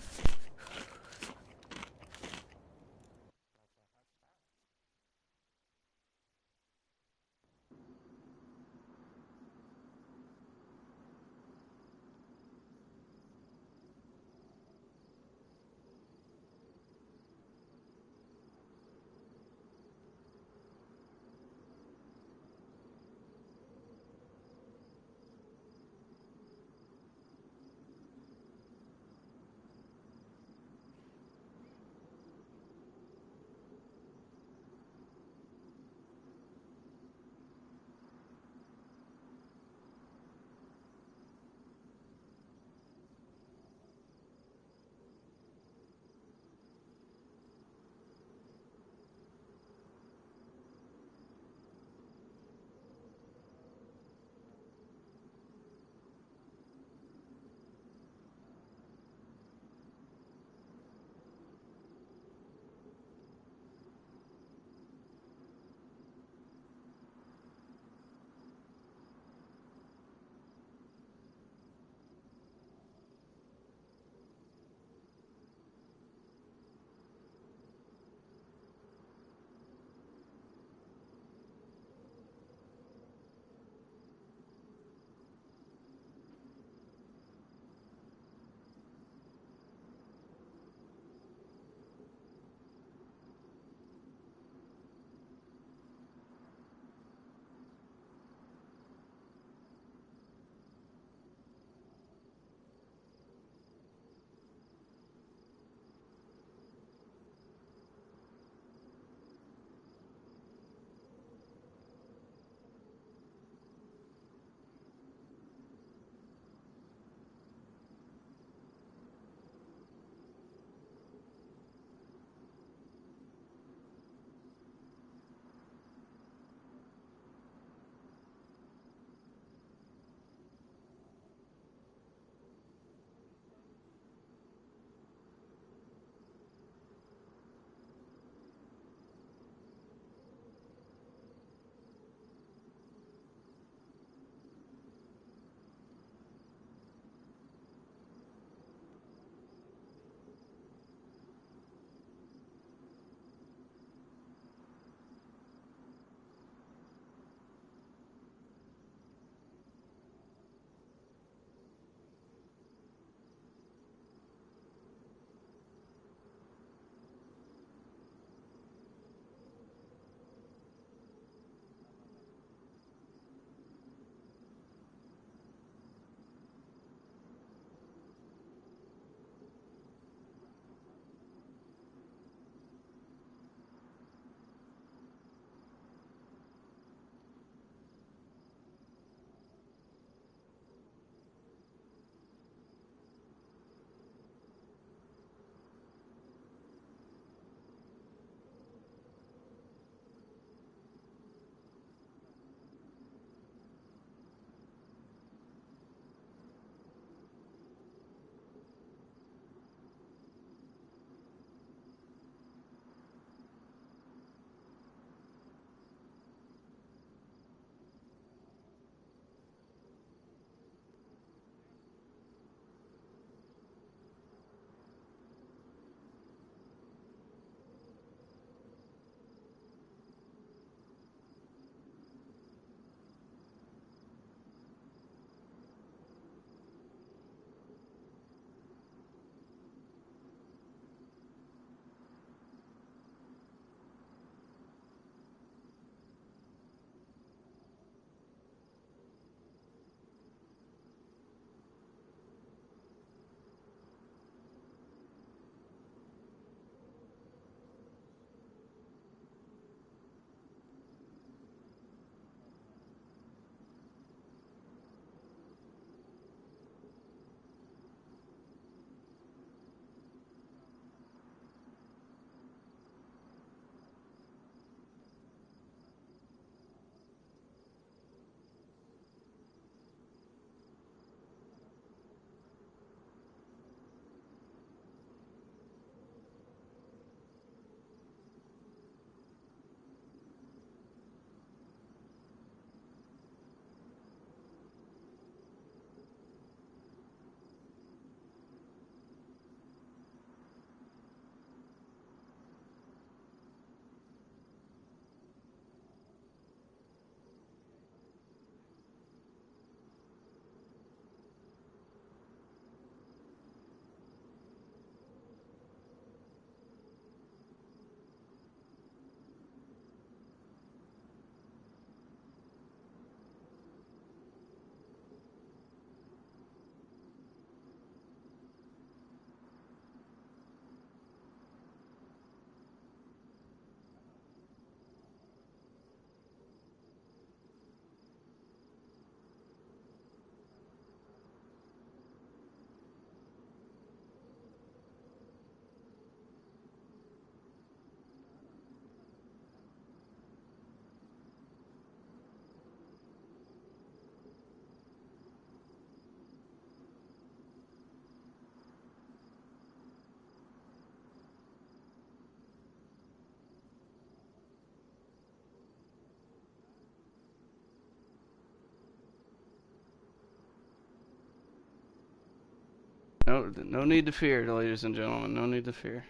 no need to fear, ladies and gentlemen. No need to fear.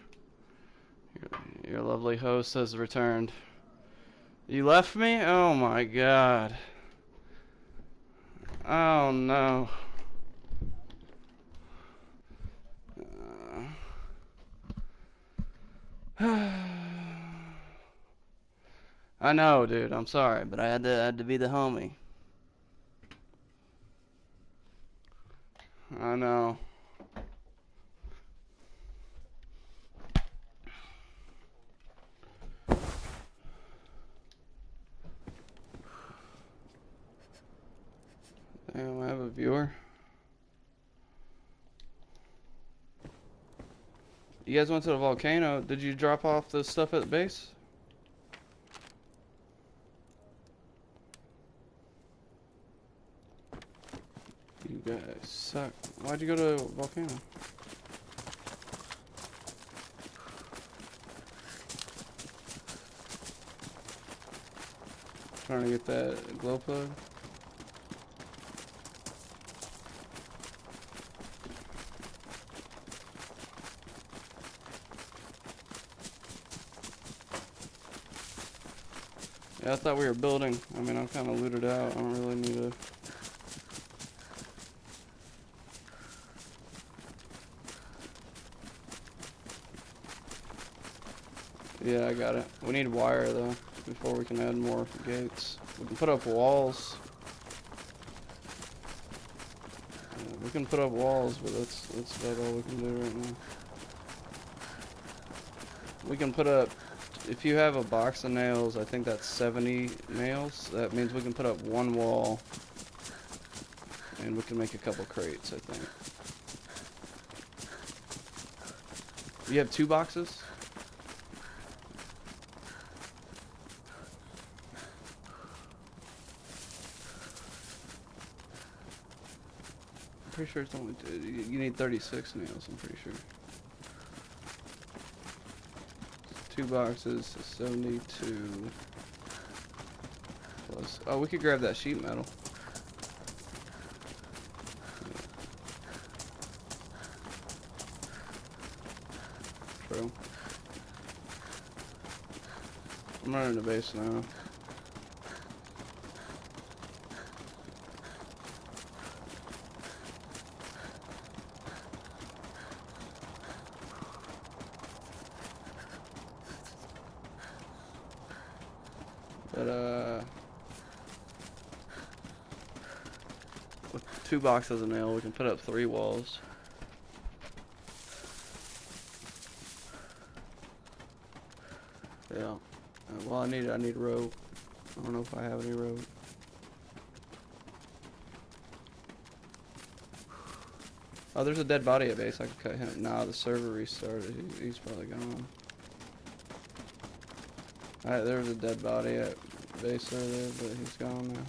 Your lovely host has returned. You left me? Oh my God. Oh no. I know, dude. I'm sorry, but I had to be the homie. I know. Damn, I have a viewer. You guys went to the volcano. Did you drop off the stuff at the base? You guys suck. Why'd you go to a volcano? Trying to get that glow plug. Yeah, I thought we were building. I mean, I'm kind of looted out. I don't really need to... Yeah, I got it. We need wire, though, before we can add more gates. We can put up walls. Yeah, we can put up walls, but that's about all we can do right now. We can put up... If you have a box of nails, I think that's 70 nails. That means we can put up one wall, and we can make a couple crates, I think. You have 2 boxes? I'm pretty sure it's only 2. You need 36 nails, I'm pretty sure. 2 boxes, 72 plus. Oh, we could grab that sheet metal. True. I'm running the base now. But, with 2 boxes of nail, we can put up 3 walls. Yeah. Well, I need rope. I don't know if I have any rope. Oh, there's a dead body at base. I could cut him. Nah, the server restarted. He's probably gone. Alright, there's a dead body at base earlier, but he's gone now.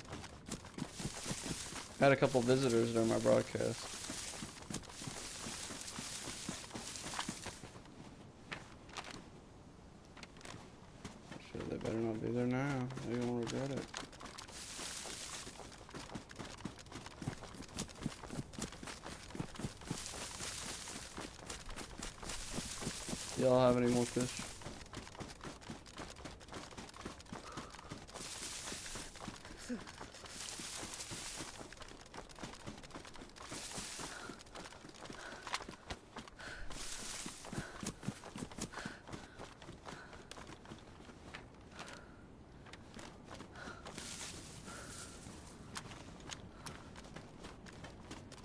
Had a couple visitors during my broadcast. Shit, they better not be there now. They're gonna regret it. Y'all have any more fish?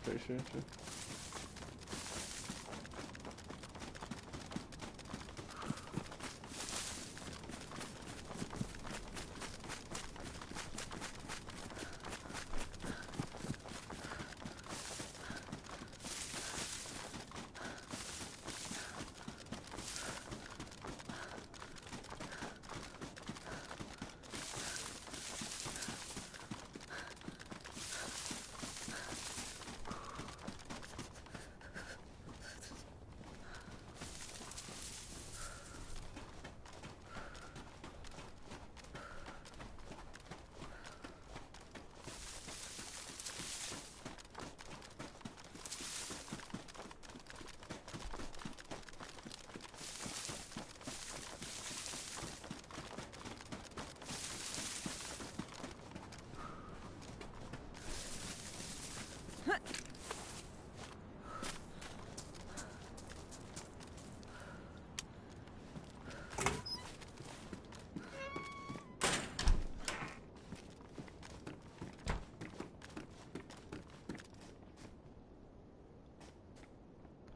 Appreciate you.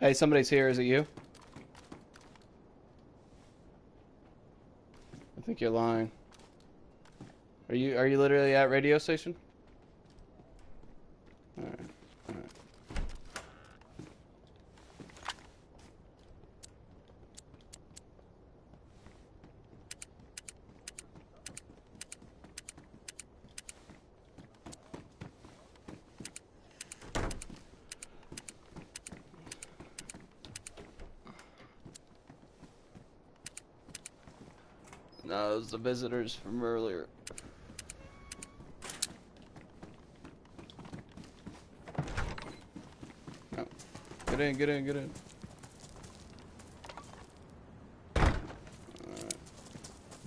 Hey, somebody's here. Is it you? I think you're lying. Are you literally at radio station? Alright. Alright. No, it was the visitors from earlier. No. Get in, get in, get in. Alright.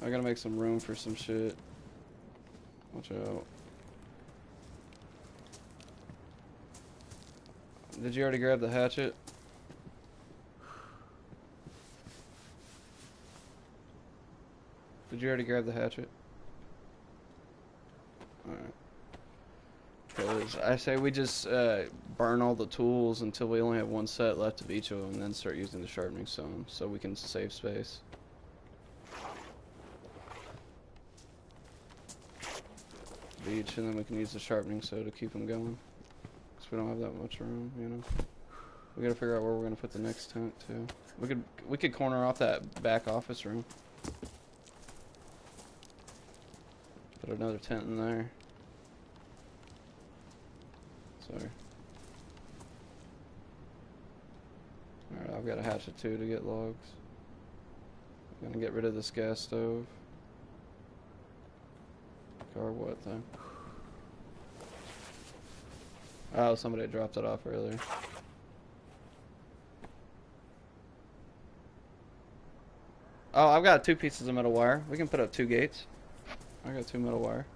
I gotta make some room for some shit. Watch out. Did you already grab the hatchet? Did you already grab the hatchet? Alright. Because I say we just burn all the tools until we only have one set left of each of them, and then start using the sharpening stone so we can save space. Of each, and then we can use the sharpening saw to keep them going. Because we don't have that much room, you know. We gotta figure out where we're gonna put the next tent too. We could corner off that back office room. Put another tent in there. Sorry. Alright, I've got a hatchet too to get logs. I'm gonna get rid of this gas stove. Or what though? Oh, somebody dropped it off earlier. Oh, I've got 2 pieces of metal wire. We can put up 2 gates. I got 2 metal wire.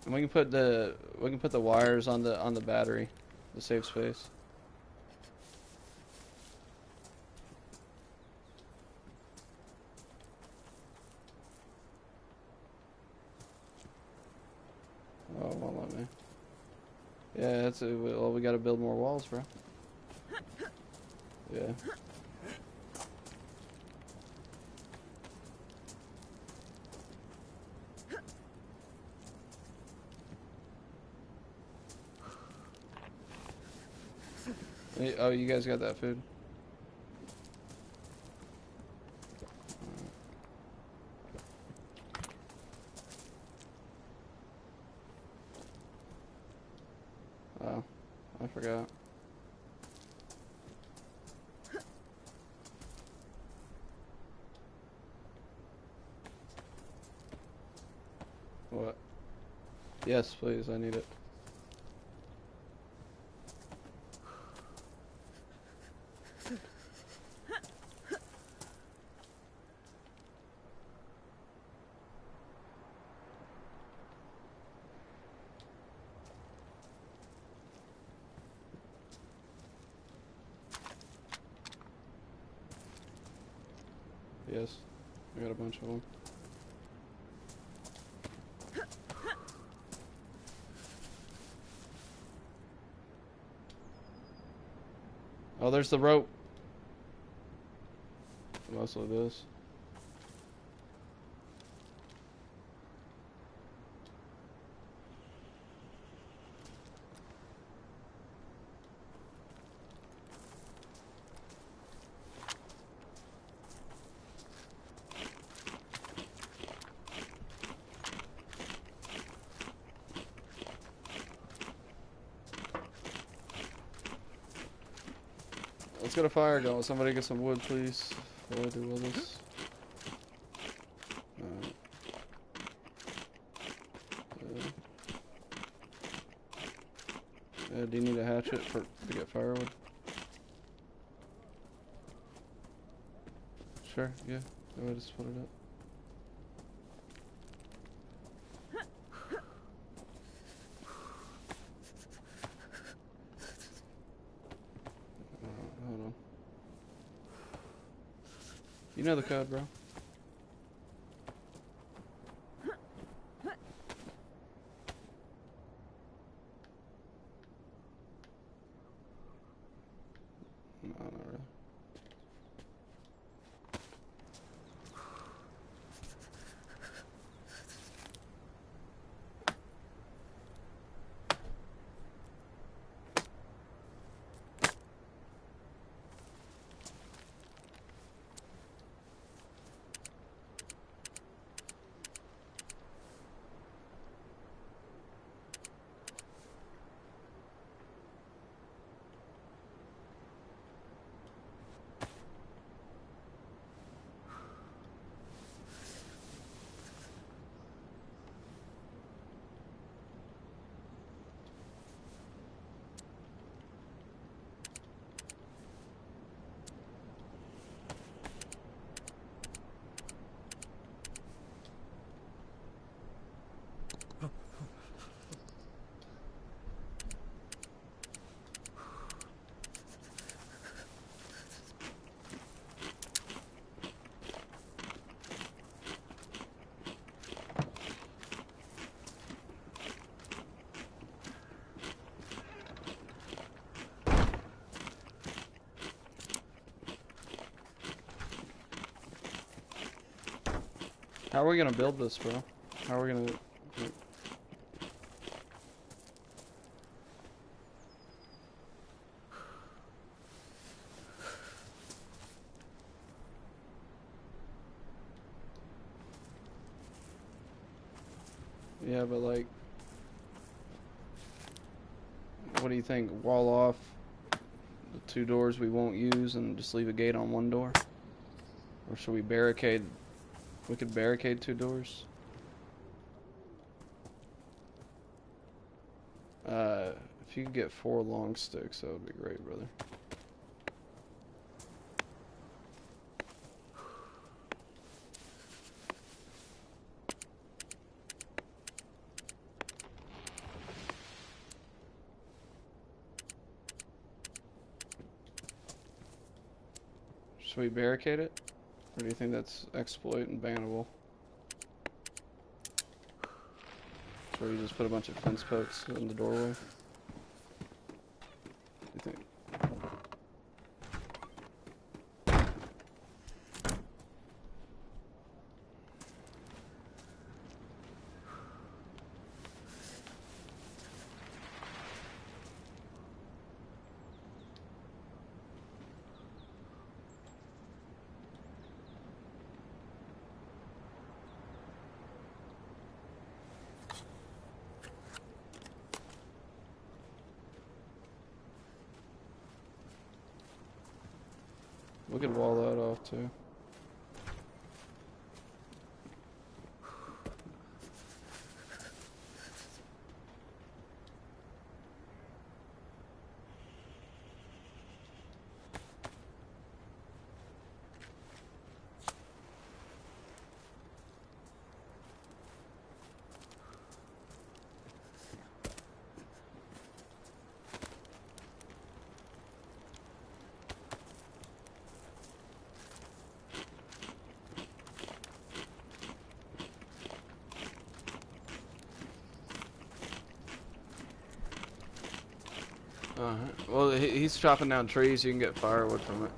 And we can put the wires on the battery to save space. Oh, it won't let me. Yeah, that's it. Well, we gotta build more walls, bro. Yeah. Hey, oh, you guys got that food? Oh, I forgot. What? Yes, please, I need it. Yes, I got a bunch of them. Oh, there's the rope. Also this. Let's get a fire going. Somebody get some wood, please, before I do all this. Do you need a hatchet to get firewood? Sure, yeah. Go ahead and split it up. Hold on. You know the code, bro. No, not really. How are we gonna build this, bro? How are we gonna... Yeah, but like... What do you think? Wall off the 2 doors we won't use and just leave a gate on 1 door? Or should we barricade... We could barricade 2 doors? If you could get 4 long sticks, that would be great, brother. Should we barricade it? Or do you think that's exploit and bannable? So you just put a bunch of fence posts in the doorway? What do you think? We could wall that off too. Well, he's chopping down trees. You can get firewood from it.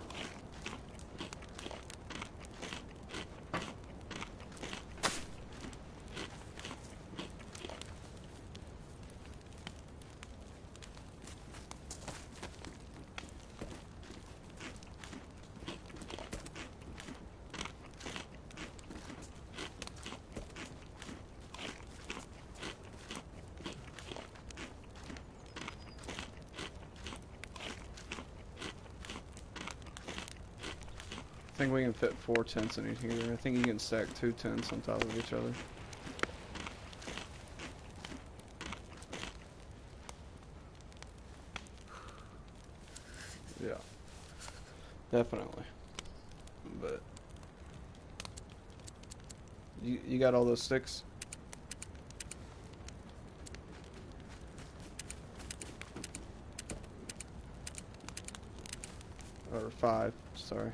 I think we can fit 4 tents in here. I think you can stack 2 tents on top of each other. Yeah. Definitely. But you got all those sticks? Or 5, sorry.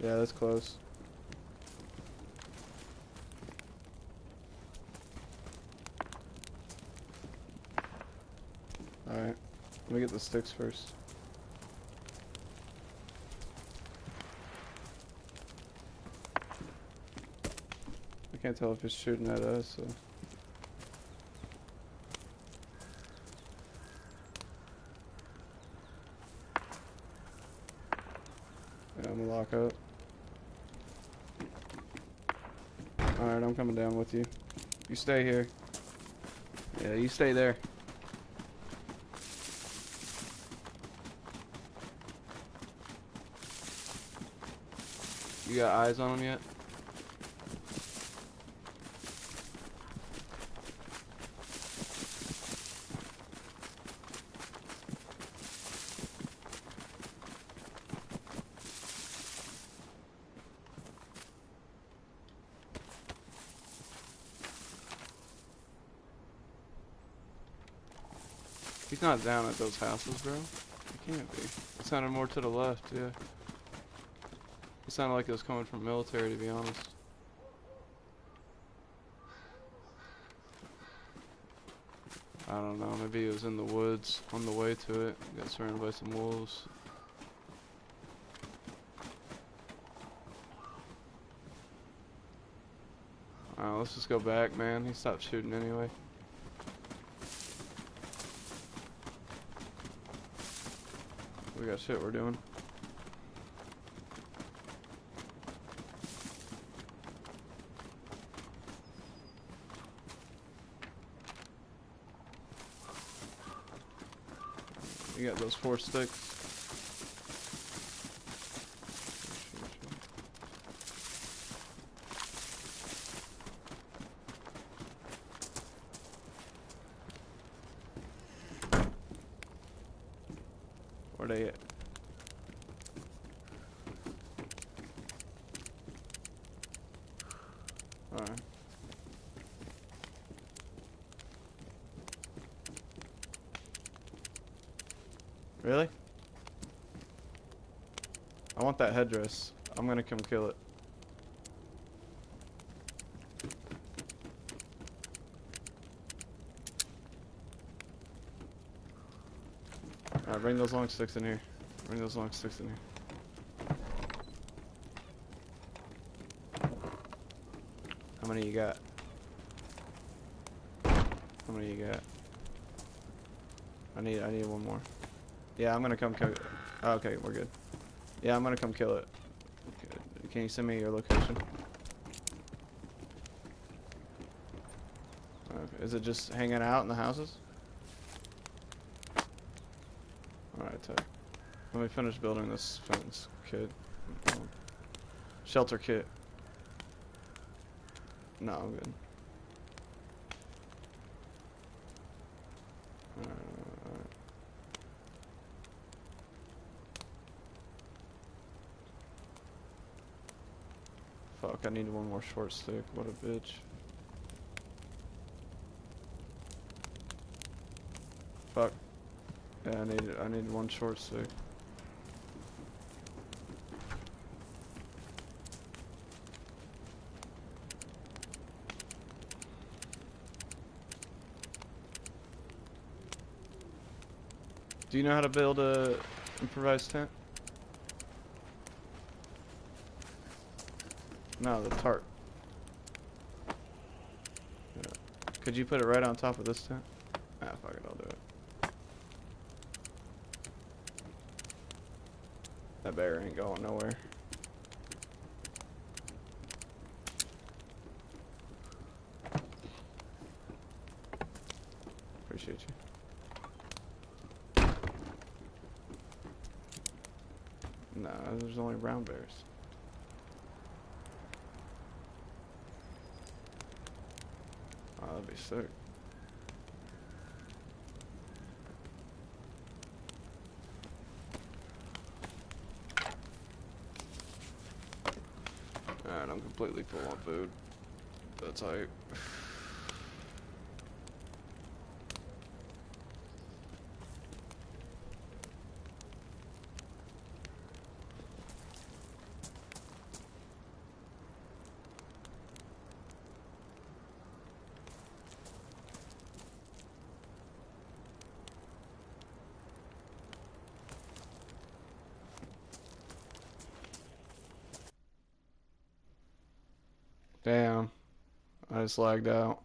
Yeah, that's close. Alright. Let me get the sticks first. I can't tell if it's shooting at us, so. Yeah, I'm gonna lock up. Alright, I'm coming down with you. You stay here. Yeah, you stay there. You got eyes on him yet? He's not down at those houses, bro. He can't be. It sounded more to the left, yeah. It sounded like it was coming from military, to be honest. I don't know, maybe it was in the woods on the way to it. Got surrounded by some wolves. Alright, let's just go back, man. He stopped shooting anyway. We got shit we're doing. You got those 4 sticks. Where they at? Alright. Really? I want that headdress. I'm gonna come kill it. Alright, bring those long sticks in here. Bring those long sticks in here. How many you got? How many you got? I need one more. Yeah, I'm gonna come kill it. Oh, okay, we're good. Yeah, I'm gonna come kill it. Okay. Can you send me your location? Okay. Is it just hanging out in the houses? Alright, tight. Let me finish building this fence kit. Shelter kit. No, I'm good. Alright. Fuck, I need one more short stick. What a bitch. Fuck. Yeah, I need one short stick. Do you know how to build a improvised tent? No, the tarp. Yeah. Could you put it right on top of this tent? Ah, fuck it, I'll do it. That bear ain't going nowhere. Appreciate you. No, there's only brown bears. Oh, that'd be sick. Alright, I'm completely full on food. That's hype. Damn. I just lagged out.